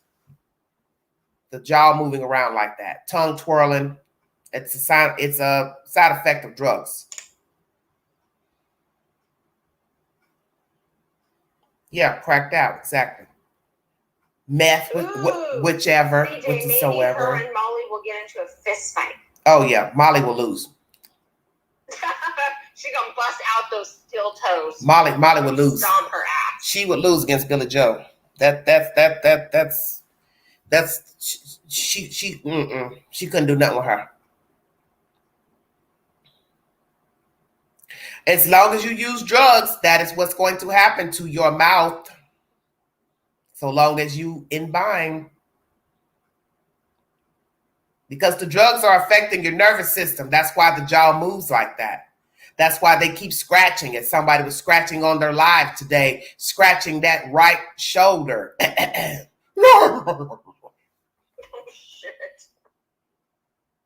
The jaw moving around like that, tongue twirling. It's a side effect of drugs. Yeah, cracked out, exactly. Meth, whichever, CJ, whatsoever. maybe her and Molly will get into a fist fight. Oh yeah, Molly will lose. She's gonna bust out those steel toes. Molly would lose. Stomp her ass. She would lose against Billy Joe. She couldn't do nothing with her. As long as you use drugs, that is what's going to happen to your mouth. So long as you imbibe. Because the drugs are affecting your nervous system. That's why the jaw moves like that. That's why they keep scratching it. Somebody was scratching on their live today, scratching that right shoulder. Oh, shit.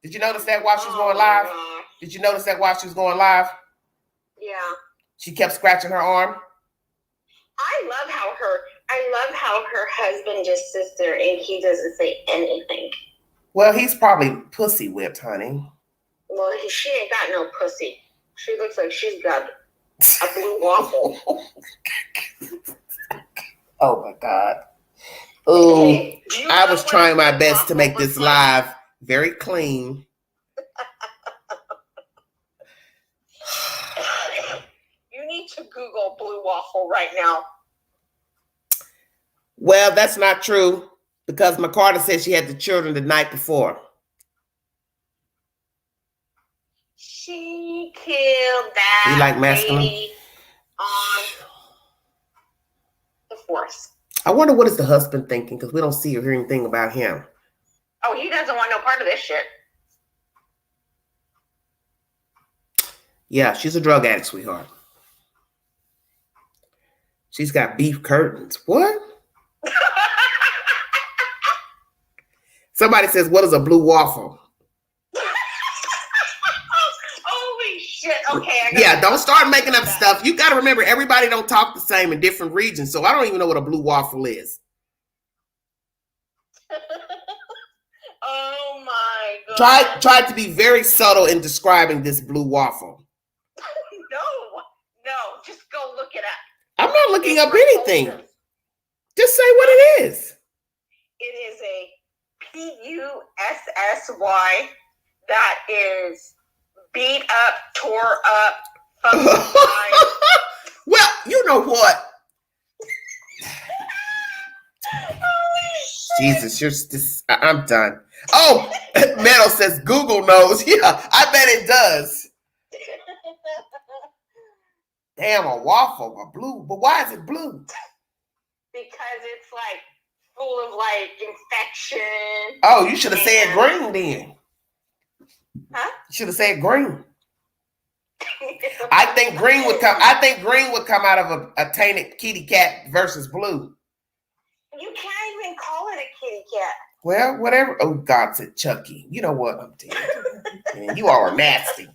Did you notice that while she was going live? Did you notice that while she was going live? Yeah. She kept scratching her arm. I love how her husband just sits there and he doesn't say anything. Well, he's probably pussy whipped, honey. Well, she ain't got no pussy. She looks like she's got a blue waffle. Oh my God. Oh, Hey, I was trying my best to make this live very clean. You need to Google blue waffle right now. Well, that's not true because McCarter said she had the children the night before. She killed that You like masculine? lady on the 4th. I wonder what is the husband thinking because we don't see or hear anything about him. Oh, he doesn't want no part of this shit. Yeah, she's a drug addict, sweetheart. She's got beef curtains. What? Somebody says, what is a blue waffle? Holy shit. Okay. Yeah, don't start making up stuff. You got to remember, everybody don't talk the same in different regions. So I don't even know what a blue waffle is. Oh my God. Try to be very subtle in describing this blue waffle. No. Just go look it up. I'm not looking up anything. Just say what it is. It is a PUSSY that is beat up, tore up, Well, you know what? Jesus, you're just, I'm done. Oh, Meadow says Google knows. Yeah, I bet it does. Damn, a waffle, a blue. But why is it blue? Because it's like full of like infection. Oh, you should have said green then. Huh? You should have said green. I think green would come. I think green would come out of a tainted kitty cat versus blue. You can't even call it a kitty cat. Well, whatever. Oh, God said Chucky. You know what? I'm dead. Man, you all are nasty.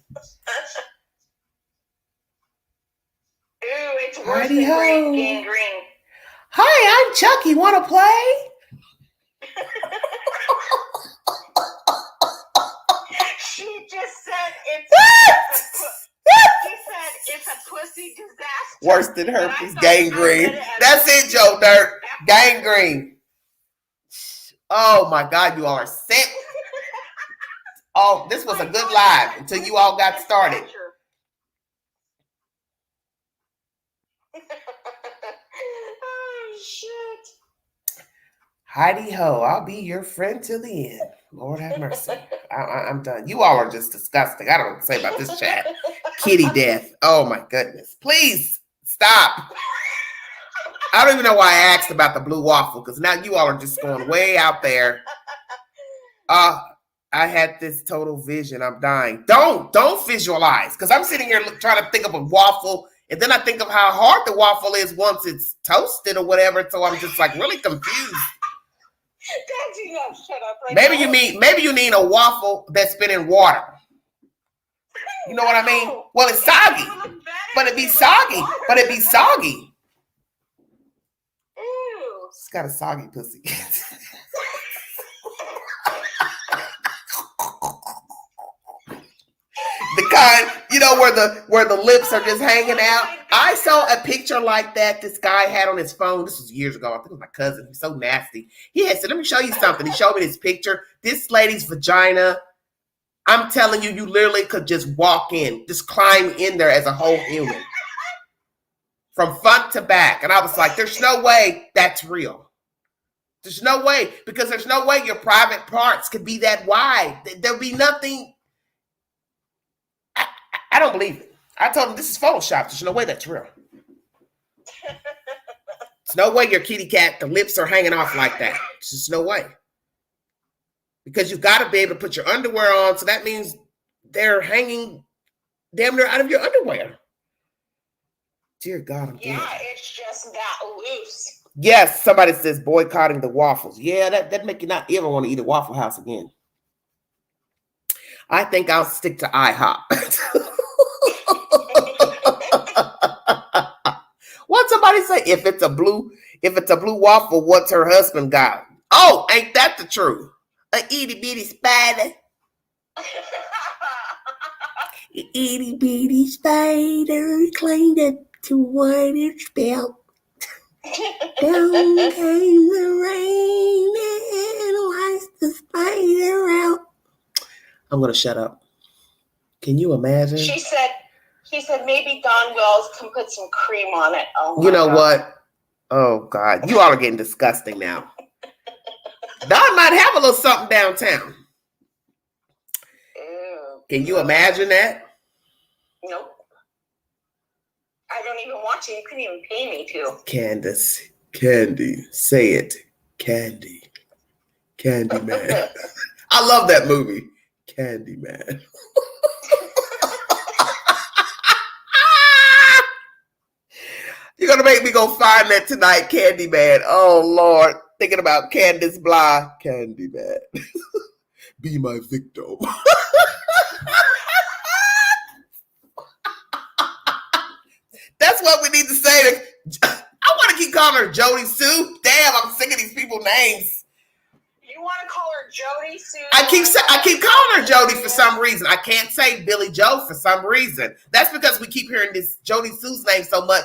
Ooh, it's worse than green. Hi, I'm Chucky. Want to play? She just said it's a pussy disaster. Worse than herpes, gangrene. That's it, Joe Dirt. Gangrene. Oh my God, you all are sick. Oh, this was a good live until you all got started. Oh shit. Heidi ho, I'll be your friend till the end. Lord have mercy. I'm done. You all are just disgusting. I don't know what to say about this chat. Kitty death. Oh my goodness. Please stop. I don't even know why I asked about the blue waffle because now you all are just going way out there. I I had this total vision. I'm dying. Don't visualize, because I'm sitting here trying to think of a waffle, and then I think of how hard the waffle is once it's toasted or whatever. So I'm just like really confused. Shut up right Maybe now. maybe you need a waffle that's been in water. You know what I mean? Well, it's soggy, but it'd be soggy. But it'd be soggy. Ew. It's got a soggy pussy. The kind, you know, where the lips are just hanging out. I saw a picture like that this guy had on his phone. This was years ago. I think it was my cousin. He's so nasty. He had said, let me show you something. He showed me this picture. This lady's vagina. I'm telling you, you literally could just walk in, just climb in there as a whole human. From front to back. And I was like, there's no way that's real. There's no way, because there's no way your private parts could be that wide. There'll be nothing. I don't believe it. I told him this is Photoshop. There's no way that's real. There's no way your kitty cat, the lips are hanging off like that. There's just no way. Because you've got to be able to put your underwear on. So that means they're hanging damn near out of your underwear. Dear God, I'm dead. It's just that loose. Yes, somebody says boycotting the waffles. Yeah, that make you not ever want to eat at Waffle House again. I think I'll stick to IHOP. What somebody say? If it's a blue waffle, what's her husband got? Oh, ain't that the truth? A itty bitty spider. A itty bitty spider climbed up to what it's built. Down came the rain and washed the spider out. I'm gonna shut up. Can you imagine? He said maybe Don Wells can put some cream on it. Oh, you know what? Oh God, you all are getting disgusting now. Don might have a little something downtown. Ew. Can you imagine that? Nope. I don't even want to. You couldn't even pay me to. Candace, Candy, say it, Candy, Candyman. I love that movie, Candyman. You're gonna make me go find that tonight, Candyman. Oh Lord, thinking about Candace Blah, Candyman. Be my victim. That's what we need to say. I want to keep calling her Jody Sue. Damn, I'm sick of these people's names. You want to call her Jody Sue? I keep calling her Jody for some reason. I can't say Billy Joe for some reason. That's because we keep hearing this Jody Sue's name so much.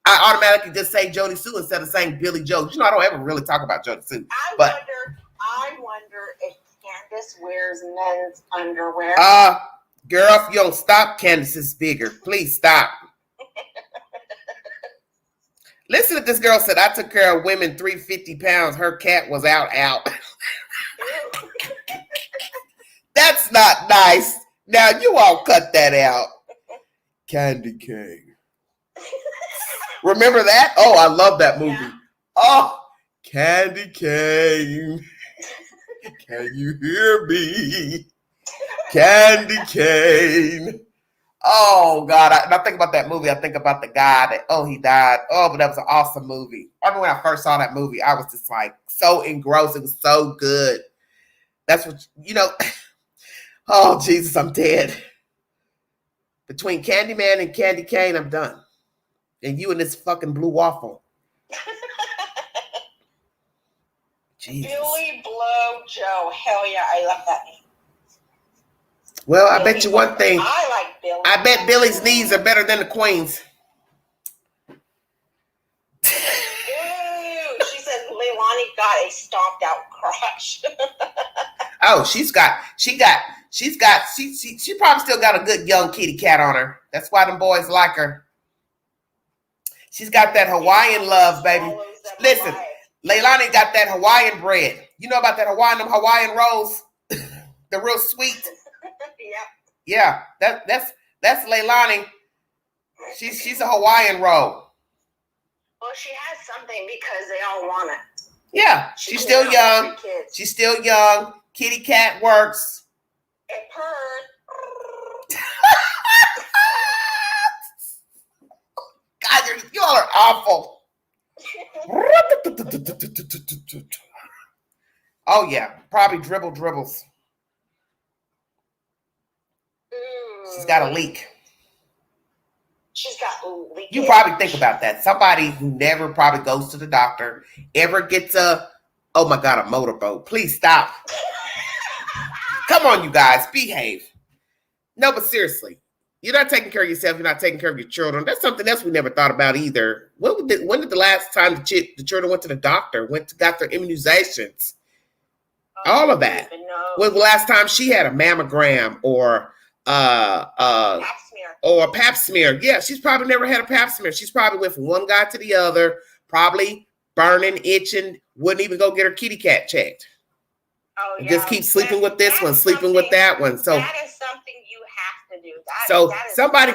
I automatically just say Jody Sue instead of saying Billy Joe. You know, I don't ever really talk about Jody Sue. I wonder if Candace wears men's underwear. Girl, if you don't stop, Candace is bigger. Please stop. Listen to this girl said, I took care of women 350 pounds. Her cat was out. That's not nice. Now you all cut that out. Candy King. Remember that? Oh, I love that movie. Yeah. Oh, Candy Cane. Can you hear me? Candy Cane. Oh, God. I think about that movie. I think about the guy that, he died. Oh, but that was an awesome movie. I remember when I first saw that movie, I was just like so engrossed. It was so good. That's what, oh, Jesus, I'm dead. Between Candyman and Candy Cane, I'm done. And you and this fucking blue waffle. Jesus. Billy Blow Joe. Hell yeah, I love that name. Well, I bet you one thing. I like Billy. I bet Billy's knees are better than the Queen's. Ew, she said Leilani got a stomped out crotch. Oh, she probably still got a good young kitty cat on her. That's why them boys like her. She's got that Hawaiian love, baby. Listen, Leilani got that Hawaiian bread. You know about that Hawaiian rolls? They're real sweet. Yeah, that's Leilani. She's a Hawaiian roll. Well, she has something because they all want it. Yeah, she's still young. She's still young. Kitty cat works. It purred. God, you all are awful. Oh yeah, probably dribbles. She's got a leak. She's got leakage. You probably think about that. Somebody who never probably goes to the doctor ever gets a, oh my God, a motorboat. Please stop. Come on, you guys, behave. No, but seriously, you're not taking care of yourself. You're not taking care of your children. That's something else we never thought about either. When did the last time the children went to the doctor, got their immunizations? All of that. When the last time she had a mammogram or a pap smear? Yeah, she's probably never had a pap smear. She's probably went from one guy to the other, probably burning, itching, wouldn't even go get her kitty cat checked. Oh, yeah. Just keep sleeping with this one, sleeping with that one. So that is something you have to do. Somebody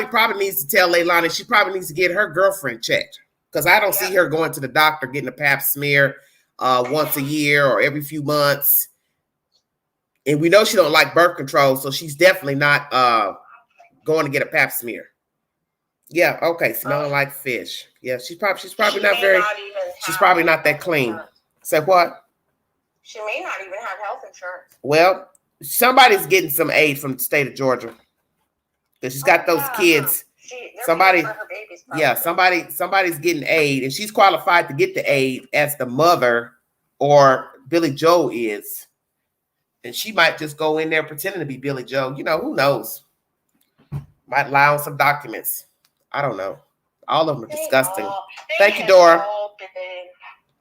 probably needs to tell Leilani she probably needs to get her girlfriend checked, because I don't see her going to the doctor getting a pap smear once a year or every few months. And we know she don't like birth control, so she's definitely not going to get a pap smear. Yeah, okay, smelling like fish. Yeah, she's probably not that clean. Say what? She may not even have health insurance. Well, somebody's getting some aid from the state of Georgia, because she's got those kids. Somebody's getting aid, and she's qualified to get the aid as the mother, or Billy Joe is. And she might just go in there pretending to be Billy Joe. You know, who knows? Might lie on some documents. I don't know. All of them are disgusting. Thank you, Dora. All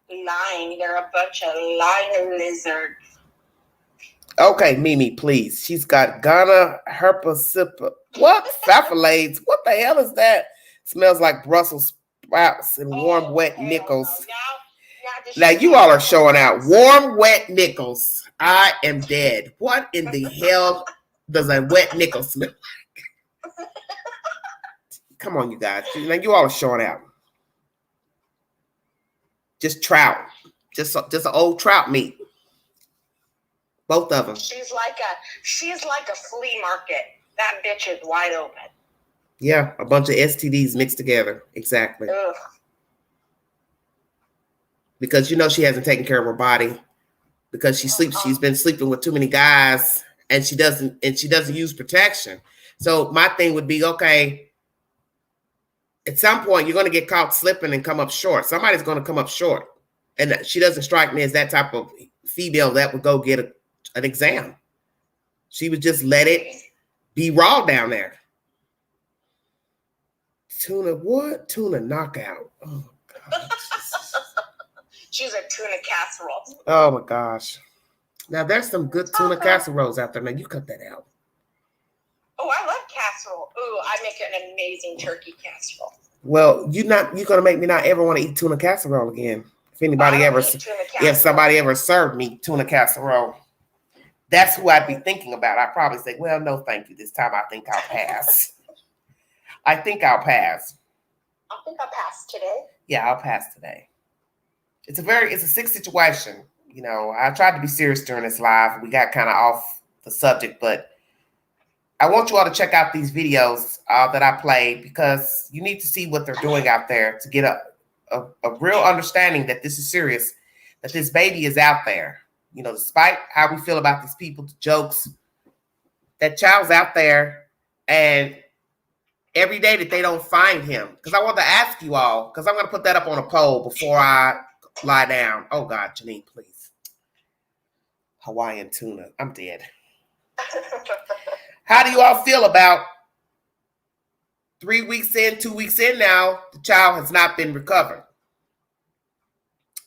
been lying. They're a bunch of lying lizards. Okay, Mimi, please. She's got Ghana herpesipa. What? Fafolades. What the hell is that? Smells like Brussels sprouts and warm, wet nickels. Now you all are showing out. Warm, wet nickels. I am dead. What in the hell does a wet nickel smell like? Come on, you guys. Now you all are showing out. Just trout. Just an old trout meat. Both of them. She's like a flea market. That bitch is wide open. Yeah, a bunch of STDs mixed together. Exactly. Ugh. Because you know she hasn't taken care of her body. Because she sleeps, she's been sleeping with too many guys, and she doesn't use protection. So my thing would be, okay, at some point you're going to get caught slipping and come up short. Somebody's going to come up short, and she doesn't strike me as that type of female that would go get an exam. She would just let it be raw down there. Tuna what? Tuna knockout. Oh God. She's a tuna casserole. Oh my gosh. Now there's some good tuna casseroles out there. Now you cut that out. Oh, I love casserole. Ooh, I make an amazing turkey casserole. Well, you're gonna make me not ever want to eat tuna casserole again. If somebody ever served me tuna casserole, that's who I'd be thinking about. I'd probably say, well, no, thank you. This time I think I'll pass. I think I'll pass. I think I'll pass today. Yeah, I'll pass today. It's a sick situation. You know, I tried to be serious during this live. We got kind of off the subject, but I want you all to check out these videos that I played, because you need to see what they're doing out there to get a real understanding that this is serious, that this baby is out there. You know, despite how we feel about these people, the jokes, that child's out there, and every day that they don't find him. Because I want to ask you all, because I'm going to put that up on a poll before I lie down. Oh God, Janine, please. Hawaiian tuna. I'm dead. How do you all feel about 3 weeks in, 2 weeks in now, the child has not been recovered?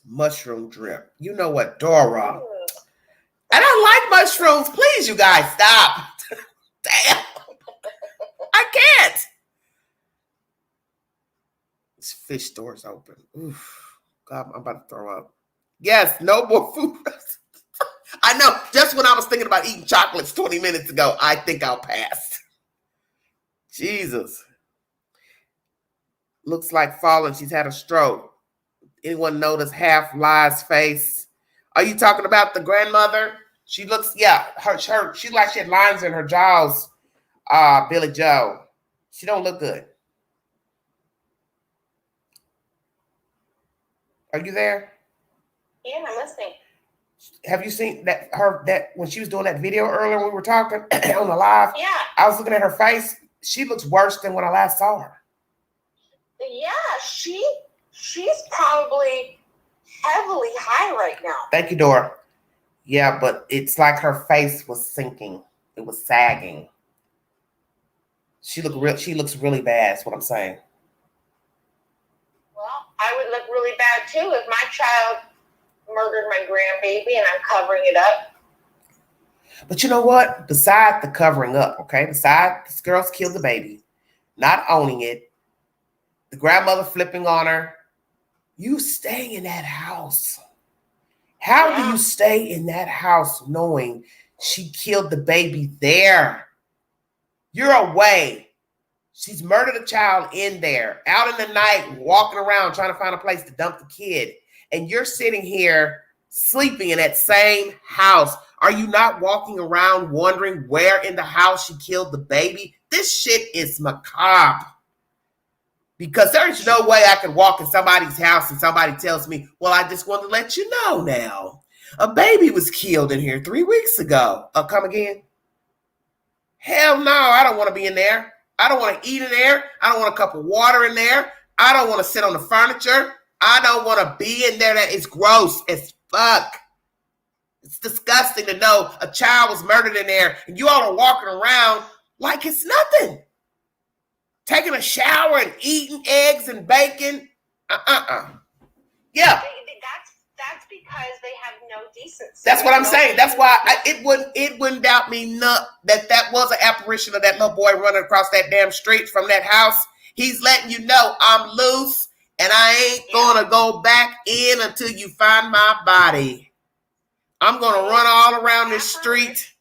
Mushroom drip. You know what, Dora? I don't like mushrooms. Please, you guys, stop. Damn. I can't. This fish store's open. Oof. God, I'm about to throw up. Yes, no more food. I know. Just when I was thinking about eating chocolates 20 minutes ago, I think I'll pass. Jesus. Looks like falling. She's had a stroke. Anyone notice half Lies face? Are you talking about the grandmother? She looks, yeah, she like she had lines in her jaws, Billy Joe. She don't look good. Are you there? Yeah, I'm listening. Have you seen that when she was doing that video earlier when we were talking on the live? Yeah. I was looking at her face. She looks worse than when I last saw her. Yeah, she's probably heavily high right now. Thank you, Dora. Yeah, but it's like her face was sinking. It was sagging. She looks really bad, is what I'm saying. Well, I would look really bad too if my child murdered my grandbaby and I'm covering it up. But you know what? Beside the covering up, okay? Beside this girl's killed the baby, not owning it, the grandmother flipping on her, you staying in that house. How do you stay in that house knowing she killed the baby there? You're away. She's murdered a child in there, out in the night, walking around trying to find a place to dump the kid. And you're sitting here sleeping in that same house. Are you not walking around wondering where in the house she killed the baby? This shit is macabre. Because there's no way I can walk in somebody's house and somebody tells me, well, I just want to let you know now. A baby was killed in here 3 weeks ago. Come again? Hell no, I don't want to be in there. I don't want to eat in there. I don't want a cup of water in there. I don't want to sit on the furniture. I don't want to be in there. That is gross as fuck. It's disgusting to know a child was murdered in there and you all are walking around like it's nothing. Taking a shower and eating eggs and bacon. Yeah. That's because they have no decency. That's what I'm saying. That's why it wouldn't doubt me that was an apparition of that little boy running across that damn street from that house. He's letting you know I'm loose and I ain't gonna go back in until you find my body. I'm gonna run all around this street.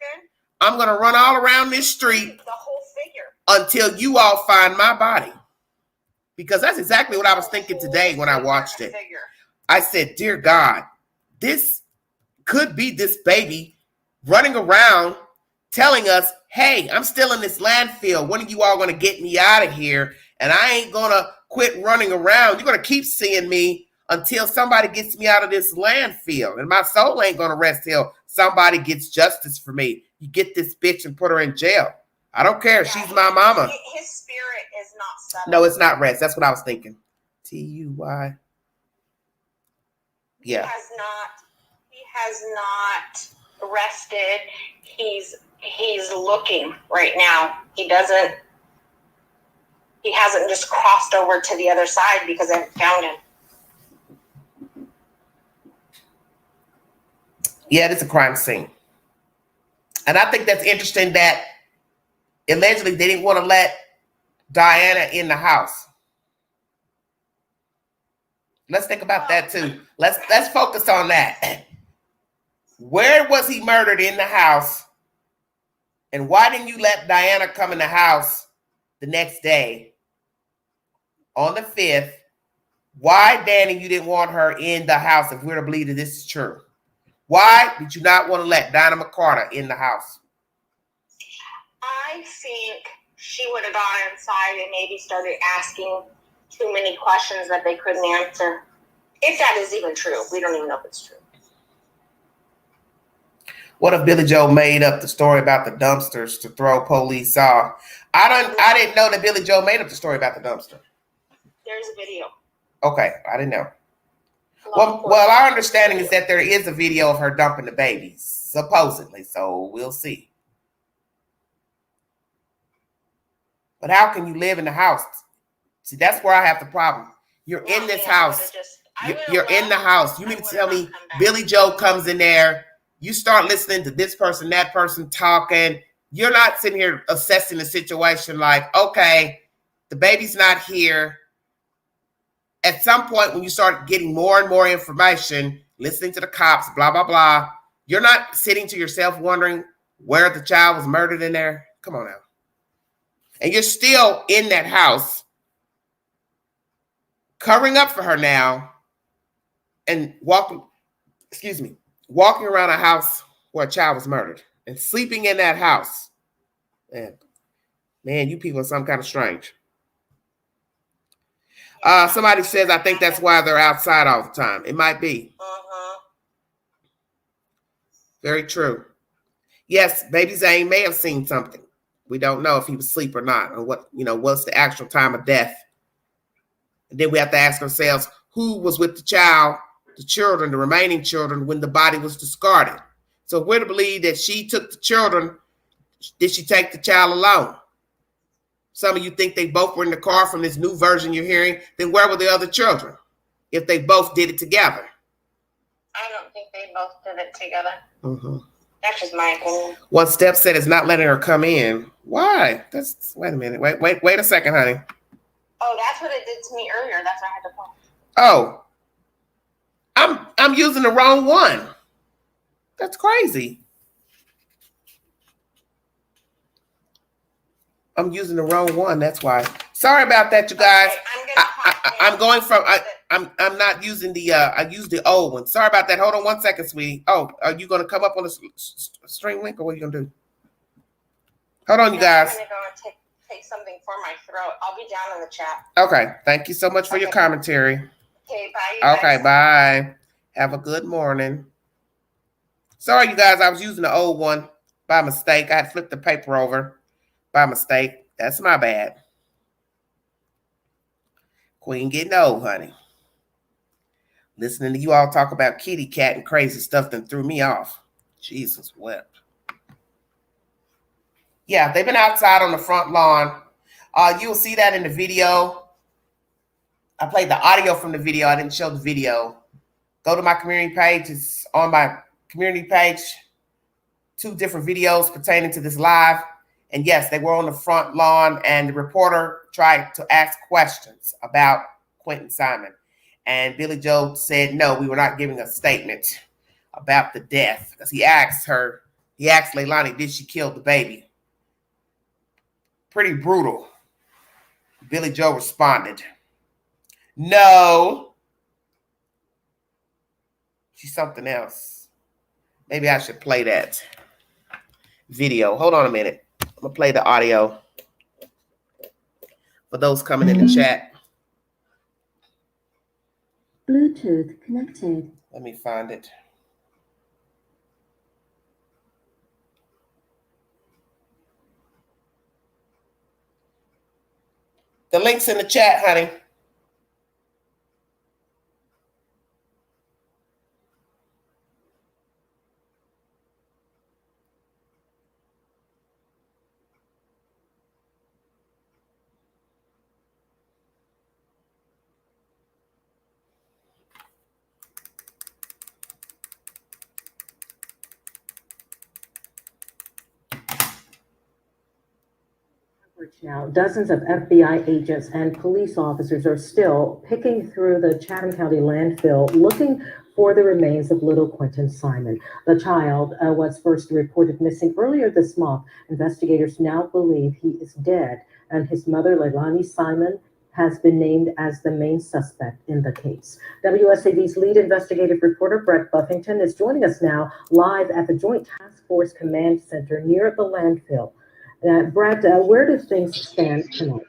I'm gonna run all around this street. The whole figure. Until you all find my body. Because that's exactly what I was thinking today when I watched it. I said, dear God, this could be this baby running around telling us, hey, I'm still in this landfill. When are you all going to get me out of here? And I ain't going to quit running around. You're going to keep seeing me until somebody gets me out of this landfill. And my soul ain't going to rest till somebody gets justice for me. You get this bitch and put her in jail. I don't care. Yeah, she's my mama. His spirit is not settled. No, it's not rest. That's what I was thinking. T-U-Y. Yeah. He has not rested. He's looking right now. He hasn't just crossed over to the other side because I haven't found him. Yeah, it's a crime scene. And I think that's interesting that allegedly they didn't want to let Diana in the house. Let's think about that too. Let's focus on that. Where was he murdered in the house? And why didn't you let Diana come in the house the next day on the 5th? Why, Danny, you didn't want her in the house if we're to believe that this is true? Why did you not want to let Diana McCarter in the house? I think she would have gone inside and maybe started asking too many questions that they couldn't answer. If that is even true. We don't even know if it's true. What if Billy Joe made up the story about the dumpsters to throw police off? I didn't know that Billy Joe made up the story about the dumpster. There's a video. Okay, I didn't know. Well, our understanding is that there is a video of her dumping the babies, supposedly, so we'll see. But how can you live in the house? See, that's where I have the problem. You're in this house. You're in the house. You mean to tell me Billy Joe comes in there, you start listening to this person, that person talking. You're not sitting here assessing the situation like, okay, the baby's not here. At some point, when you start getting more and more information, listening to the cops, blah, blah, blah, you're not sitting to yourself wondering where the child was murdered in there. Come on now. And you're still in that house, covering up for her now, and walking around a house where a child was murdered and sleeping in that house. Man, you people are some kind of strange. Somebody says, I think that's why they're outside all the time. It might be. Very true. Yes, Baby Zane may have seen something. We don't know if he was asleep or not, or what's the actual time of death. And then we have to ask ourselves, who was with the child, the children, the remaining children, when the body was discarded? So if we're to believe that she took the children, did she take the child alone? Some of you think they both were in the car from this new version you're hearing. Then where were the other children if they both did it together? I don't think they both did it together. Mm-hmm. That's just my opinion. What Steph said is not letting her come in. Why? Wait a minute. Wait a second, honey. Oh, that's what it did to me earlier. That's why I had to call. Oh, I'm using the wrong one. That's crazy. I'm using the wrong one. That's why. Sorry about that, you guys. Okay, I'm not using the I used the old one. Sorry about that. Hold on 1 second, sweetie. Oh, are you gonna come up on the string link, or what are you gonna do? Hold on, you guys. I'm gonna go and take something for my throat. I'll be down in the chat. Okay. Thank you so much for your commentary. Okay, bye. Okay, bye. Have a good morning. Sorry, you guys. I was using the old one by mistake. I had flipped the paper over by mistake. That's my bad. Queen getting old, honey. Listening to you all talk about kitty cat and crazy stuff that threw me off. Jesus wept. Yeah, they've been outside on the front lawn. You'll see that in the video. I played the audio from the video. I didn't show the video. Go to my community page. It's on my community page. 2 different videos pertaining to this live. And yes, they were on the front lawn, and the reporter tried to ask questions about Quinton Simon. And Billy Joe said, no, we were not giving a statement about the death. Because he asked Leilani, did she kill the baby? Pretty brutal. Billy Joe responded, no. She's something else. Maybe I should play that video. Hold on a minute. I'm going to play the audio for those coming in the chat. Bluetooth connected. Let me find it. The link's in the chat, honey. Now, dozens of FBI agents and police officers are still picking through the Chatham County landfill looking for the remains of little Quinton Simon. The child was first reported missing earlier this month. Investigators now believe he is dead, and his mother, Leilani Simon, has been named as the main suspect in the case. WSAV's lead investigative reporter, Brett Buffington, is joining us now live at the Joint Task Force Command Center near the landfill. Brett, where do things stand tonight?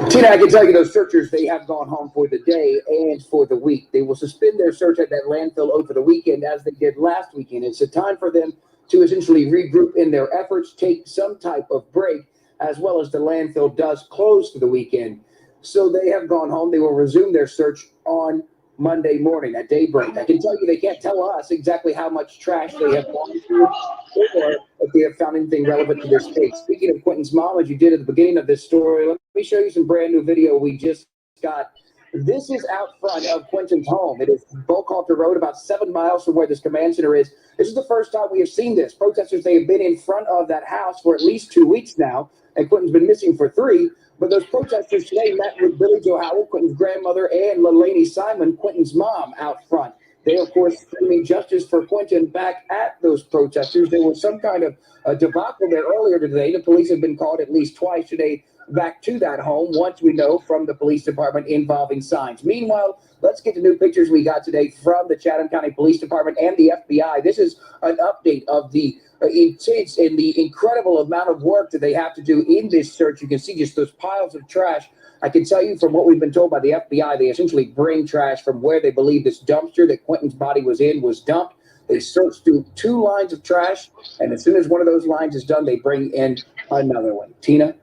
Tina, I can tell you those searchers, they have gone home for the day and for the week. They will suspend their search at that landfill over the weekend as they did last weekend. It's a time for them to essentially regroup in their efforts, take some type of break, as well as the landfill does close for the weekend. So they have gone home. They will resume their search on Monday morning at daybreak. I can tell you they can't tell us exactly how much trash they have gone through or if they have found anything relevant to this case. Speaking of Quinton's mom, as you did at the beginning of this story, let me show you some brand new video we just got. This is out front of Quinton's home. It is Bullcoulter Road, about 7 miles from where this command center is. This is the first time we have seen this. Protesters, they have been in front of that house for at least 2 weeks now, and Quinton's been missing for 3. But those protesters today met with Billy Joe Howell, Quinton's grandmother, and Leilani Simon, Quinton's mom, out front. They, of course, screaming justice for Quinton back at those protesters. There was some kind of a debacle there earlier today. The police have been called at least twice today back to that home once we know from the police department involving signs. Meanwhile, let's get to new pictures we got today from the Chatham County Police Department and the FBI. This is an update of the intense and the incredible amount of work that they have to do in this search. You can see just those piles of trash. I can tell you from what we've been told by the FBI, they essentially bring trash from where they believe this dumpster that Quinton's body was in was dumped. They search through 2 lines of trash, and as soon as one of those lines is done, they bring in another one. Tina?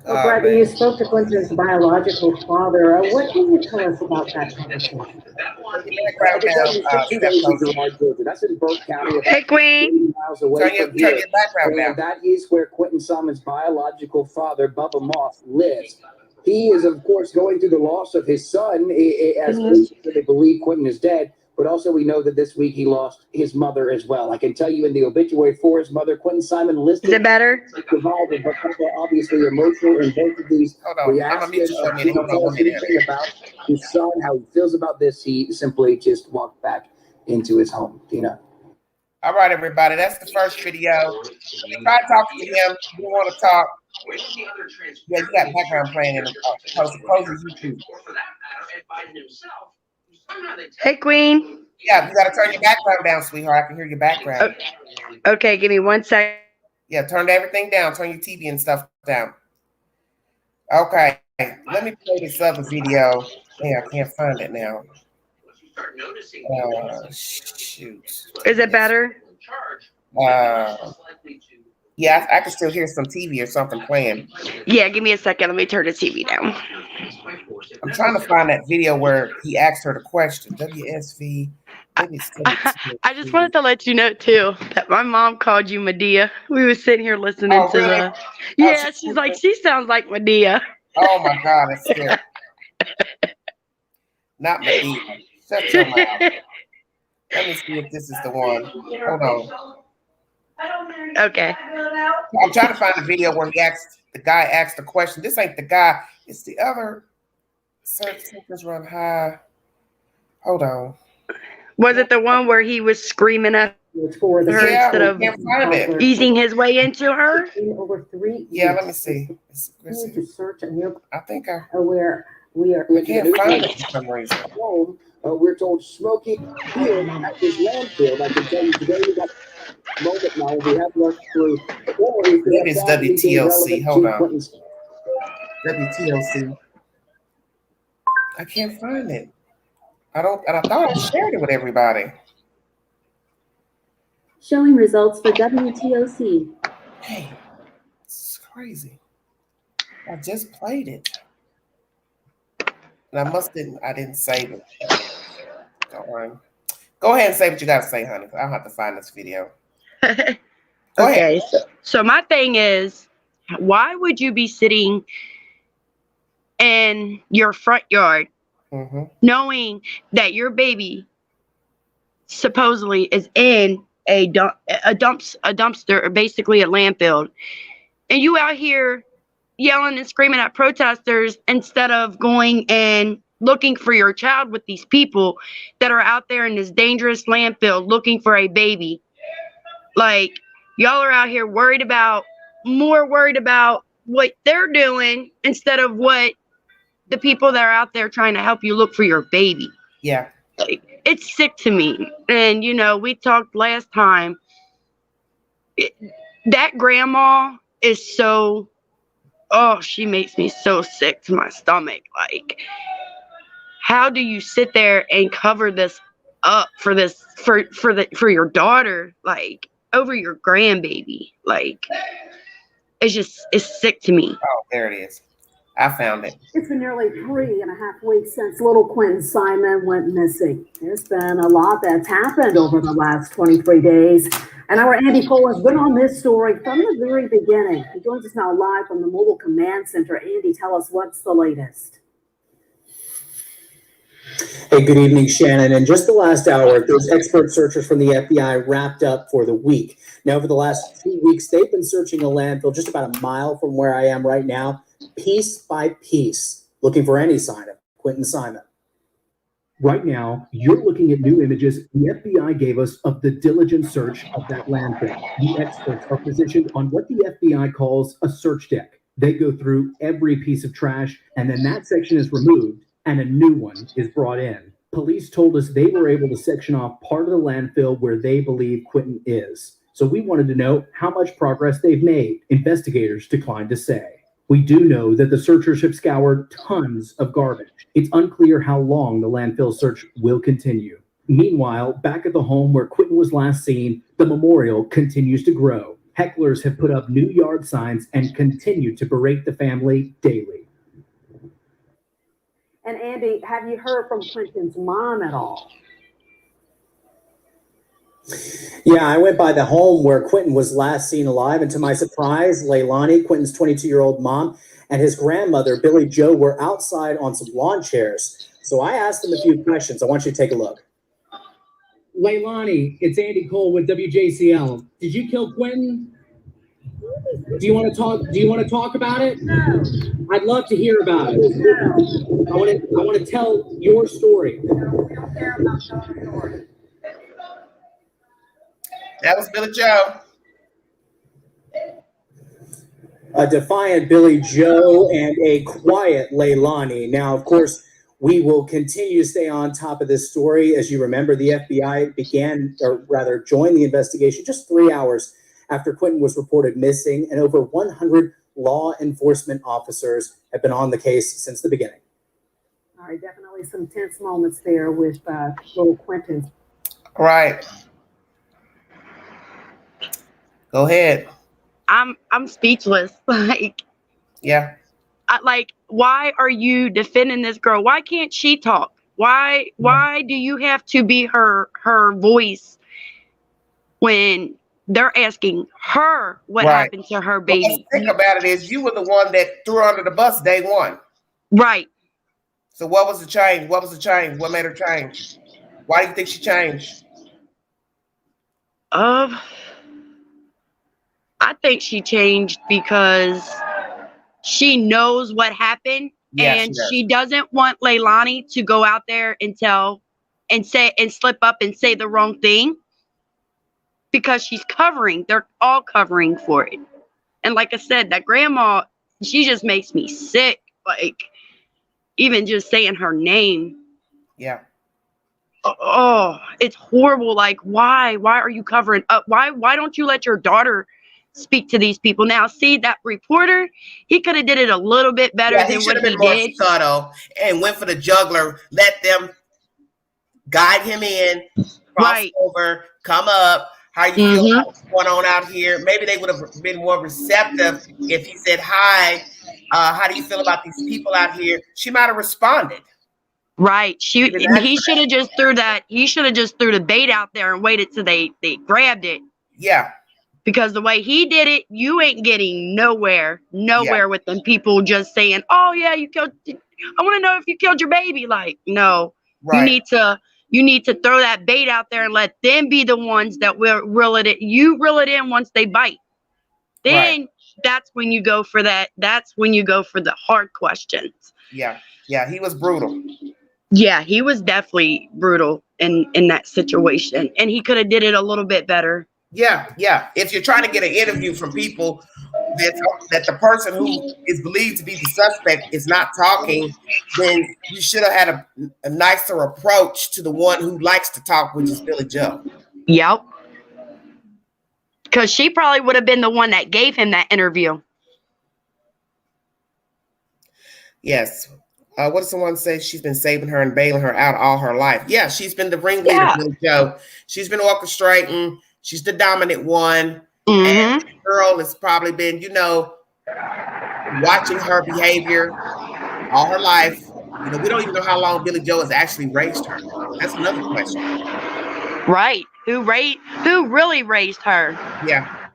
Well, Brad, you spoke to Quinton's biological father. What can you tell us about that conversation? That's in Burke County. Hey, Queen. Miles away Turn your background down. That is where Quinton Simon's biological father, Bubba Moss, lives. He is, of course, going through the loss of his son, as they believe Quinton is dead. But also we know that this week he lost his mother as well. I can tell you in the obituary for his mother, Quinton Simon listed. Is it better? Survivor, but obviously emotional in both of these reactions about his son, how he feels about this. He simply just walked back into his home. Tina. All right, everybody. That's the first video. Try talking to him. If you want to talk. Yeah, you got background playing in the close YouTube. Hey, Queen. Yeah, you got to turn your background down, sweetheart. I can hear your background. Okay, give me 1 second. Yeah, turn everything down. Turn your TV and stuff down. Okay, let me play this other video. Yeah, I can't find it now. Shoot. Is it better? Yeah, I can still hear some TV or something playing. Yeah, give me a second. Let me turn the TV down. I'm trying to find that video where he asked her the question. WSV. I just wanted to let you know too that my mom called you Medea. We were sitting here listening to really? the. Yeah, she's like, she sounds like Medea. Oh my God, that's scary. Not Medea. Shut your mouth. Let me see if this is the one. Hold on. Okay. I'm trying to find the video where the guy asked the question. This ain't the guy. It's the other. Search symptoms run high. Hold on. Was it the one where he was screaming at her instead of easing his way into her? Yeah, let me see. I think where we are. I can't find it for some reason. We're told smoking here at this landfill. I can tell you today we got a moment now. We have looked through. That is WTLC. Hold on. WTLC. I can't find it. I thought I shared it with everybody. Showing results for WTOC. Hey, this is crazy. I just played it. And I didn't save it. Go ahead and say what you got to say, honey. I'll have to find this video. Okay, so my thing is, why would you be sitting in your front yard knowing that your baby supposedly is in a dumpster, or basically a landfill, and you out here yelling and screaming at protesters instead of going and looking for your child with these people that are out there in this dangerous landfill looking for a baby? Like, y'all are out here more worried about what they're doing instead of what the people that are out there trying to help you look for your baby. Yeah. Like, it's sick to me. And, we talked last time. That grandma is so, she makes me so sick to my stomach. Like, how do you sit there and cover this up for your daughter, like, over your grandbaby? Like, it's sick to me. Oh, there it is. I found it. It's been nearly 3.5 weeks since little Quinton Simon went missing. There's been a lot that's happened over the last 23 days. And our Andy Cole has been on this story from the very beginning. He joins us now live from the Mobile Command Center. Andy, tell us what's the latest. Hey, good evening, Shannon. In just the last hour, those expert searchers from the FBI wrapped up for the week. Now, over the last 2 weeks, they've been searching a landfill just about a mile from where I am right now, piece by piece, looking for any sign of Quinton Simon. Right now, you're looking at new images the FBI gave us of the diligent search of that landfill. The experts are positioned on what the FBI calls a search deck. They go through every piece of trash, and then that section is removed and a new one is brought in. Police told us they were able to section off part of the landfill where they believe Quinton is. So we wanted to know how much progress they've made. Investigators declined to say. We do know that the searchers have scoured tons of garbage. It's unclear how long the landfill search will continue. Meanwhile, back at the home where Quinton was last seen, the memorial continues to grow. Hecklers have put up new yard signs and continue to berate the family daily. And Andy, have you heard from Quinton's mom at all? Yeah, I went by the home where Quinton was last seen alive, and to my surprise, Leilani, Quinton's 22-year-old mom, and his grandmother, Billy Joe, were outside on some lawn chairs. So I asked them a few questions. I want you to take a look. Leilani, it's Andy Cole with WJCL. Did you kill Quinton? Do you want to talk about it? No. I'd love to hear about it. No. I want to tell your story. No, we don't care about your story. That was Billy Joe. A defiant Billy Joe and a quiet Leilani. Now, of course, we will continue to stay on top of this story. As you remember, the FBI joined the investigation just 3 hours after Quinton was reported missing, and over 100 law enforcement officers have been on the case since the beginning. All right, definitely some tense moments there with little Quinton. Right. Go ahead. I'm speechless. Yeah. Why are you defending this girl? Why can't she talk? Why do you have to be her voice when they're asking her what happened to her baby? Well, the thing about it is you were the one that threw her under the bus day one. Right. So what was the change? What made her change? Why do you think she changed? I think she changed because she knows what happened, and she doesn't want Leilani to go out there and slip up and say the wrong thing, because she's covering. They're all covering for it. And like I said, that grandma, she just makes me sick. Even just saying her name. Yeah. Oh, it's horrible. Why are you covering up? Why don't you let your daughter speak to these people? Now, see, that reporter, he could have did it a little bit better than what he did. More subtle and went for the juggler. Let them guide him in, cross over, come up. How you feel about what's going on out here? Maybe they would have been more receptive if he said, "Hi, how do you feel about these people out here?" She might have responded. Right. He should have just threw the bait out there and waited till they grabbed it. Yeah. Because the way he did it, you ain't getting nowhere with them people just saying, "Oh yeah, you killed. I want to know if you killed your baby." No, right. You need to throw that bait out there and let them be the ones that will reel it in. You reel it in once they bite. Then that's when you go for that. That's when you go for the hard questions. Yeah. Yeah. He was brutal. Yeah, he was definitely brutal in that situation, and he could have did it a little bit better. Yeah, yeah. If you're trying to get an interview from people that the person who is believed to be the suspect is not talking, then you should have had a nicer approach to the one who likes to talk, which is Billy Joe. Yep. Because she probably would have been the one that gave him that interview. Yes. What does someone say? She's been saving her and bailing her out all her life. Yeah, she's been the ringleader, Billy Joe. She's been orchestrating. She's the dominant one. And the girl has probably been, watching her behavior all her life. We don't even know how long Billy Joe has actually raised her. That's another question. Right. Who really raised her? Yeah.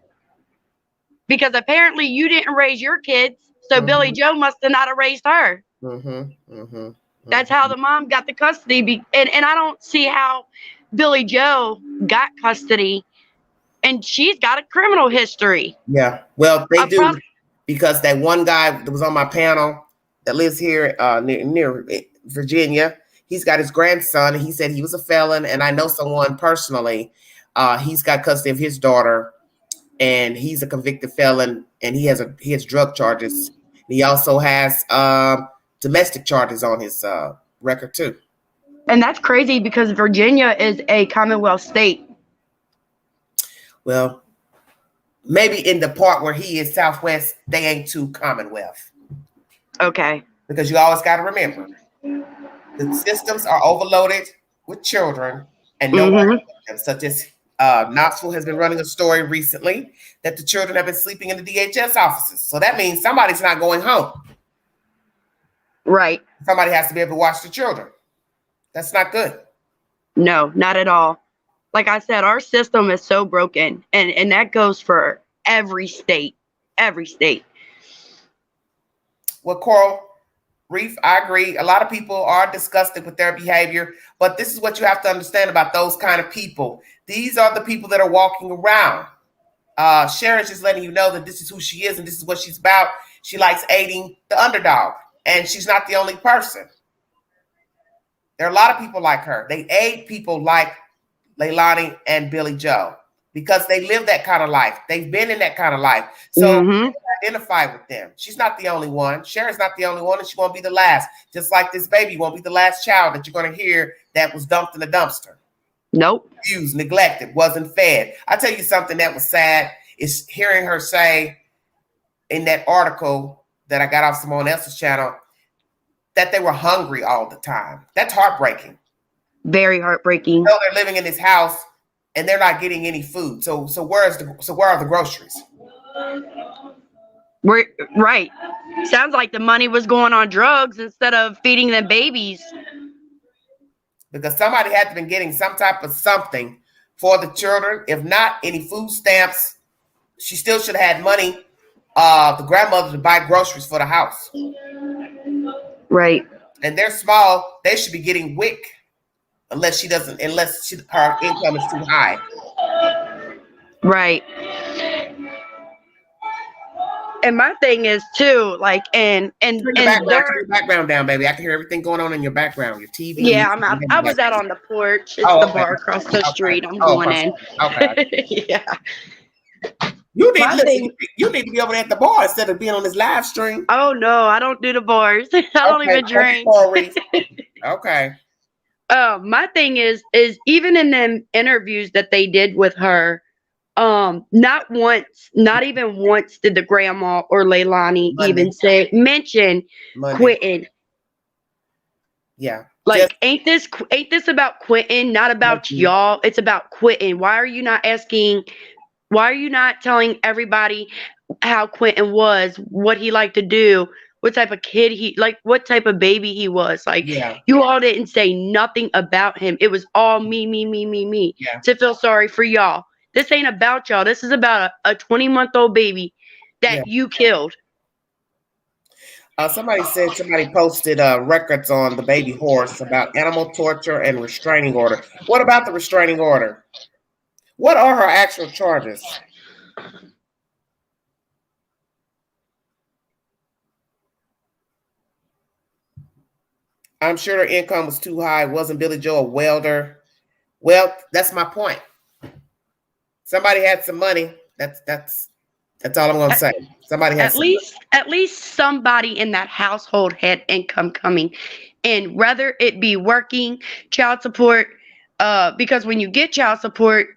Because apparently you didn't raise your kids, so Billy Joe must have not have raised her. That's how the mom got the custody. And I don't see how Billy Joe got custody. And she's got a criminal history. Yeah, well, they do, because that one guy that was on my panel that lives here near Virginia, he's got his grandson, and he said he was a felon, and I know someone personally. He's got custody of his daughter, and he's a convicted felon and he has drug charges. He also has domestic charges on his record too. And that's crazy because Virginia is a Commonwealth state. Well, maybe in the part where he is Southwest, they ain't too Commonwealth. Okay. Because you always got to remember, the systems are overloaded with children, and no one, such as Knoxville has been running a story recently that the children have been sleeping in the DHS offices. So that means somebody's not going home. Right. Somebody has to be able to watch the children. That's not good. No, not at all. Like I said, our system is so broken, and that goes for every state. Every state. Well, Coral Reef, I agree. A lot of people are disgusted with their behavior, but this is what you have to understand about those kind of people. These are the people that are walking around. Sharon's just letting you know that this is who she is and this is what she's about. She likes aiding the underdog, and she's not the only person. There are a lot of people like her. They aid people like Leilani and Billy Joe because they live that kind of life. They've been in that kind of life. So identify with them. She's not the only one. Sharon's not the only one, and she won't be the last. Just like this baby won't be the last child that you're going to hear that was dumped in a dumpster. Nope. Abused, neglected, wasn't fed. I tell you something that was sad is hearing her say in that article that I got off someone else's channel that they were hungry all the time. That's heartbreaking. Very heartbreaking. So they're living in this house and they're not getting any food. So where are the groceries? Right. Sounds like the money was going on drugs instead of feeding them babies. Because somebody had to be getting some type of something for the children. If not any food stamps, she still should have had money, the grandmother, to buy groceries for the house. Right. And they're small. They should be getting WIC unless her income is too high. Right. And my thing is too, like, and turn your background down, baby. I can hear everything going on in your background, your TV. Yeah, I'm out. I was out on the porch. It's the bar across the street. I'm going in. Okay. Yeah. You need to be over there at the bar instead of being on this live stream. Oh no, I don't do the bars. I don't even drink. Okay. My thing is even in them interviews that they did with her, not even once did the grandma or Leilani even mention Quinton. Yeah. Like, ain't this about Quinton, not about y'all? It's about Quinton. Why are you not telling everybody how Quinton was, what he liked to do, what type of kid what type of baby he was? Like, you all didn't say nothing about him. It was all me to feel sorry for y'all. This ain't about y'all. This is about a 20-month-old baby that you killed. Somebody posted records on the baby horse about animal torture and restraining order. What about the restraining order? What are her actual charges? I'm sure her income was too high. Wasn't Billy Joe a welder? Well, that's my point. Somebody had some money. That's all I'm going to say. Somebody had at least somebody in that household had income coming, and whether it be working, child support. Because when you get child support,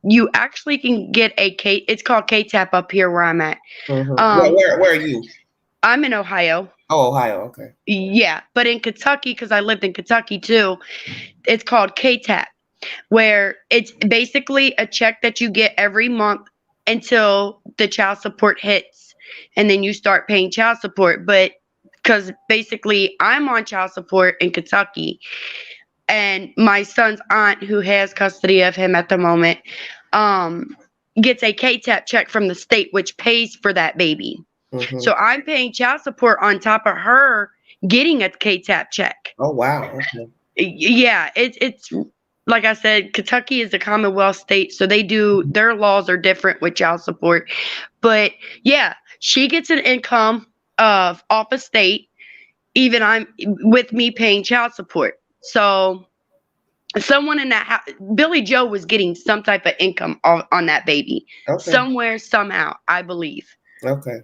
you actually can get it's called KTAP up here where I'm at. Where are you? I'm in Ohio. Oh, Ohio, okay. Yeah, but in Kentucky, because I lived in Kentucky too, it's called KTAP, where it's basically a check that you get every month until the child support hits, and then you start paying child support. But because basically I'm on child support in Kentucky, and my son's aunt, who has custody of him at the moment, gets a KTAP check from the state, which pays for that baby. So I'm paying child support on top of her getting a KTAP check. Oh, wow. Okay. Yeah, it's like I said, Kentucky is a Commonwealth state, so their laws are different with child support. But yeah, she gets an income off a state, even I'm with me paying child support. So someone in that house, Billy Joe was getting some type of income on that baby somewhere, somehow, I believe. Okay.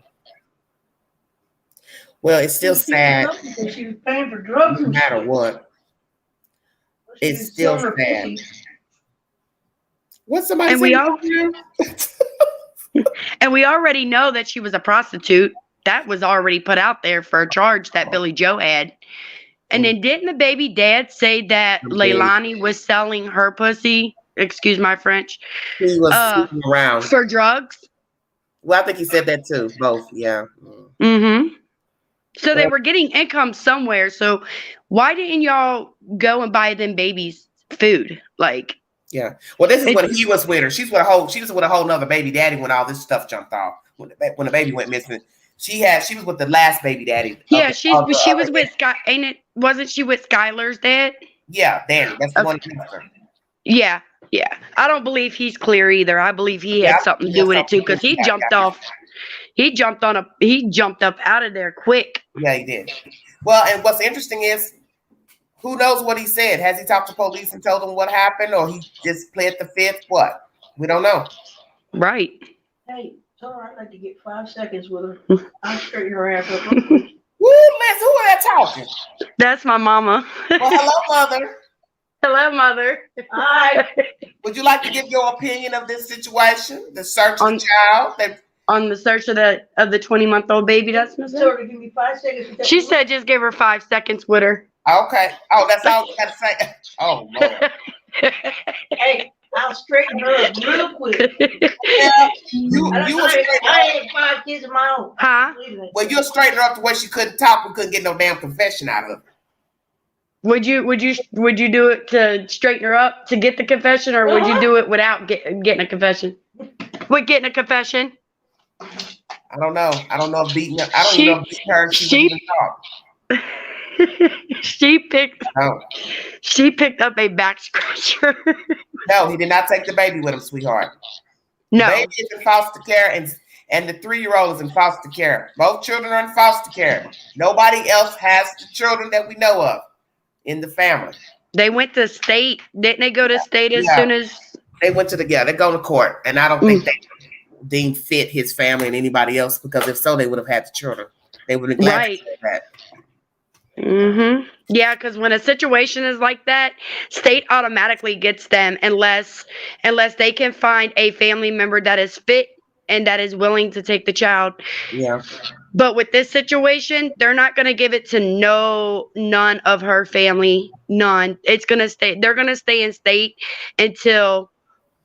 Well, it's still sad. She was paying for drugs. No matter what, it's still sad. What's somebody And saying? And we already know that she was a prostitute. That was already put out there for a charge that Billy Joe had. And then didn't the baby dad say that Leilani was selling her pussy? Excuse my French. He was around for drugs. Well, I think he said that too. Both, yeah. Mm-hmm. So they were getting income somewhere. So why didn't y'all go and buy them babies food? Like, yeah. Well, this is when he was with her. She was with a whole nother baby daddy when all this stuff jumped off. When the baby went missing. She was with the last baby daddy. Yeah, she was with Sky. Wasn't she with Skylar's dad? Yeah, Danny. That's the one. Yeah. I don't believe he's clear either. I believe he had something to do with it too, because he jumped off. He jumped up out of there quick. Yeah, he did. Well, and what's interesting is, who knows what he said? Has he talked to police and told them what happened, or he just pled the fifth? What? We don't know. Right. Hey, tell her I'd like to get 5 seconds with her. I'll straighten her ass up. Woo, Liz, who are that talking? That's my mama. Well, hello, mother. Hello, mother. Hi. Would you like to give your opinion of this situation? The search of the child? On the search of the 20-month-old baby that's missing? Tell her to give me 5 seconds. She said just give her 5 seconds with her. Okay. Oh, that's all you got to say? Oh, Lord. Hey, I'll straighten her up real quick. Yeah, I had 5 kids of my own. Huh? Well, you'll straighten her up the way she couldn't talk. We couldn't get no damn confession out of her. Would you do it to straighten her up to get the confession, or would you do it without getting a confession? With getting a confession? I don't know. I don't know if beating her. I don't even know if beating her. She wouldn't even talk. She picked up a back scratcher. No, he did not take the baby with him, sweetheart. No. The baby is in foster care, and the 3-year-old is in foster care. Both children are in foster care. Nobody else has the children that we know of in the family. They went to state. Didn't they go to state as soon as they went to they're going to court, and I don't think they deemed fit his family and anybody else, because if so, they would have had the children. They would have glad to say that. Mm-hmm. Yeah, because when a situation is like that, state automatically gets them unless they can find a family member that is fit and that is willing to take the child. Yeah. But with this situation, they're not going to give it to none of her family. None. It's going to stay. They're going to stay in state until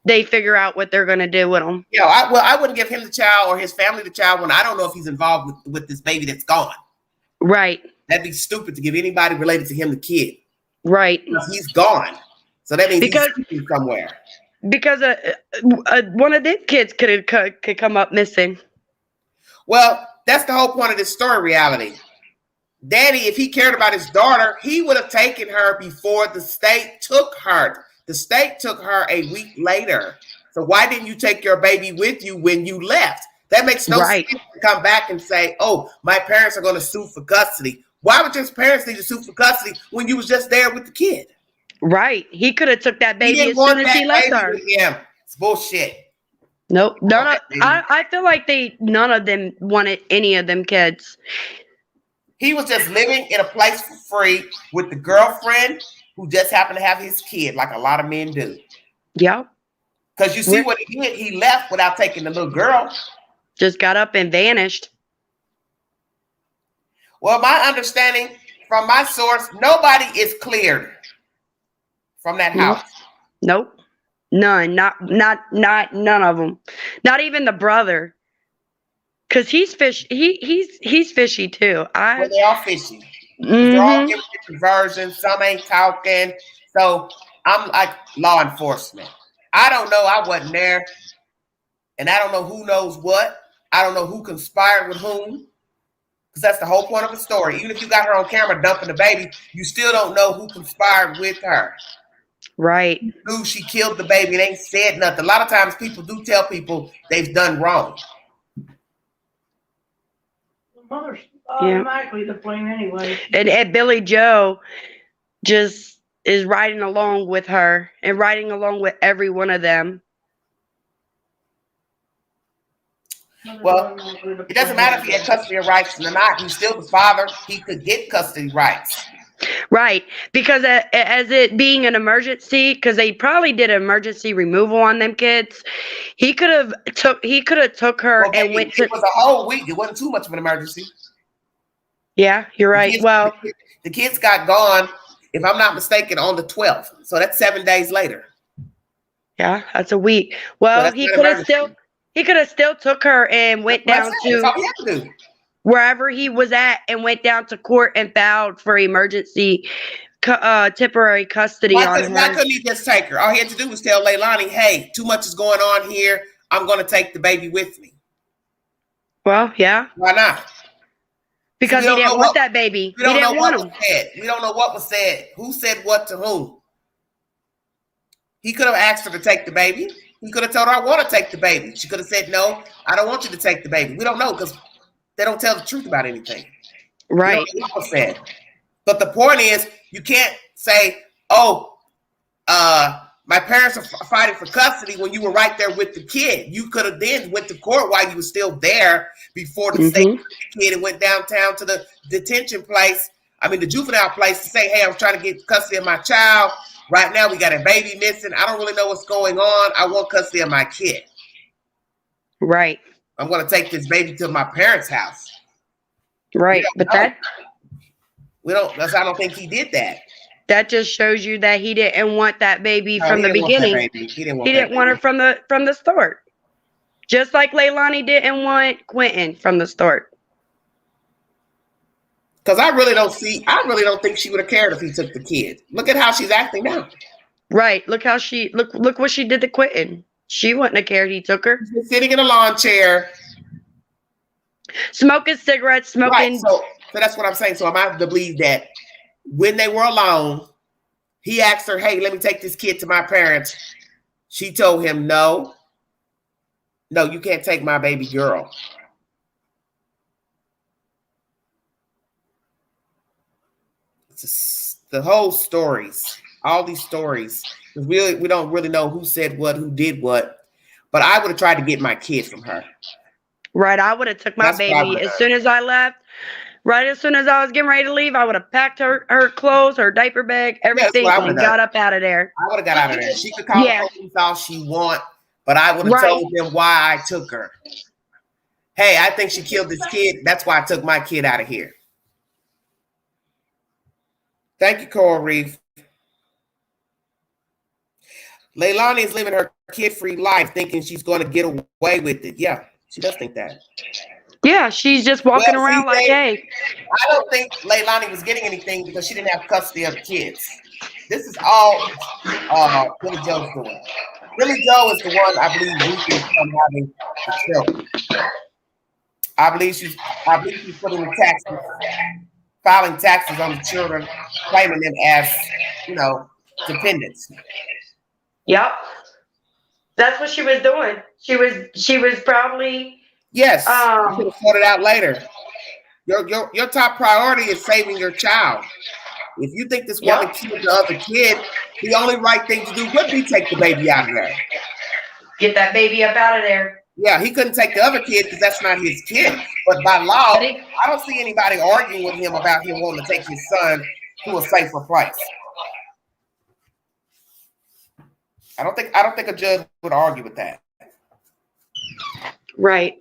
they figure out what they're going to do with them. Yeah. I wouldn't give him the child or his family the child when I don't know if he's involved with this baby that's gone. Right. That'd be stupid to give anybody related to him the kid. Right. Because he's gone. So that means he's somewhere. Because one of them kids could come up missing. Well, that's the whole point of this story, reality. Daddy, if he cared about his daughter, he would have taken her before the state took her. The state took her a week later. So why didn't you take your baby with you when you left? That makes no sense to come back and say, oh, my parents are going to sue for custody. Why would your parents need to sue for custody when you was just there with the kid? Right. He could have took that baby as soon as he left her. Yeah, it's bullshit. Nope. I feel like none of them wanted any of them kids. He was just living in a place for free with the girlfriend who just happened to have his kid, like a lot of men do. Yep. Because you see what he did? He left without taking the little girl. Just got up and vanished. Well, my understanding from my source, nobody is cleared from that house. Nope. None. Not none of them. Not even the brother. Cause he's fish. He's fishy too. Well, they're all fishy. They're all giving different versions. Some ain't talking. So I'm like law enforcement. I don't know. I wasn't there, and I don't know who knows what. I don't know who conspired with whom. Because that's the whole point of the story. Even if you got her on camera dumping the baby, you still don't know who conspired with her. Right. Who she killed the baby and ain't said nothing. A lot of times people do tell people they've done wrong. The mother's automatically to blame anyway. And Billy Joe just is riding along with her and riding along with every one of them. Well, it doesn't matter if he had custody rights or not. He's still the father. He could get custody rights. Right, because as it being an emergency, because they probably did an emergency removal on them kids, he could have took her and went to. It was a whole week. It wasn't too much of an emergency. Yeah, you're right. The kids got gone, if I'm not mistaken, on the 12th. So that's 7 days later. Yeah, that's a week. Well, he could have still took her and went down to wherever he was at and went down to court and filed for emergency temporary custody on her. Why couldn't he just take her? All he had to do was tell Leilani, hey, too much is going on here. I'm going to take the baby with me. Well, yeah. Why not? Because he didn't want that baby. We don't know what was said. We don't know what was said. Who said what to whom? He could have asked her to take the baby. He could have told her, I want to take the baby. She could have said, no, I don't want you to take the baby. We don't know because they don't tell the truth about anything. Right. You know what was said. But the point is, you can't say, oh, my parents are fighting for custody when you were right there with the kid. You could have then went to court while you were still there before the state took the kid and went downtown to the detention place. The juvenile place to say, hey, I'm trying to get custody of my child. Right now, we got a baby missing. I don't really know what's going on. I want custody of my kid. Right. I'm going to take this baby to my parents' house. Right. But I don't think he did that. That just shows you that he didn't want that baby from the beginning. He didn't want her from the start. Just like Leilani didn't want Quinton from the start. Because I really don't think she would have cared if he took the kid. Look at how she's acting now. Right. Look what she did to Quinton. She wouldn't have cared he took her. She's sitting in a lawn chair. Smoking cigarettes, smoking. Right. So that's what I'm saying. So I'm out to believe that when they were alone, he asked her, hey, let me take this kid to my parents. She told him, no, you can't take my baby girl. The whole stories, all these stories, we don't really know who said what, who did what, but I would have tried to get my kid from her. Right, I would have took my baby as soon as I left. Right as soon as I was getting ready to leave, I would have packed her clothes, her diaper bag, everything, and got up out of there. I would have got out of there. She could call the police all she want, but I would have told them why I took her. Hey, I think she killed this kid. That's why I took my kid out of here. Thank you, Coral Reef. Leilani is living her kid-free life thinking she's going to get away with it. Yeah, she does think that. Yeah, she's just walking around like, hey. I don't think Leilani was getting anything because she didn't have custody of the kids. This is all Billy Joe's doing. Billy Joe is the one I believe weeping from having the children. I believe she's putting the taxes, filing taxes on the children, claiming them as, dependents. Yep. That's what she was doing. She was probably. Yes, you could have sorted out later. Your top priority is saving your child. If you think this woman killed the other kid, the only right thing to do would be take the baby out of there. Get that baby up out of there. Yeah, he couldn't take the other kid because that's not his kid. But by law, I don't see anybody arguing with him about him wanting to take his son to a safer place. I don't think a judge would argue with that. Right.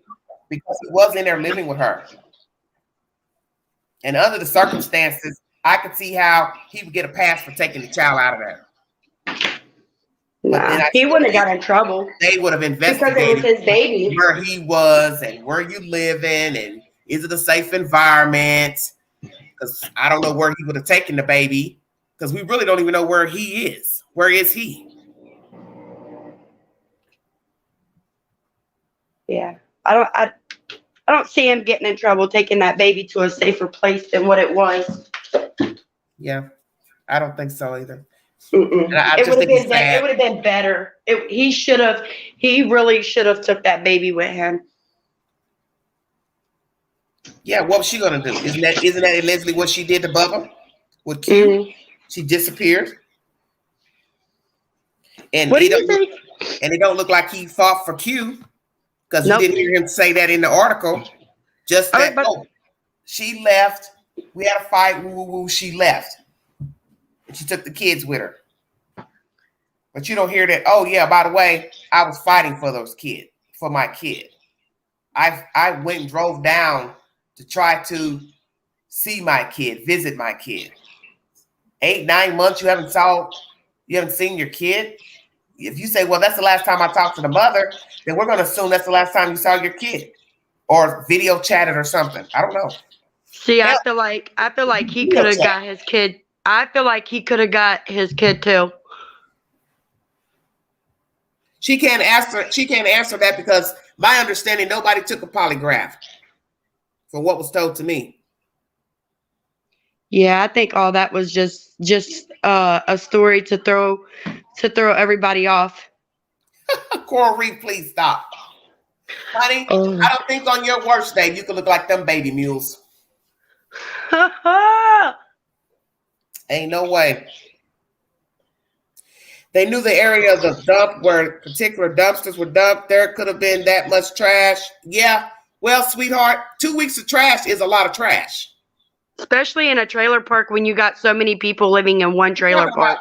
Because he was in there living with her. And under the circumstances, I could see how he would get a pass for taking the child out of there. Nah, he wouldn't have got in trouble. They would have investigated because it was his baby. Where he was and where you living and is it a safe environment? Because I don't know where he would have taken the baby because we really don't even know where he is. Where is he? Yeah, I don't see him getting in trouble taking that baby to a safer place than what it was. Yeah, I don't think so either. It would have been better. He really should have took that baby with him. Yeah, what was she gonna do? Isn't that Leslie what she did to Bubba with Q? Mm-hmm. She disappeared, and it don't look like he fought for Q. Because you didn't hear him say that in the article. Just that, she left. We had a fight. Woo, woo, woo. She left. And she took the kids with her. But you don't hear that. Oh, yeah, by the way, I was fighting for those kids, for my kid. I went and drove down to try to see my kid, visit my kid. 8, 9 months you haven't seen your kid. If you say, well, that's the last time I talked to the mother, then we're going to assume that's the last time you saw your kid or video chatted or something. I don't know. See, I feel like he could have got his kid. I feel like he could have got his kid too. She can't answer that because my understanding, nobody took a polygraph from what was told to me. Yeah, I think all that was just a story to throw everybody off. Coral Reef, please stop. Honey, I don't think on your worst day you could look like them baby mules. Ain't no way. They knew the area of the dump where particular dumpsters were dumped. There could have been that much trash. Yeah. Well, sweetheart, 2 weeks of trash is a lot of trash. Especially in a trailer park when you got so many people living in one trailer park.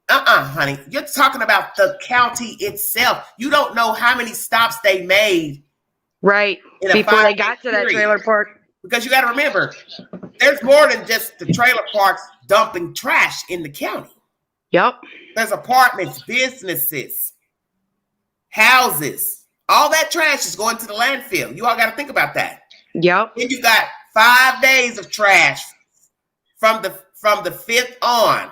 Honey. You're talking about the county itself. You don't know how many stops they made. Right. Before they got to that trailer park. Because you got to remember, there's more than just the trailer parks dumping trash in the county. Yep. There's apartments, businesses, houses. All that trash is going to the landfill. You all got to think about that. Yep. Then you got 5 days of trash from the 5th on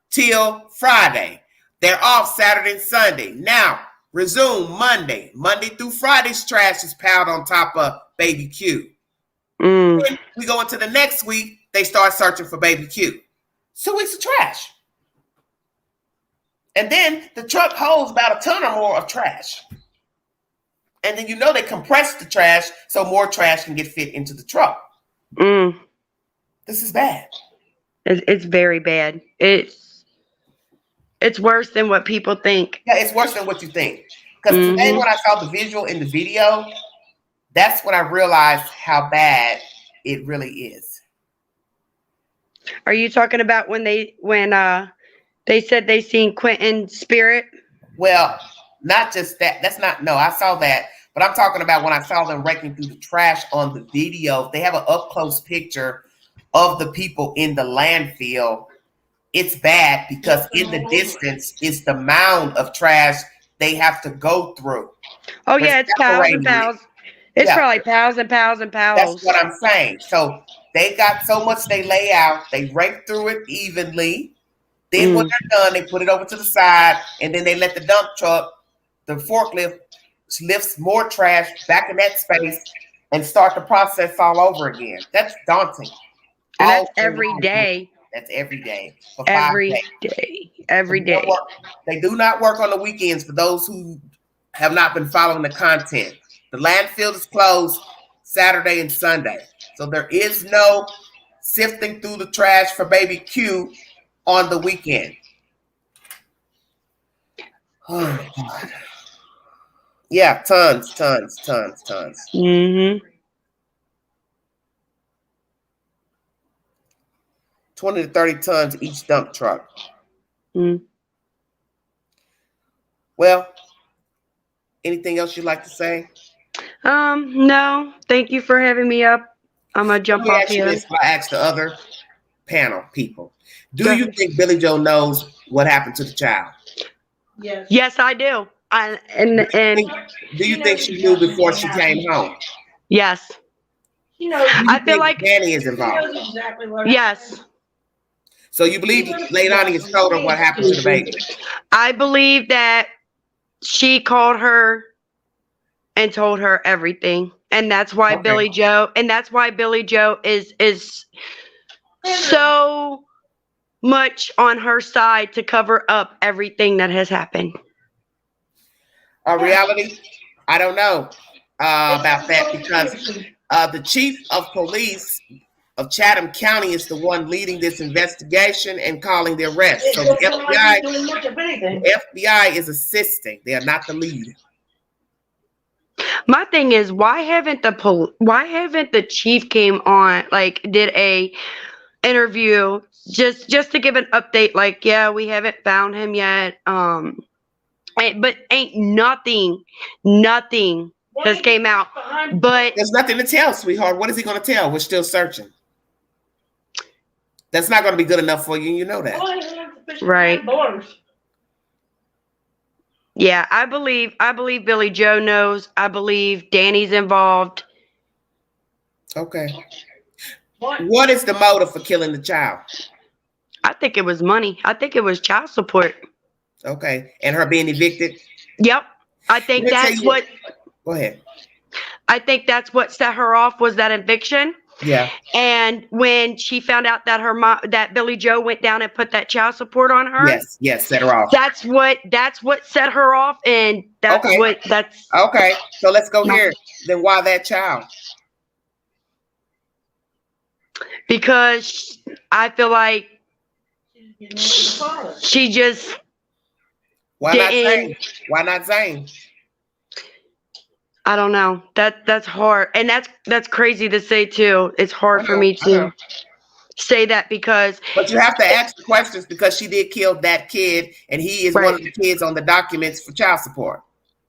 till Friday. They're off Saturday and Sunday. Now, resume Monday. Monday through Friday's trash is piled on top of Baby Q. Then we go into the next week, they start searching for Baby Q. 2 weeks of trash. And then the truck holds about a ton or more of trash. And then they compress the trash so more trash can get fit into the truck. This is bad. It's very bad. It's worse than what people think. Yeah, it's worse than what you think. Because today when I saw the visual in the video, that's when I realized how bad it really is. Are you talking about when they said they seen Quinton's spirit? Well, not just that. I saw that. But I'm talking about when I saw them raking through the trash on the video. They have an up-close picture of the people in the landfill. It's bad because in the distance is the mound of trash they have to go through. Oh, yeah, it's piles and piles. It's probably piles and piles and piles. That's what I'm saying. So they got so much they lay out. They rake through it evenly. Then when they're done, they put it over to the side, and then they let the dump truck, the forklift, lifts more trash back in that space and start the process all over again. That's daunting. And that's every day. That's every day. Every day. Every day. They do not work on the weekends for those who have not been following the content. The landfill is closed Saturday and Sunday. So there is no sifting through the trash for Baby Q on the weekend. Oh, God. Yeah, tons. 20 to 30 tons each dump truck. Well, anything else you'd like to say? No. Thank you for having me up. I'm gonna jump off here. I asked the other panel people. Do you think Billy Joe knows what happened to the child? Yes. Yes, I do. Do you think she knew before she came home? Yes. I feel like Danny is involved. She knows exactly what yes. So you believe Leilani has told her what happened to the baby? I believe that she called her and told her everything. And that's why Billy Joe is so much on her side to cover up everything that has happened. Reality, I don't know about that because the chief of police of Chatham County is the one leading this investigation and calling the arrest. So the FBI is assisting. They are not the lead. My thing is, why haven't the chief came on, like, did a interview just to give an update, like, yeah, we haven't found him yet, but ain't nothing has came out. But there's nothing to tell, sweetheart. What is he going to tell? We're still searching. That's not going to be good enough for you. You know that, right? Yeah, I believe Billy Joe knows. I believe Danny's involved. Okay. What is the motive for killing the child? I think it was money. I think it was child support. Okay. And her being evicted? Yep. I think that's what. Go ahead. I think that's what set her off, was that eviction. Yeah. And when she found out that her mom, that Billy Joe went down and put that child support on her. Yes, set her off. That's what set her off, and that's okay. So let's go here. Then why that child? Because I feel like she just Why not Zane? Why not Zane? I don't know. That's hard, and that's crazy to say too. It's hard for me to say that but you have to ask the questions, because she did kill that kid, and he is one of the kids on the documents for child support.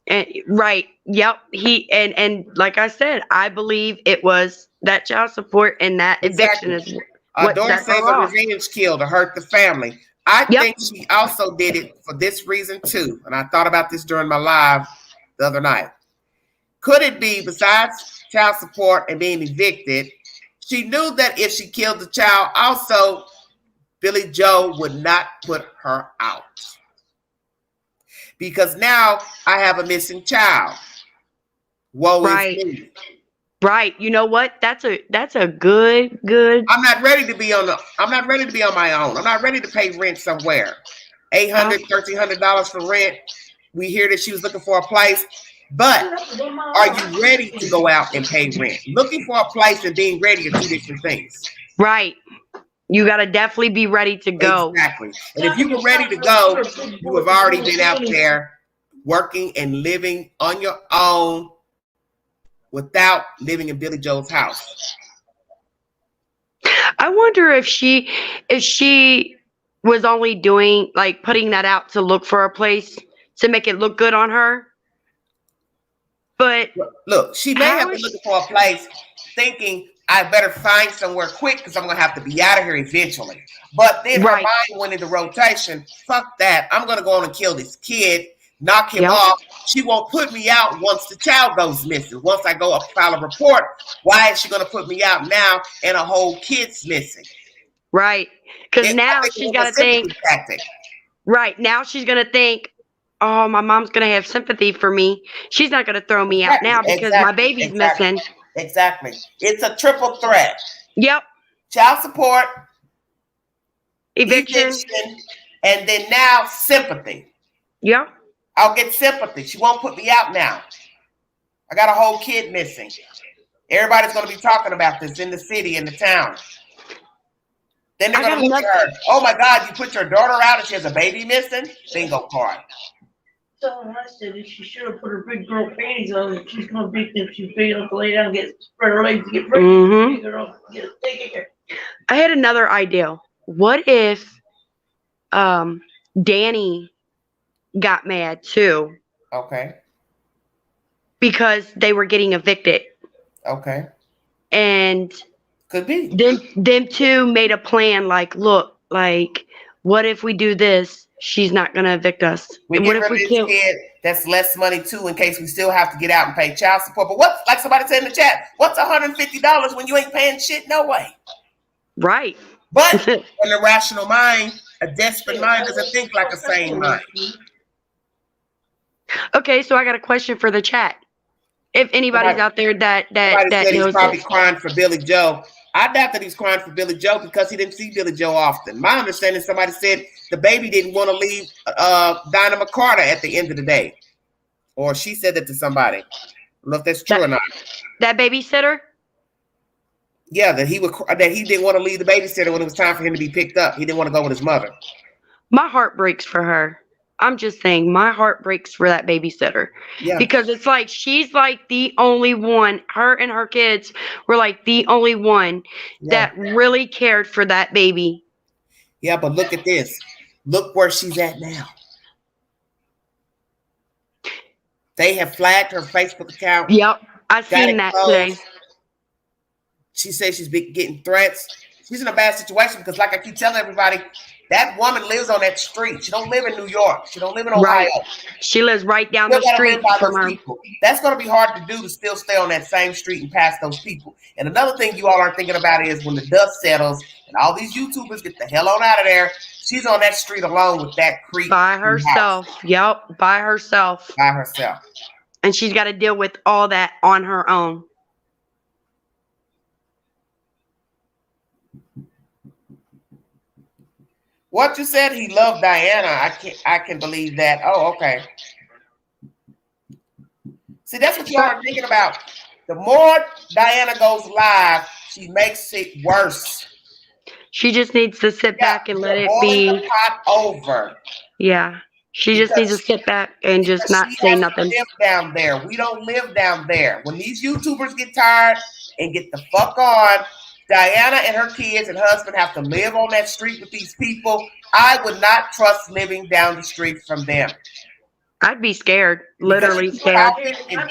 And right, yep. He and like I said, I believe it was that child support and that eviction is what Dawn says a revenge kill to hurt the family. I think she also did it for this reason too, and I thought about this during my live the other night. Could it be, besides child support and being evicted, she knew that if she killed the child, also Billy Joe would not put her out? Because now I have a missing child. Woe is me. Right. You know what? That's a good. I'm not ready to be on my own. I'm not ready to pay rent somewhere. $800, $1,300 for rent. We hear that she was looking for a place. But are you ready to go out and pay rent? Looking for a place and being ready are two different things. Right. You got to definitely be ready to go. Exactly. And if you were ready to go, you have already been out there working and living on your own without living in Billy Joe's house. I wonder if she was only doing, like, putting that out to look for a place to make it look good on her. But look, she may have been looking for a place thinking, I better find somewhere quick because I'm going to have to be out of here eventually. But then her mind went into rotation. Fuck that. I'm going to go on and kill this kid, knock him off. She won't put me out once the child goes missing. Once I go up file a report, why is she going to put me out now and a whole kid's missing? Right. Because now she's got to think. Right. Now she's going to think, oh, my mom's going to have sympathy for me. She's not going to throw me out now because my baby's missing. Exactly. It's a triple threat. Yep. Child support, eviction, and then now sympathy. Yep. I'll get sympathy. She won't put me out now. I got a whole kid missing. Everybody's going to be talking about this in the city, in the town. Then they're going to look at her. Oh my God, you put your daughter out and she has a baby missing? Bingo card. So I said that she should have put her big girl panties on, and she's gonna beat them. She's big enough to lay down and get spread her legs and get ready. Big girl, get a stick here. I had another idea. What if Danny got mad too? Okay. Because they were getting evicted. Okay. And could be. Them two made a plan, like, look, like, what if we do this? She's not going to evict us. What if we kill? Kid, that's less money too, in case we still have to get out and pay child support. But what, like somebody said in the chat, what's $150 when you ain't paying shit? No way. Right. But an irrational mind, a desperate mind doesn't think like a sane mind. Okay, so I got a question for the chat. If anybody's out there that knows, he's probably crying for Billy Joe. I doubt that he's crying for Billy Joe because he didn't see Billy Joe often. My understanding, somebody said the baby didn't want to leave Dinah McCarter at the end of the day. Or she said that to somebody. I don't know if that's true or not. That babysitter? Yeah, that he didn't want to leave the babysitter when it was time for him to be picked up. He didn't want to go with his mother. My heart breaks for her. I'm just saying, my heart breaks for that babysitter. Yeah. Because it's like, she's like the only one, her and her kids were like the only one that really cared for that baby. Yeah, but look at this. Look where she's at now. They have flagged her Facebook account. Yep, I seen that today. She says she's been getting threats. She's in a bad situation because, like I keep telling everybody, that woman lives on that street. She don't live in New York. She don't live in Ohio. Right. She lives right down the street from her. That's going to be hard to do, to still stay on that same street and pass those people. And another thing you all aren't thinking about is when the dust settles and all these YouTubers get the hell on out of there, she's on that street alone with that creep. By herself. Yep, by herself. By herself. And she's got to deal with all that on her own. What you said, he loved Diana. I can believe that. Oh, okay. See, that's what you all are thinking about. The more Diana goes live, she makes it worse. She just needs to sit back and let it be. The pot over. Yeah. She just needs to sit back and just not say nothing. Live down there. We don't live down there. When these YouTubers get tired and get the fuck on, Diana and her kids and husband have to live on that street with these people. I would not trust living down the street from them. I'd be scared, literally scared.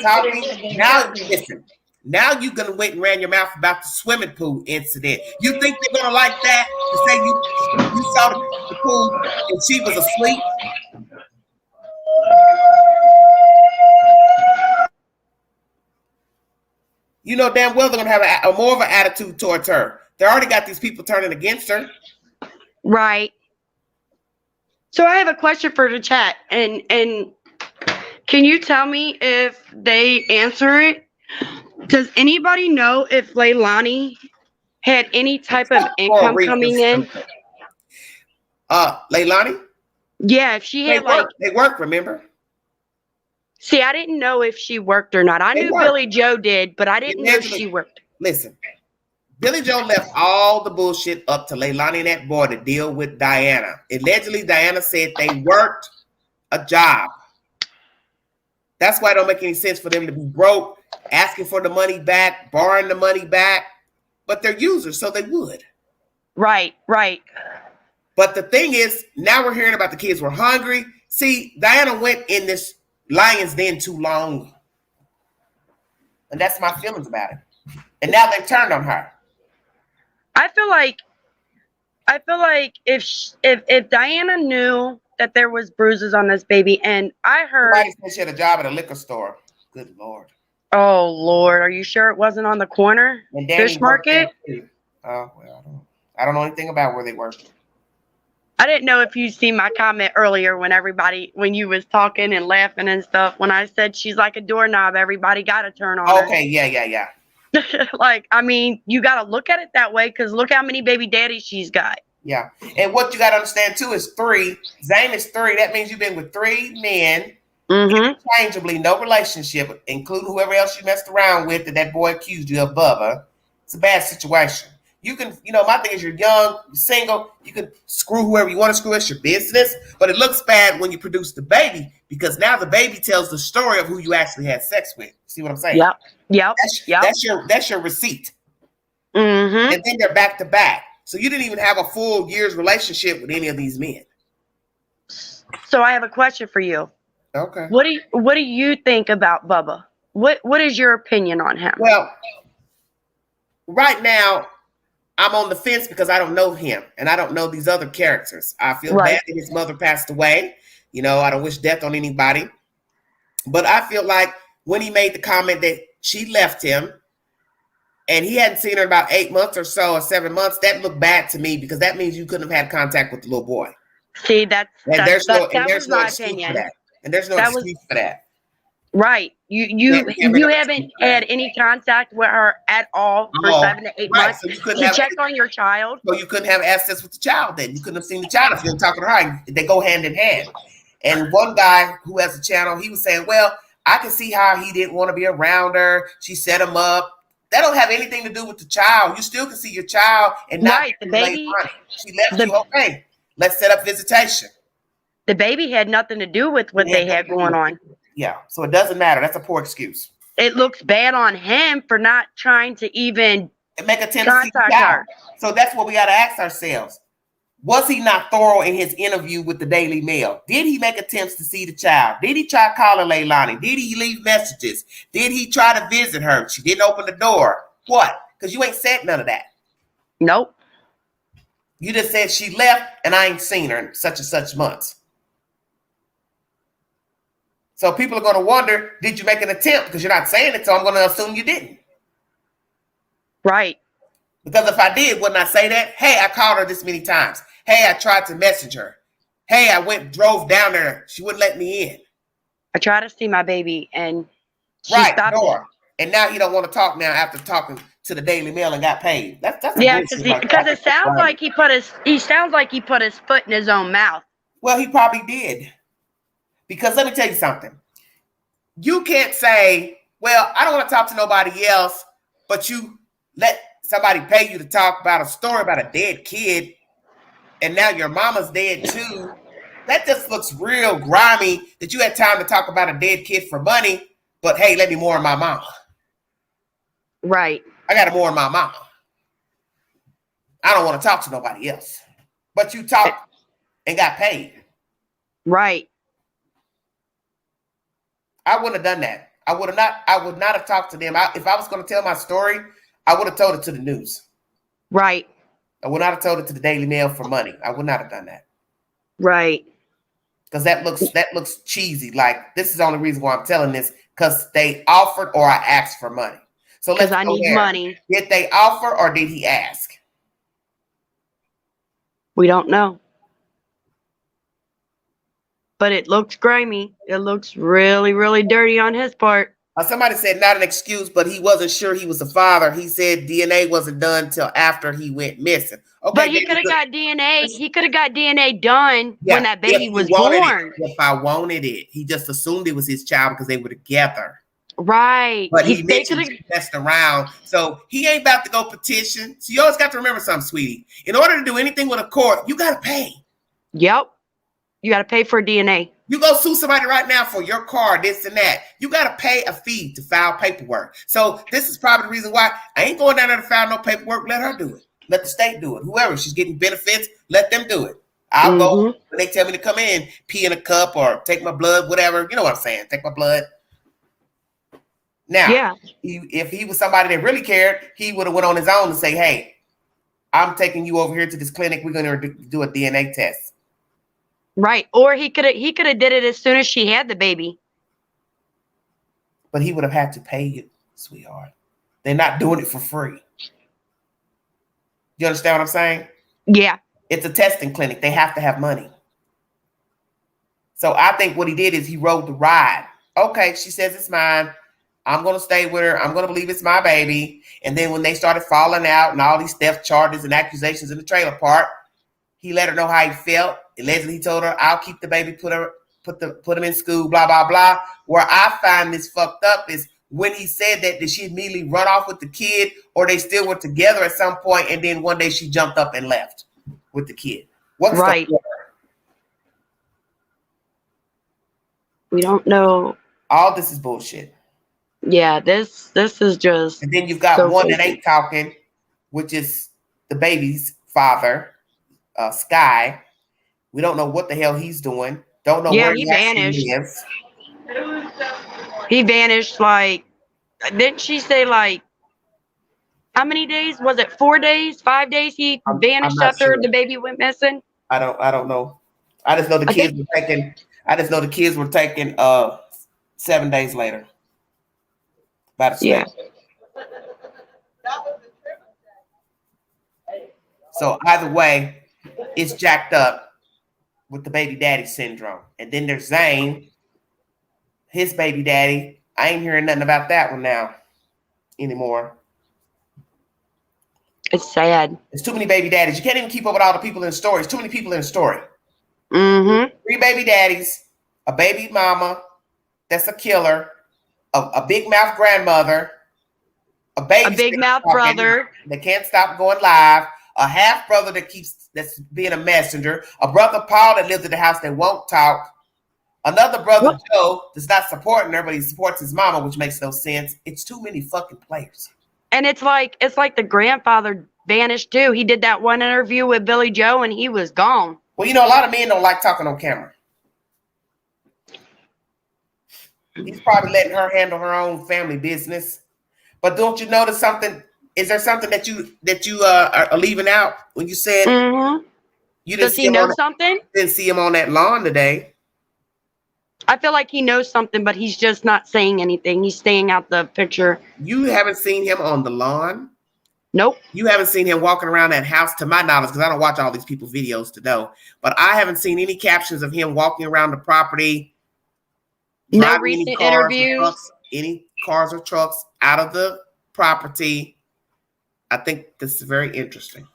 Talking. Now, listen. Now you're gonna wait and ran your mouth about the swimming pool incident. You think they're gonna like that? To say you saw the pool and she was asleep? You know damn well they're gonna have a more of an attitude towards her. They already got these people turning against her. Right. So I have a question for the chat, and can you tell me if they answer it? Does anybody know if Leilani had any type of income coming in? Leilani? Yeah, if she had they work, remember? See, I didn't know if she worked or not. I knew Billy Joe did, but I didn't know if she worked. Listen, Billy Joe left all the bullshit up to Leilani and that boy to deal with Diana. Allegedly, Diana said they worked a job. That's why it don't make any sense for them to be broke, asking for the money back, borrowing the money back. But they're users, so they would. Right, right. But the thing is, now we're hearing about the kids were hungry. See, Diana went in this lion's den too long. And that's my feelings about it. And now they've turned on her. I feel like if Diana knew that there was bruises on this baby, and I heard she had a job at a liquor store. Good Lord. Oh Lord, are you sure it wasn't on the corner fish market? Oh well, I don't know anything about where they work. I didn't know if you see my comment earlier when you was talking and laughing and stuff. When I said she's like a doorknob, everybody got to turn on her. Okay, yeah. Like, I mean, you got to look at it that way because look how many baby daddies she's got. Yeah, and what you got to understand too is 3. Zane is 3. That means you've been with 3 men, interchangeably, no relationship, including whoever else you messed around with that boy accused you of, Bubba. It's a bad situation. You can, my thing is you're young, you're single, you can screw whoever you want to screw. It's your business, but it looks bad when you produce the baby because now the baby tells the story of who you actually had sex with. See what I'm saying? Yep. That's your receipt. And then they're back to back. So you didn't even have a full year's relationship with any of these men. So I have a question for you. Okay. What do you think about Bubba? What is your opinion on him? Well, right now, I'm on the fence because I don't know him and I don't know these other characters. I feel bad that his mother passed away. I don't wish death on anybody. But I feel like when he made the comment that she left him and he hadn't seen her in about 8 months or so or 7 months, that looked bad to me because that means you couldn't have had contact with the little boy. See, there's no excuse for that. And there's no excuse for that. Right. You haven't had any contact with her at all for 7 to 8 months. So you checked on your child. So you couldn't have access with the child then. You couldn't have seen the child if you were talking to her. They go hand in hand. And one guy who has a channel, he was saying, well, I can see how he didn't want to be around her. She set him up. That don't have anything to do with the child. You still can see your child and not the baby. She left you, okay. Let's set up visitation. The baby had nothing to do with what they had going on. Yeah, so it doesn't matter. That's a poor excuse. It looks bad on him for not trying to even make attempt to see the child. So that's what we got to ask ourselves. Was he not thorough in his interview with the Daily Mail? Did he make attempts to see the child? Did he try calling Leilani? Did he leave messages? Did he try to visit her? She didn't open the door. What? Because you ain't said none of that. Nope. You just said she left and I ain't seen her in such and such months. So people are going to wonder, did you make an attempt? Because you're not saying it, so I'm going to assume you didn't. Right. Because if I did, wouldn't I say that? Hey, I called her this many times. Hey, I tried to message her. Hey, I drove down there. She wouldn't let me in. I tried to see my baby and she right, stopped it. And now he don't want to talk now after talking to the Daily Mail and got paid. That's yeah, because it sounds like he put his foot in his own mouth. Well, he probably did. Because let me tell you something. You can't say, well, I don't want to talk to nobody else, but you let somebody pay you to talk about a story about a dead kid, and now your mama's dead too. That just looks real grimy that you had time to talk about a dead kid for money, but hey, let me mourn my mama. Right. I got to mourn my mama. I don't want to talk to nobody else. But you talked and got paid. Right. I wouldn't have done that. I would not have talked to them. If I was going to tell my story, I would have told it to the news. Right. I would not have told it to the Daily Mail for money. I would not have done that. Right. Because that looks cheesy. Like, this is the only reason why I'm telling this, because they offered or I asked for money. So let's I need money. Did they offer or did he ask? We don't know. But it looks grimy. It looks really, really dirty on his part. Somebody said not an excuse, but he wasn't sure he was the father. He said DNA wasn't done till after he went missing. Okay, but he could have got DNA. He could have got DNA done when that baby was born. If I wanted it, he just assumed it was his child because they were together. Right. But he mentioned he messed around. So he ain't about to go petition. So you always got to remember something, sweetie. In order to do anything with a court, you got to pay. Yep. You got to pay for DNA. You go sue somebody right now for your car, this and that. You got to pay a fee to file paperwork. So this is probably the reason why I ain't going down there to file no paperwork. Let her do it. Let the state do it. Whoever, she's getting benefits, let them do it. I'll go when they tell me to come in, pee in a cup or take my blood, whatever. You know what I'm saying? Take my blood. Now, if he was somebody that really cared, he would have went on his own and say, hey, I'm taking you over here to this clinic. We're going to do a DNA test. Right. Or he could have did it as soon as she had the baby. But he would have had to pay you, sweetheart. They're not doing it for free. You understand what I'm saying? Yeah. It's a testing clinic. They have to have money. So I think what he did is he rode the ride. Okay, she says it's mine. I'm going to stay with her. I'm going to believe it's my baby. And then when they started falling out and all these theft charges and accusations in the trailer park, he let her know how he felt. Allegedly, he told her, I'll keep the baby, put him in school, blah, blah, blah. Where I find this fucked up is when he said that, did she immediately run off with the kid or they still were together at some point and then one day she jumped up and left with the kid? What's right? We don't know. All this is bullshit. Yeah, this is just. And then you've got one that ain't talking, which is the baby's father, Sky. We don't know what the hell he's doing. Don't know where he vanished. He vanished like, didn't she say like, how many days? Was it 4 days, 5 days? He vanished after the baby went missing? I don't know. I just know the kids were taken. I just know the kids were taken 7 days later. By the state. Yeah. So either way, it's jacked up with the baby daddy syndrome. And then there's Zane, his baby daddy. I ain't hearing nothing about that one now anymore. It's sad. There's too many baby daddies. You can't even keep up with all the people in the story. There's too many people in the story. 3 baby daddies, a baby mama that's a killer, a big mouth grandmother, a big mouth brother that can't stop going live, a half brother that's being a messenger, a brother Paul that lives in the house that won't talk, another brother Joe that's not supporting her, but he supports his mama, which makes no sense. It's too many fucking players. And it's like the grandfather vanished too. He did that one interview with Billy Joe and he was gone. Well, a lot of men don't like talking on camera. He's probably letting her handle her own family business. But don't you notice something? Is there something that you are leaving out when you said you didn't Does he know something? Didn't see him on that lawn today. I feel like he knows something, but he's just not saying anything. He's staying out the picture. You haven't seen him on the lawn? Nope. You haven't seen him walking around that house, to my knowledge, because I don't watch all these people's videos to know. But I haven't seen any captions of him walking around the property. No recent interviews. Any cars or trucks out of the property. I think this is very interesting.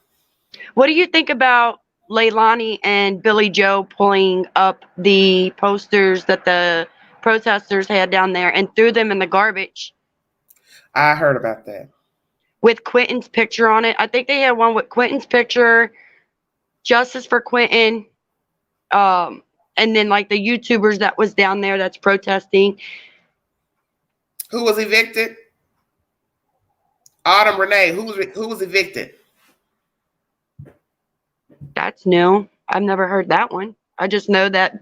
What do you think about Leilani and Billy Joe pulling up the posters that the protesters had down there and threw them in the garbage? I heard about that. With Quinton's picture on it. I think they had one with Quinton's picture, Justice for Quinton, and then like the YouTubers that was down there that's protesting. Who was evicted? Autumn Renee. Who was evicted? That's new. I've never heard that one. I just know that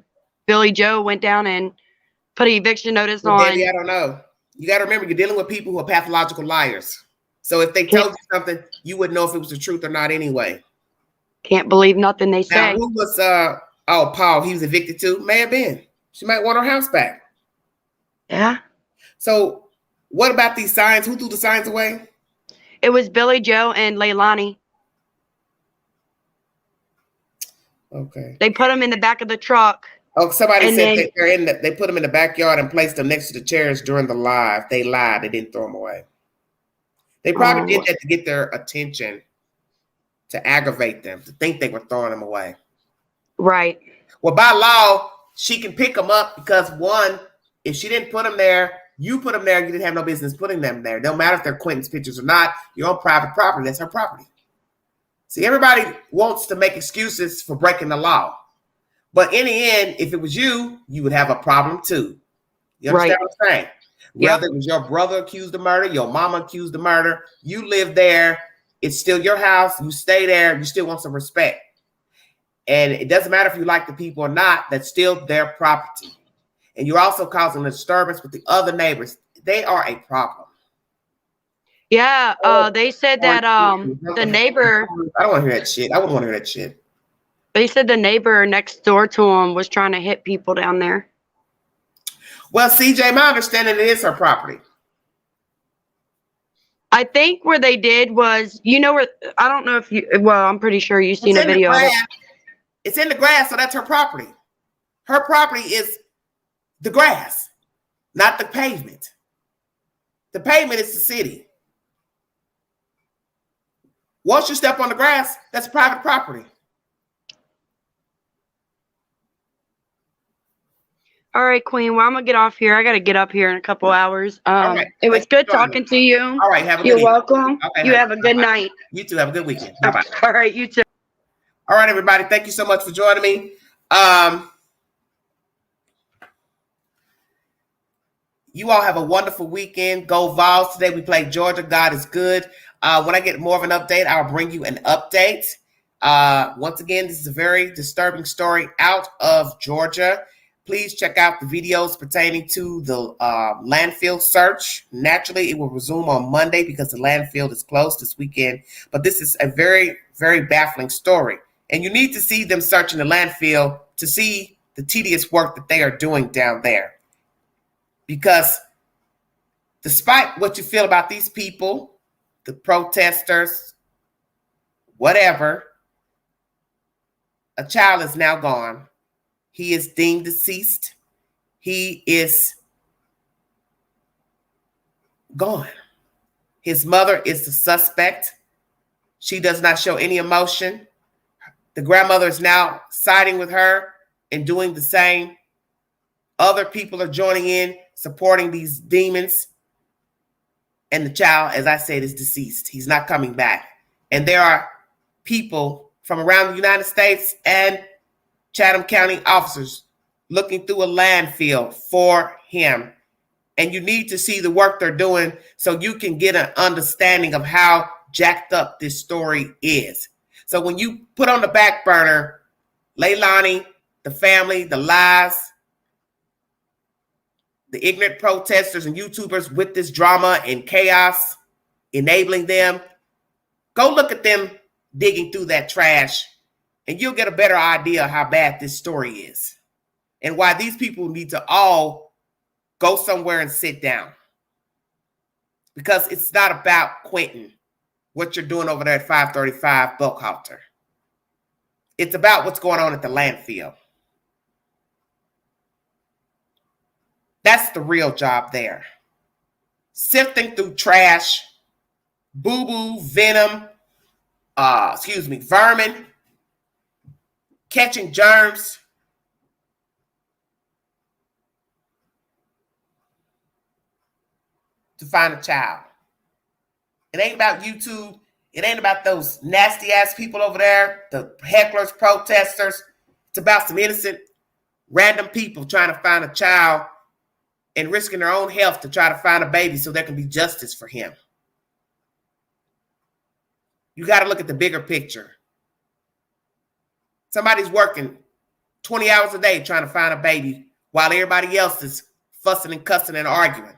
Billy Joe went down and put an eviction notice on. Baby, I don't know. You got to remember, you're dealing with people who are pathological liars. So if they told you something, you wouldn't know if it was the truth or not anyway. Can't believe nothing they say. Now, who was, Paul, he was evicted too? May have been. She might want her house back. Yeah. So what about these signs? Who threw the signs away? It was Billy Joe and Leilani. Okay. They put them in the back of the truck. Oh, somebody said they put them in the backyard and placed them next to the chairs during the live. They lied. They didn't throw them away. They probably did that to get their attention, to aggravate them, to think they were throwing them away. Right. Well, by law, she can pick them up because, one, if she didn't put them there, you put them there, you didn't have no business putting them there. No matter if they're Quinton's pictures or not, you're on private property. That's her property. See, everybody wants to make excuses for breaking the law. But in the end, if it was you, you would have a problem too. You understand what I'm saying? Whether it was your brother accused of murder, your mama accused of murder, you live there, it's still your house, you stay there, you still want some respect. And it doesn't matter if you like the people or not, that's still their property. And you're also causing a disturbance with the other neighbors. They are a problem. Yeah, they said that the neighbor... I don't want to hear that shit. I wouldn't want to hear that shit. They said the neighbor next door to him was trying to hit people down there. Well, CJ, my understanding, it is her property. I think where they did was, where, I don't know if you, well, I'm pretty sure you've seen a video of it. It's in the grass, so that's her property. Her property is the grass, not the pavement. The pavement is the city. Once you step on the grass, that's private property. All right, Queen. Well, I'm gonna get off here. I gotta get up here in a couple hours. Right. It was good talking to you. All right, have a good You're evening. welcome. Okay, You have a good night. You too. Have a good weekend. Bye-bye. All right, you too. All right, everybody. Thank you so much for joining me. You all have a wonderful weekend. Go Vols. Today we play Georgia. God is good. When I get more of an update, I'll bring you an update. Once again, this is a very disturbing story out of Georgia. Please check out the videos pertaining to the landfill search. Naturally, it will resume on Monday because the landfill is closed this weekend. But this is a very, very baffling story. And you need to see them searching the landfill to see the tedious work that they are doing down there. Because despite what you feel about these people, the protesters, whatever, a child is now gone. He is deemed deceased. He is gone. His mother is the suspect. She does not show any emotion. The grandmother is now siding with her and doing the same. Other people are joining in, supporting these demons. And the child, as I said, is deceased. He's not coming back. And there are people from around the United States and Chatham County officers looking through a landfill for him. And you need to see the work they're doing so you can get an understanding of how jacked up this story is. So when you put on the back burner Leilani, the family, the lies, the ignorant protesters and YouTubers with this drama and chaos, enabling them, go look at them digging through that trash and you'll get a better idea of how bad this story is and why these people need to all go somewhere and sit down. Because it's not about Quinton, what you're doing over there at 535 Buckhalter. It's about what's going on at the landfill. That's the real job there. Sifting through trash, boo-boo, venom, vermin, catching germs. To find a child. It ain't about YouTube. It ain't about those nasty ass people over there, the hecklers, protesters. It's about some innocent, random people trying to find a child and risking their own health to try to find a baby so there can be justice for him. You got to look at the bigger picture. Somebody's working 20 hours a day trying to find a baby while everybody else is fussing and cussing and arguing.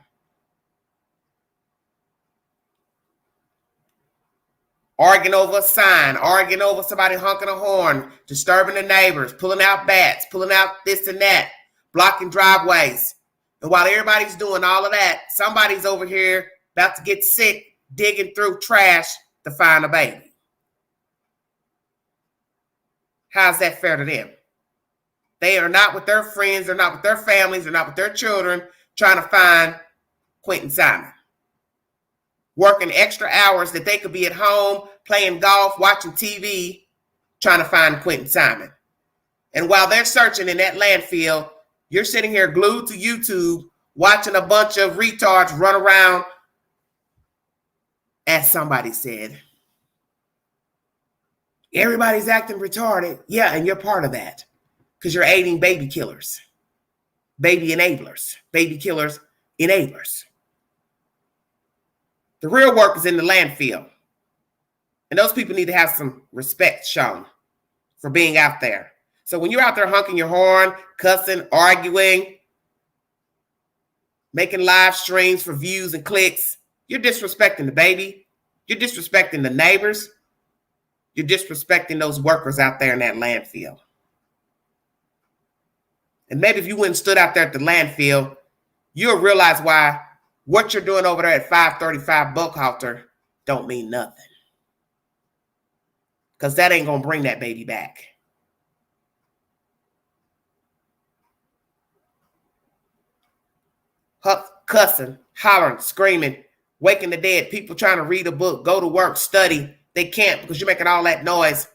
Arguing over a sign, arguing over somebody honking a horn, disturbing the neighbors, pulling out bats, pulling out this and that, blocking driveways. And while everybody's doing all of that, somebody's over here about to get sick, digging through trash to find a baby. How's that fair to them? They are not with their friends, they're not with their families, they're not with their children, trying to find Quinton Simon. Working extra hours that they could be at home, playing golf, watching TV, trying to find Quinton Simon. And while they're searching in that landfill, you're sitting here glued to YouTube, watching a bunch of retards run around, as somebody said. Everybody's acting retarded. Yeah, and you're part of that because you're aiding baby killers, baby enablers, baby killers, enablers. The real work is in the landfill. And those people need to have some respect shown for being out there. So when you're out there honking your horn, cussing, arguing, making live streams for views and clicks, you're disrespecting the baby. You're disrespecting the neighbors. You're disrespecting those workers out there in that landfill. And maybe if you went and stood out there at the landfill, you'll realize why what you're doing over there at 535 Buckhalter don't mean nothing. Because that ain't going to bring that baby back. Cussing, hollering, screaming, waking the dead, people trying to read a book, go to work, study. They can't because you're making all that noise.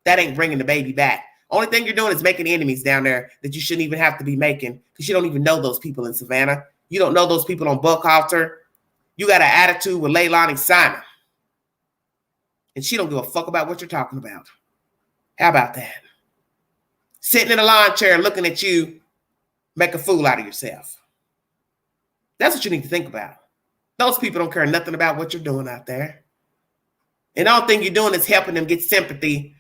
That ain't bringing the baby back. Only thing you're doing is making enemies down there that you shouldn't even have to be making because you don't even know those people in Savannah. You don't know those people on Buckhalter. You got an attitude with Leilani Simon. And she don't give a fuck about what you're talking about. How about that? Sitting in a lawn chair looking at you, make a fool out of yourself. That's what you need to think about. Those people don't care nothing about what you're doing out there. And the only thing you're doing is helping them get sympathy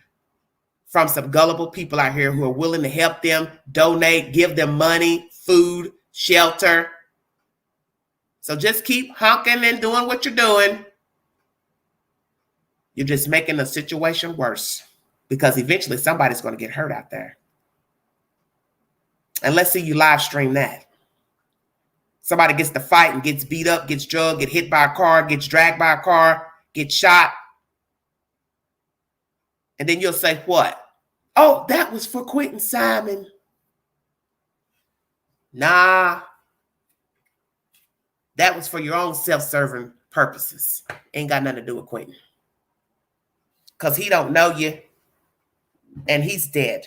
from some gullible people out here who are willing to help them, donate, give them money, food, shelter. So just keep honking and doing what you're doing. You're just making the situation worse because eventually somebody's going to get hurt out there. And let's see you live stream that. Somebody gets to fight and gets beat up, gets drugged, get hit by a car, gets dragged by a car, gets shot. And then you'll say, what? Oh, that was for Quinton Simon. Nah. That was for your own self-serving purposes. Ain't got nothing to do with Quinton. Because he don't know you. And he's dead.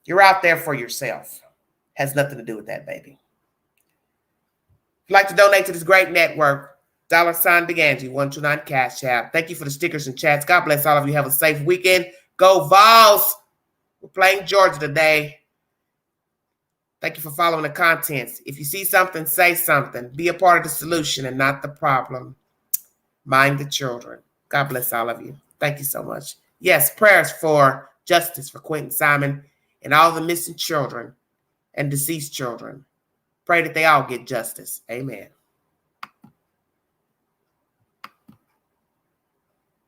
You're out there for yourself. Has nothing to do with that, baby. If you'd like to donate to this great network, $DeGangi, 129 Cash App. Thank you for the stickers and chats. God bless all of you. Have a safe weekend. Go Vols. We're playing Georgia today. Thank you for following the contents. If you see something, say something. Be a part of the solution and not the problem. Mind the children. God bless all of you. Thank you so much. Yes, prayers for justice for Quinton Simon and all the missing children and deceased children. Pray that they all get justice. Amen.